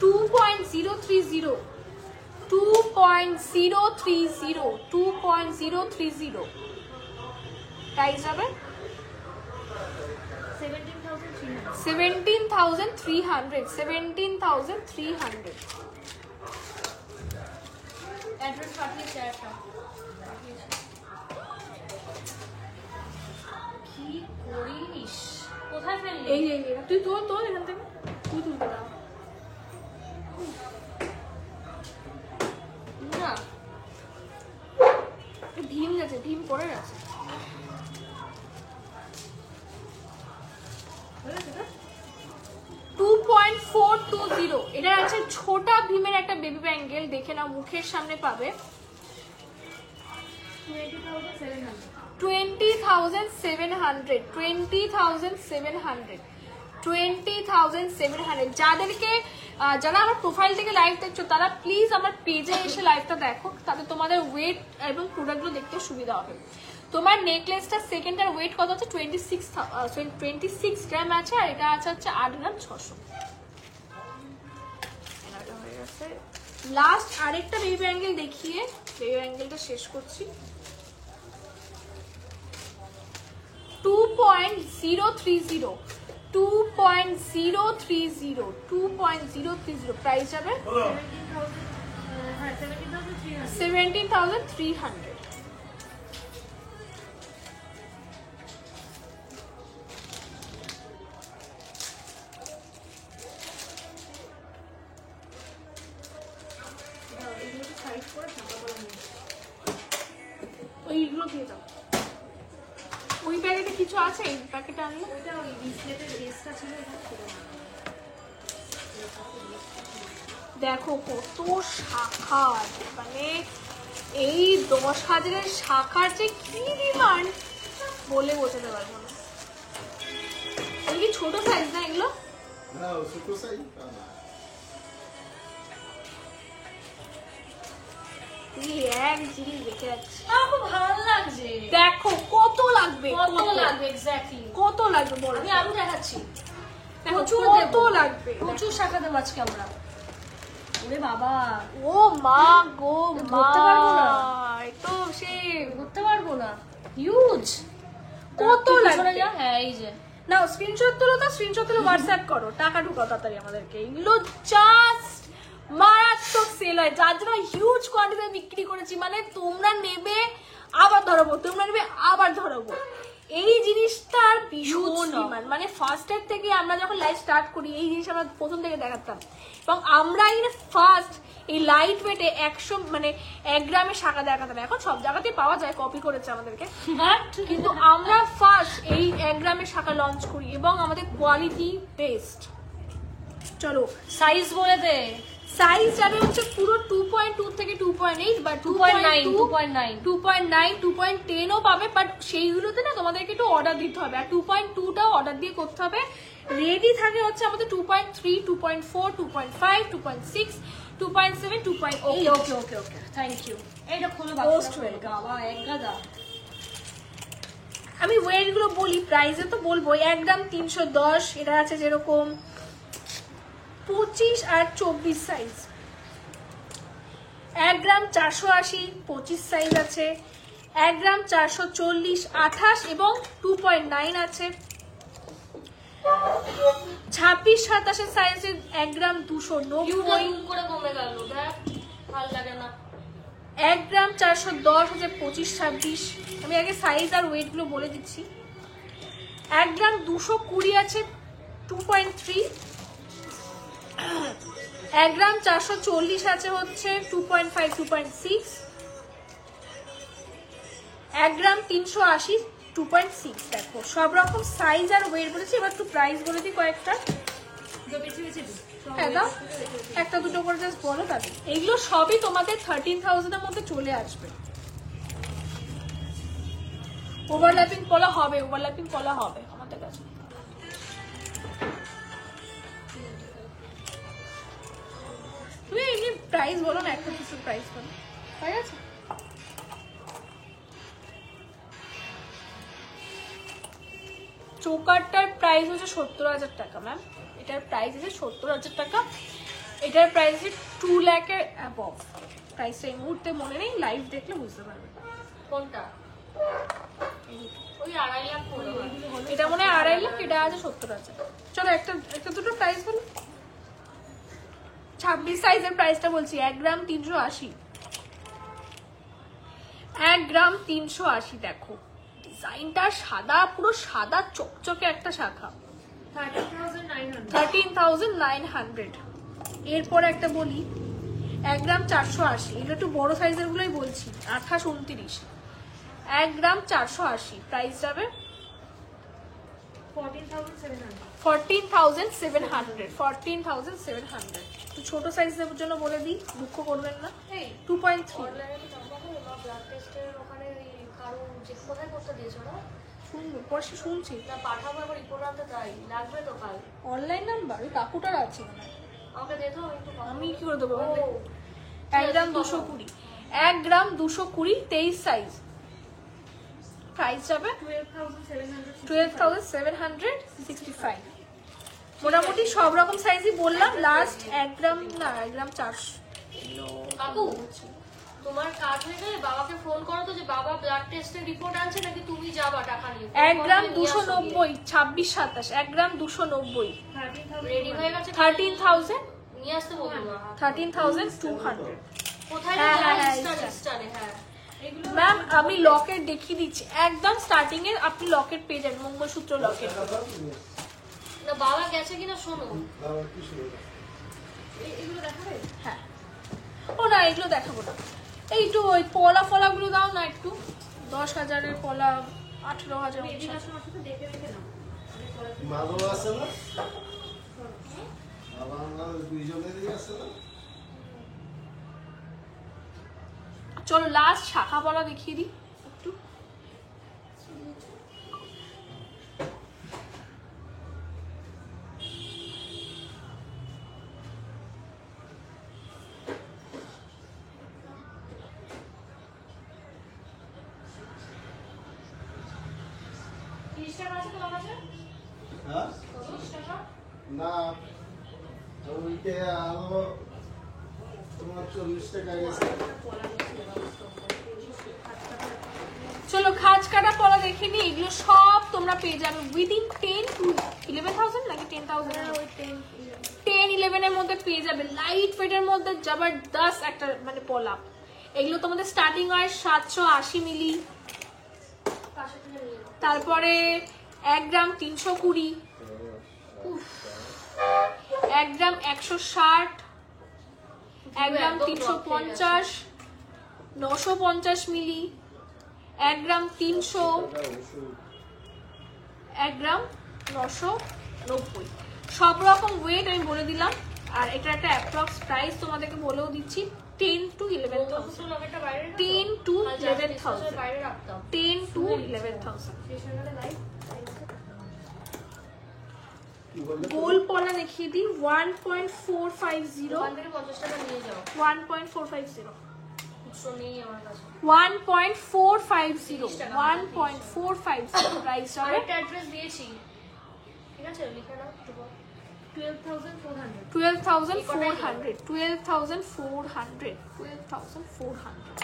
2.030 প্রাইস যাবে 17,300 অ্যাড্রেস পাঠিয়েছে একটা কি করিস কোথায় ফেললি এই যে তুই তোর এখান থেকে তুই তুলতে দাও না ভীম গেছে ভীম পড়ে গেছে 2.420 এটা আছে ছোটা ভীমের একটা বেবি ব্যাঙ্গেল দেখে নাও মুখের সামনে পাবে 20,700 যাদেরকে যারা আমার প্রোফাইল থেকে লাইভ দেখছো তারা প্লিজ আমার পেজে এসে লাইভটা দেখো তাতে তোমাদের ওয়েট এবং প্রোডাক্টগুলো দেখতে সুবিধা হবে তোমার নেকলেসটা সেকেন্ডটার ওয়েট কত আছে 26 গ্রাম আছে আর এটা আছে হচ্ছে 8 গ্রাম 600 লাস্ট আরেকটা বেবি ব্যাঙ্গেল দেখিয়ে বেবি ব্যাঙ্গেলটা শেষ করছি 2.030 প্রাইস যাবে 17,300 ওইগুলো দিয়ে দাও ওই প্যাকেটে কিছু আছে এই প্যাকেটে আনলে ওইটা ওই ডিসপ্লেতে রেসটা ছিল এটা ছিল না দেখো কত শাখার মানে এই 10,000-এর শাখার যে কি ডিমান্ড বলে বোঝাতে পারবো না ওই কি ছোট সাইজ না এগুলো না ছোট সাইজ তুই এক জিনিস দেখে যাচ্ছি আমার খুব ভালো লাগছে দেখো কত লাগবে কত লাগবে এক্স্যাক্টলি কত লাগবে বলো আমি আরো দেখাচ্ছি দেখো প্রচুর কত দেবো। লাগবে প্রচুর শাখা দেবো আজকে আমরা ওরে বাবা ও মা গো মা ধরতে পারবো না। তো সে করতে পারবো না হিউজ কত লাগবে? হ্যাঁ এই যে না স্ক্রিনশট তুলো তো স্ক্রিনশট তুলে হোয়াটসঅ্যাপ করো টাকা ঢুকাও তাড়াতাড়ি আমাদেরকে এগুলো জাস্ট মারাত্মক সেল হয় যার জন্য হিউজ কোয়ান্টিটি বিক্রি করেছি মানে তোমরা নেবে আবার ধরাবো তোমরা নেবে আবার ধরাবো এই জিনিসটা ভীষণ Huge stock. ডিমান্ড, মানে ফার্স্টের থেকে আমরা যখন লাইভ স্টার্ট করি এই জিনিস আমরা প্রথম থেকে দেখাতাম, এবং আমরা ফার্স্ট এই লাইট ওয়েটে 100 মানে 1 গ্রামের শাখা দেখাতাম। এখন সব জায়গাতে পাওয়া যায়, কপি করেছে আমাদেরকে, কিন্তু আমরা ফার্স্ট এই 1 গ্রামের শাখা লঞ্চ করি এবং আমাদের কোয়ালিটি বেস্ট। চলো সাইজ বলে দে। সাইজ যাবে হচ্ছে পুরো 2.2 থেকে 2.8 বা 2.9 2.9 2.10ও পাবে, বাট সেইগুলোতে না তোমাদেরকে একটু অর্ডার দিতে হবে, আর 2.2টাও অর্ডার দিয়ে করতে হবে। রেডি থাকে হচ্ছে আমাদের 2.3 2.4 2.5 2.6 2.7 2.8। Okay okay okay okay, thank you. এইটা খোলো Most বাবা, welcome. বাবা এক গাদা। আমি ওয়েট গুলো বলি, প্রাইসে তো বলবো। 1 গ্রাম 310, এটা আছে যেরকম 25 আর 24 সাইজ। 1 গ্রাম 480 25 সাইজ আছে। 1 গ্রাম 440 28 এবং 2.9 আছে। 26 27 সাইজের 1 গ্রাম 290। কিউটা দুম করে কমে গেল, দেখ ভালো লাগে না। 1 গ্রাম 410 হচ্ছে 25 26। আমি আগে সাইজ আর ওয়েট গুলো বলে দিচ্ছি। 1 গ্রাম 220 আছে 2.3। 1 গ্রাম 440 আছে হচ্ছে 2.5 2.6। 1 গ্রাম 380 2.6। দেখো সব রকম সাইজ আর ওয়েট বলেছি, এবার একটু প্রাইস বলে দিই কয়েকটা। হ্যাঁ দাও, একটা দুটো করে জাস্ট বলো তাদের। এইগুলো সবই তোমাদের 13,000 এর মধ্যে চলে আসবে। ওভারল্যাপিং পলা হবে, ওভারল্যাপিং পলা হবে আমাদের কাছে। তুমি এমনি প্রাইস বলো না, একটা কিছু প্রাইস বলো, হয়ে গেছে। চৌকারটার প্রাইস হচ্ছে 70,000 টাকা ম্যাম। এটার প্রাইস হচ্ছে 70,000 টাকা। এটার প্রাইস হচ্ছে 2 লাখের অ্যাবভ। প্রাইসটা এই মুহূর্তে মনে নেই, লাইভ দেখলে বুঝতে পারবে। কোনটা? ওই 2.5 লাখ পড়ে হয়। এটা মনে হয় 2.5 লাখ, এটা আছে 70,000। চলো একটা দুটো প্রাইস বলো। 26 সাইজের প্রাইসটা বলছি। 1 গ্রাম 380। 1 গ্রাম 380। দেখো ডিজাইনটা সাদা, পুরো সাদা চকচকে একটা শাখা। 13,900। এরপর একটা বলি 1 গ্রাম 480। এগুলো একটু বড় সাইজের গুলোই বলছি। 28 29। 1 গ্রাম 480 প্রাইস যাবে 14,700। 14,700। তো ছোট সাইজের জন্য বলে দিই, দুঃখ করবেন না। 2.3। ব্লাড টেস্টের ওখানে কারো যে কোথায় করতে দিয়েছো না? শুনছি না পাঠাবো, এবার রিপোর্ট আনতে তাই লাগবে তো কাল। অনলাইন নাম্বার ওই কাকুটার আছে মনে হয়। আমাকে দে তো একটু। আমি কি করে দেবো? ও, 1 গ্রাম 220। 1 গ্রাম 220 23 সাইজ। প্রাইস যাবে 12,765। মোটামুটি সব রকম সাইজই বললাম। লাস্ট 1 গ্রাম না 1 গ্রাম 400। কাকু তোমার কাজ হয়ে গেলে বাবাকে ফোন করো তো, যে বাবা ব্লাড টেস্টের রিপোর্ট আনছে নাকি তুমি যাবা টাকা নিয়ে। 1 গ্রাম 290 26 27। 1 গ্রাম 290 রেডি হয়ে গেছে, 13,000 নিয়ে আসতে বলবো না। 13,200। কোথায় হ্যাঁ, হ্যাঁ, হ্যাঁ, স্টারে? হ্যাঁ ম্যাম আমি লকেট দেখিয়ে দিচ্ছি। একদম স্টার্টিং এ আপনি লকেট পেয়ে যাবেন, মঙ্গলসূত্র লকেট। না বাবা গেছে কিনা শোনো। হ্যাঁ, ও না এগুলো দেখাবো না। একটু ওই পলা ফলাগুলো দাও না একটু। 10,000-এর পলা, 18,000। মাদল আছে না? আমার দুইজনেরই আছে না? চলো লাস্ট শাখা পলা দেখিয়ে দিই একটু। হ্যাঁ? না ওইটা আরো তোমার 40 টাকা গেছে। চলো খাঁজ কাটা পলা দেখে নি। এগুলো সব তোমরা পেয়ে যাবে উইদিন 10 to 11,000 নাকি 10,000 10-11 এর মধ্যে পেয়ে যাবে। লাইট ওয়েটের মধ্যে জবরদস্ত একটা মানে পলা। এগুলো তোমাদের স্টার্টিং হয় 780 মিলি। তারপরে 1 গ্রাম 320, 1 গ্রাম 160, 1 গ্রাম 350, 950 মিলি, 1 গ্রাম 300, 1 গ্রাম 990। সব রকম ওয়েট আমি বলে দিলাম। আর এটা একটা অ্যাপ্রক্স প্রাইস তোমাদেরকে বলেও দিচ্ছি, 10 to 11,000, 10 to 11,000, 10 to 11,000। গোল পলা দেখিয়ে দিই, 1.450, 1.450, 1.450, 1.450 প্রাইস হবে। অ্যাড্রেস দিয়েছি, ঠিক আছে, লিখে নাও। 12,400, 12,400, 12,400, 12,400,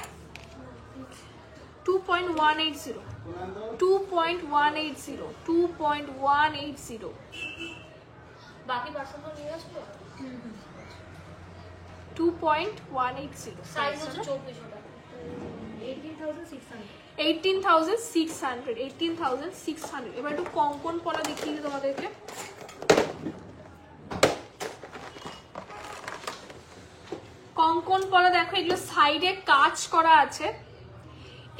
2.180, 2.180, 2.180, বাকি পার্সেল তো নিয়ে আসবো। 2.180 সাইজ হচ্ছে 24 টাকা, 18,600, 18,600, 18,600। এবার একটু কঙ্কন পলা দেখিয়ে দিই তোমাদেরকে। কঙ্কন পলা দেখো, এগুলো সাইডে কাজ করা আছে,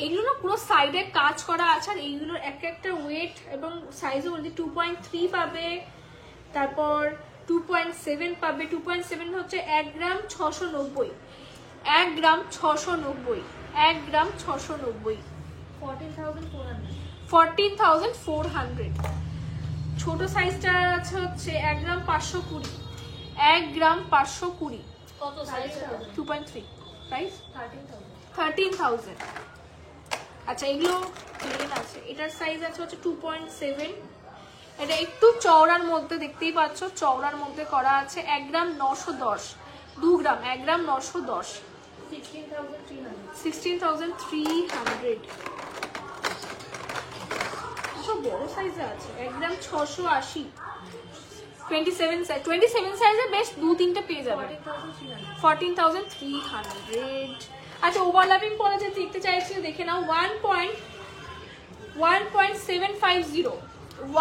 এগুলো না পুরো সাইডে কাজ করা আছে। আর এইগুলোর এক একটা ওয়েট এবং সাইজও বলছি 2.3 পাবে, তারপর 2.7 পাবে। 2.7 হচ্ছে 1 গ্রাম 690, 1 গ্রাম 690, 1 গ্রাম 690, 14,400, 14,400। ছোট সাইজটা আছে হচ্ছে 1 গ্রাম 520, 1 গ্রাম 520, কত সাইজ? 2.3 প্রাইস 13,000, 13,000। আচ্ছা, এগুলো প্লেন আছে, এটার সাইজ আছে হচ্ছে 2.7। এটা একটু চওড়ার মধ্যে, দেখতেই পাচ্ছ চওড়ার মধ্যে করা আছে। 1 গ্রাম 910, 2 গ্রাম 1 গ্রাম 910, 16,300, 16,300। সব বড় সাইজে আছে। 1 গ্রাম 680, 27 সাইজে বেশ 2-3টে পেয়ে যাবে। 14,300। আচ্ছা, ওভারল্যাপিং পরে যে দেখতে চাইছি দেখে নাও। 1.750,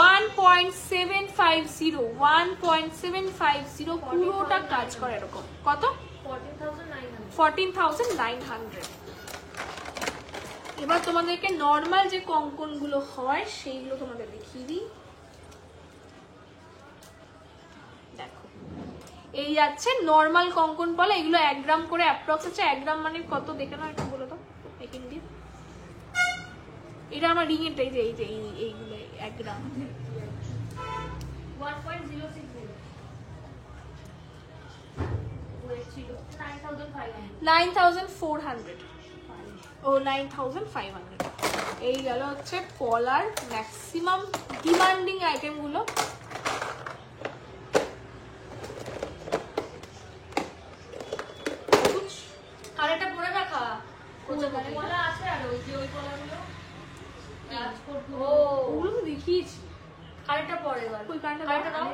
1.750, 1.750 পুরোটা কাজ করে এরকম। কত? 14,900, 14,900। এবার তোমাদেরকে নর্মাল যে কঙ্কন গুলো হয় সেইগুলো তোমাদের দেখিয়ে দিই। দেখো, এই যাচ্ছে নর্মাল কঙ্কন পলা। এগুলো 1 গ্রাম করে অ্যাপ্রক্স আছে। 1 গ্রাম মানে কত দেখে নাও, একটু বলে দাও। এখান দিয়ে এটা আমার রিং এর, এই যে এইগুলো 1 গ্রাম 1.060, ওয়েট ছিল 9,500, 9,400, ও 9,500। এই গেল হচ্ছে পলার ম্যাক্সিমাম ডিমান্ডিং আইটেম গুলো। আর একটা পরে রাখা কলা আছে, আর ওই যে ওই কলাগুলো ও ওগুলো তো দেখিয়েছি। আরেকটা পরে এবার ওই কারণটা আরেকটা দাও।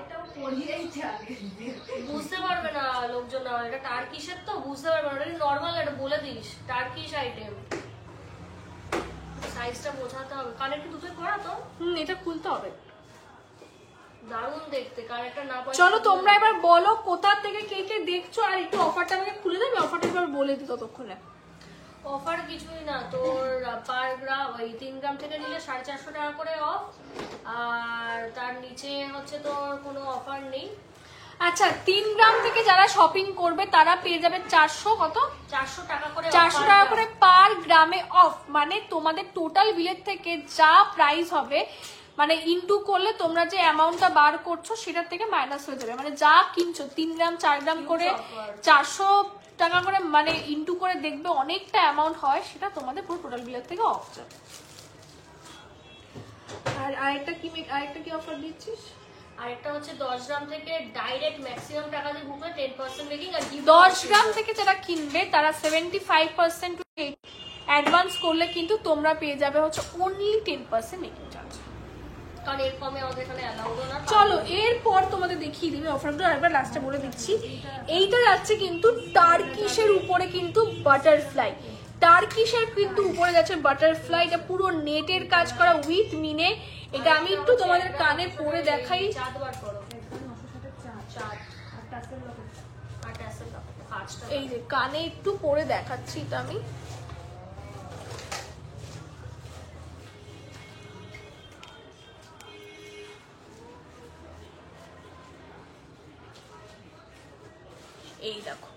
বুঝতে পারবে না লোকজন, এটা টার্কিশের তো বুঝতে পারবে না। এটা নর্মাল, এটা বলে দিস টার্কিশ আইটেম। সাইজটা বোঝাতে হবে। কানেরটা দুটোই করা তো, এটা খুলতে হবে। দারুণ দেখতে। কানেরটা না পাই। চলো তোমরা এবার বলো কোথা থেকে কে কে দেখছো, আর একটু অফারটা আমাকে খুলে দেবে। অফারটা এবার বলে দিই ততক্ষণে। অফার কিছুই না, তোর পার গ্রাম ওই 3 গ্রাম থেকে নিলে 450 টাকা করে অফ, আর তার নিচে হচ্ছে তোর কোনো অফার নেই। আচ্ছা, 3 গ্রাম থেকে যারা শপিং করবে তারা পেয়ে যাবে 400 কত 400 টাকা করে 400 টাকা করে পার গ্রামে অফ। মানে তোমাদের টোটাল বিলের থেকে যা প্রাইস হবে, মানে ইনটু করলে তোমরা যে অ্যামাউন্টটা বার করছো সেটার থেকে মাইনাস হয়ে যাবে। মানে যা কিনছো 3 গ্রাম 4 গ্রাম করে 400 টাকা করে, মানে ইনটু করে দেখবে অনেকটা অ্যামাউন্ট হয়, সেটা তোমাদের পুরো টোটাল বিলের থেকে অফ যাবে। আর আরেকটা কি অফার দিচ্ছিস? আরেকটা হচ্ছে 10 গ্রাম থেকে ডাইরেক্ট ম্যাক্সিমাম টাকা দিয়ে বুক করে 10% মেকিং। আর 10 গ্রাম থেকে যারা কিনবে তারা 75% অ্যাডভান্স করলে কিন্তু তোমরা পেয়ে যাবে হচ্ছে অনলি 10% মেকিং চার্জ। কারণ এর কমে আমাদের এখানে অ্যালাউড না। চলো এরপর তোমাদের দেখিয়ে দিবে অফারগুলো। আরেকবার লাস্টে বলে দিচ্ছি, এইটা যাচ্ছে কিন্তু টার্কিশের উপরে কিন্তু বাটারফ্লাই। টার্কিশের কিন্তু উপরে যাচ্ছে বাটারফ্লাই, এটা পুরো নেটের কাজ করা উইথ মিনে। এটা আমি একটু তোমাদের কানে পরে দেখাই। চাঁদ বার করো, চাঁদ আর টাসেল লাগাও, 5টা। এই যে কানে একটু পরে দেখাচ্ছি এটা আমি। এই দেখো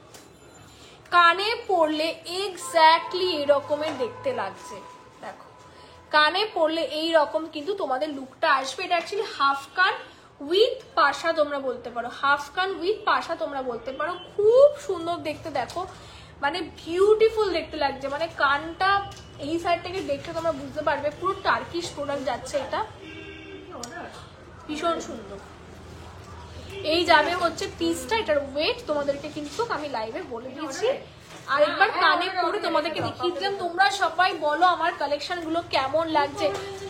কানে পরলে এক্স্যাক্টলি এরকমের দেখতে লাগছে। দেখো কানে পরলে এই রকম কিন্তু তোমাদের লুকটা আসবে। এটা অ্যাকচুয়ালি হাফ কান উইথ পাশা তোমরা বলতে পারো, হাফ কান উইথ পাশা তোমরা বলতে পারো। খুব সুন্দর দেখতে, দেখো মানে বিউটিফুল দেখতে লাগছে। মানে কানটা এই সাইড থেকে দেখতে তোমরা বুঝতে পারবে পুরো টার্কিশ প্রোডাক্ট যাচ্ছে। এটা ভীষণ সুন্দর। এই যাবে হচ্ছে পিসটা, এটার ওয়েট তোমাদেরকে কিন্তু আমি লাইভে বলে দিয়েছি। আর একবার কানে পরে তোমাদেরকে দেখিয়ে দিলাম। তোমরা সবাই বলো আমার কালেকশন গুলো কেমন লাগছে।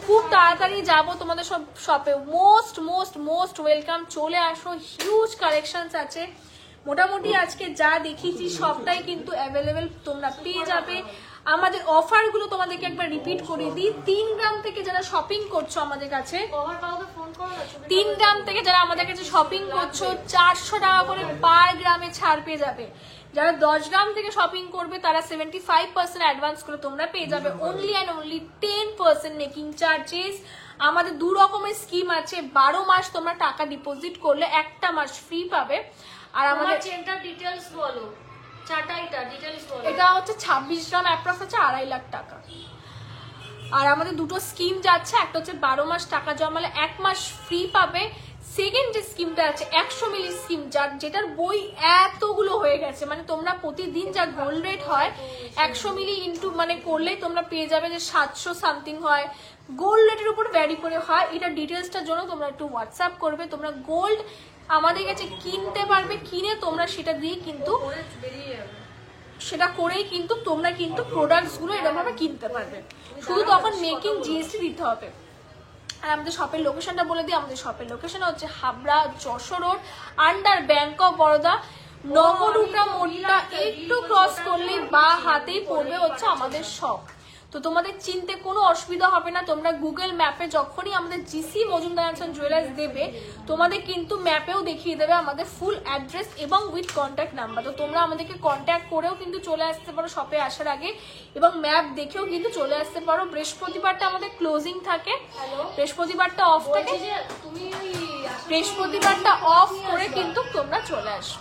খুব তাড়াতাড়ি যাবো তোমাদের সব শপে। মোস্ট মোস্ট মোস্ট ওয়েলকাম, চলে আসো, হিউজ কালেকশনস আছে। মোটামুটি আজকে যা দেখিয়েছি সবটাই কিন্তু অ্যাভেলেবেল তোমরা পেয়ে যাবে। আমাদের অফার গুলো তোমাদেরকে একবার রিপিট করে দিই। 3 গ্রাম থেকে যারা শপিং করছো আমাদের কাছে, 3 গ্রাম থেকে যারা আমাদের কাছে শপিং করছো 400 টাকা করে পার গ্রামে ছাড় পেয়ে যাবে। যারা 10 গ্রাম থেকে শপিং করবে তারা 75% অ্যাডভান্স করে তোমরা পেয়ে যাবে। Only and only 10% making charges. আমাদের 2 রকমের স্কিম আছে। 12 মাস তোমরা টাকা ডিপোজিট করলে 1টা মাস ফ্রি পাবে। আর আমাদের চেনটার ডিটেইলস বলো, চাটাইটা ডিটেইলস বলো। এটা হচ্ছে 26 গ্রাম, অ্যাপ্রক্স হচ্ছে 2.5 লাখ টাকা। আর আমাদের দুটো স্কিম যাচ্ছে, একটা হচ্ছে 12 মাস টাকা জমালে 1 মাস ফ্রি পাবে। সেকেন্ড যে স্কিমটা আছে 100 মিলি স্কিম, যেটার বই এতগুলো হয়ে গেছে। মানে তোমরা প্রতিদিন যা গোল্ড রেট হয় 100 মিলি ইন্টু মানে করলেই তোমরা পেয়ে যাবে যে 700 সামথিং হয়। গোল্ড রেটের উপর ভ্যারি করে হয়। এটা ডিটেলসটার জন্য তোমরা একটু হোয়াটসঅ্যাপ করবে। তোমরা গোল্ড আমাদের কাছে কিনতে পারবে, কিনে তোমরা সেটা দিয়ে কিন্তু সেটা করেই কিন্তু তোমরা কিন্তু প্রোডাক্টস গুলো এরকম ভাবে কিনতে পারবে। শুধু তখন মেকিং জিএসটি দিতে হবে। আর আমাদের শপের লোকেশনটা বলে দিই। আমাদের শপের লোকেশন হচ্ছে Habra Jessore road, under bank of Baroda. নগরুটা মোড়টা একটু ক্রস করলে বা হাতেই পড়বে হচ্ছে আমাদের শপ। তো তোমাদের চিনতে কোনো অসুবিধা হবে না। তোমরা গুগল ম্যাপে যখনই আমাদের GC Majumdar and sons jewellers দেবে, তোমাদের কিন্তু ম্যাপেও দেখিয়ে দেবে আমাদের ফুল অ্যাড্রেস এবং উইথ কন্ট্যাক্ট নাম্বার। তো তোমরা আমাদেরকে কন্ট্যাক্ট করেও কিন্তু চলে আসতে পারো শপে আসার আগে, এবং ম্যাপ দেখেও কিন্তু চলে আসতে পারো। বৃহস্পতিবারটা আমাদের ক্লোজিং থাকে, বৃহস্পতিবারটা অফ থাকে। তুমি বৃহস্পতিবারটা অফ করে কিন্তু তোমরা চলে আসো।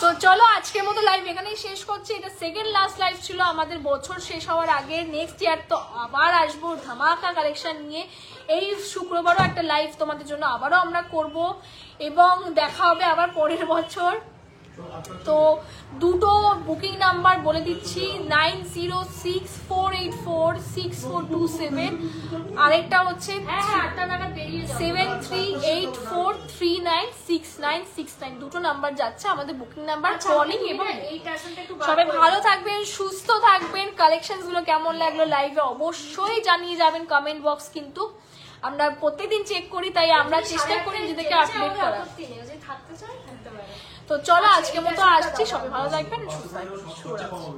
তো চলো আজকের মতো লাইভ এখানেই শেষ করছি। এটা সেকেন্ড লাস্ট লাইভ ছিল আমাদের বছর শেষ হওয়ার আগে। নেক্সট ইয়ার তো আবার আসবো ধামাকা কালেকশন নিয়ে। এই শুক্রবারও একটা লাইভ তোমাদের জন্য আবারও আমরা করব, এবং দেখা হবে আবার পরের বছর। তো দুটো বুকিং নাম্বার বলে দিচ্ছি, 9064846427, আরেকটা হচ্ছে 7384396969। দুটো নাম্বার যাচ্ছে আমাদের বুকিং নাম্বার, কলিং এবং সবাই ভালো থাকবেন, সুস্থ থাকবেন। কালেকশন গুলো কেমন লাগলো লাইভে অবশ্যই জানিয়ে যাবেন কমেন্ট বক্স। কিন্তু আমরা প্রত্যেকদিন চেক করি, তাই আমরা চেষ্টা করি নিজেদেরকে আপডেট করার। তো চলো আজকের মতো আসছি, সবাই ভালো থাকবেন, সুস্থ থাকবেন।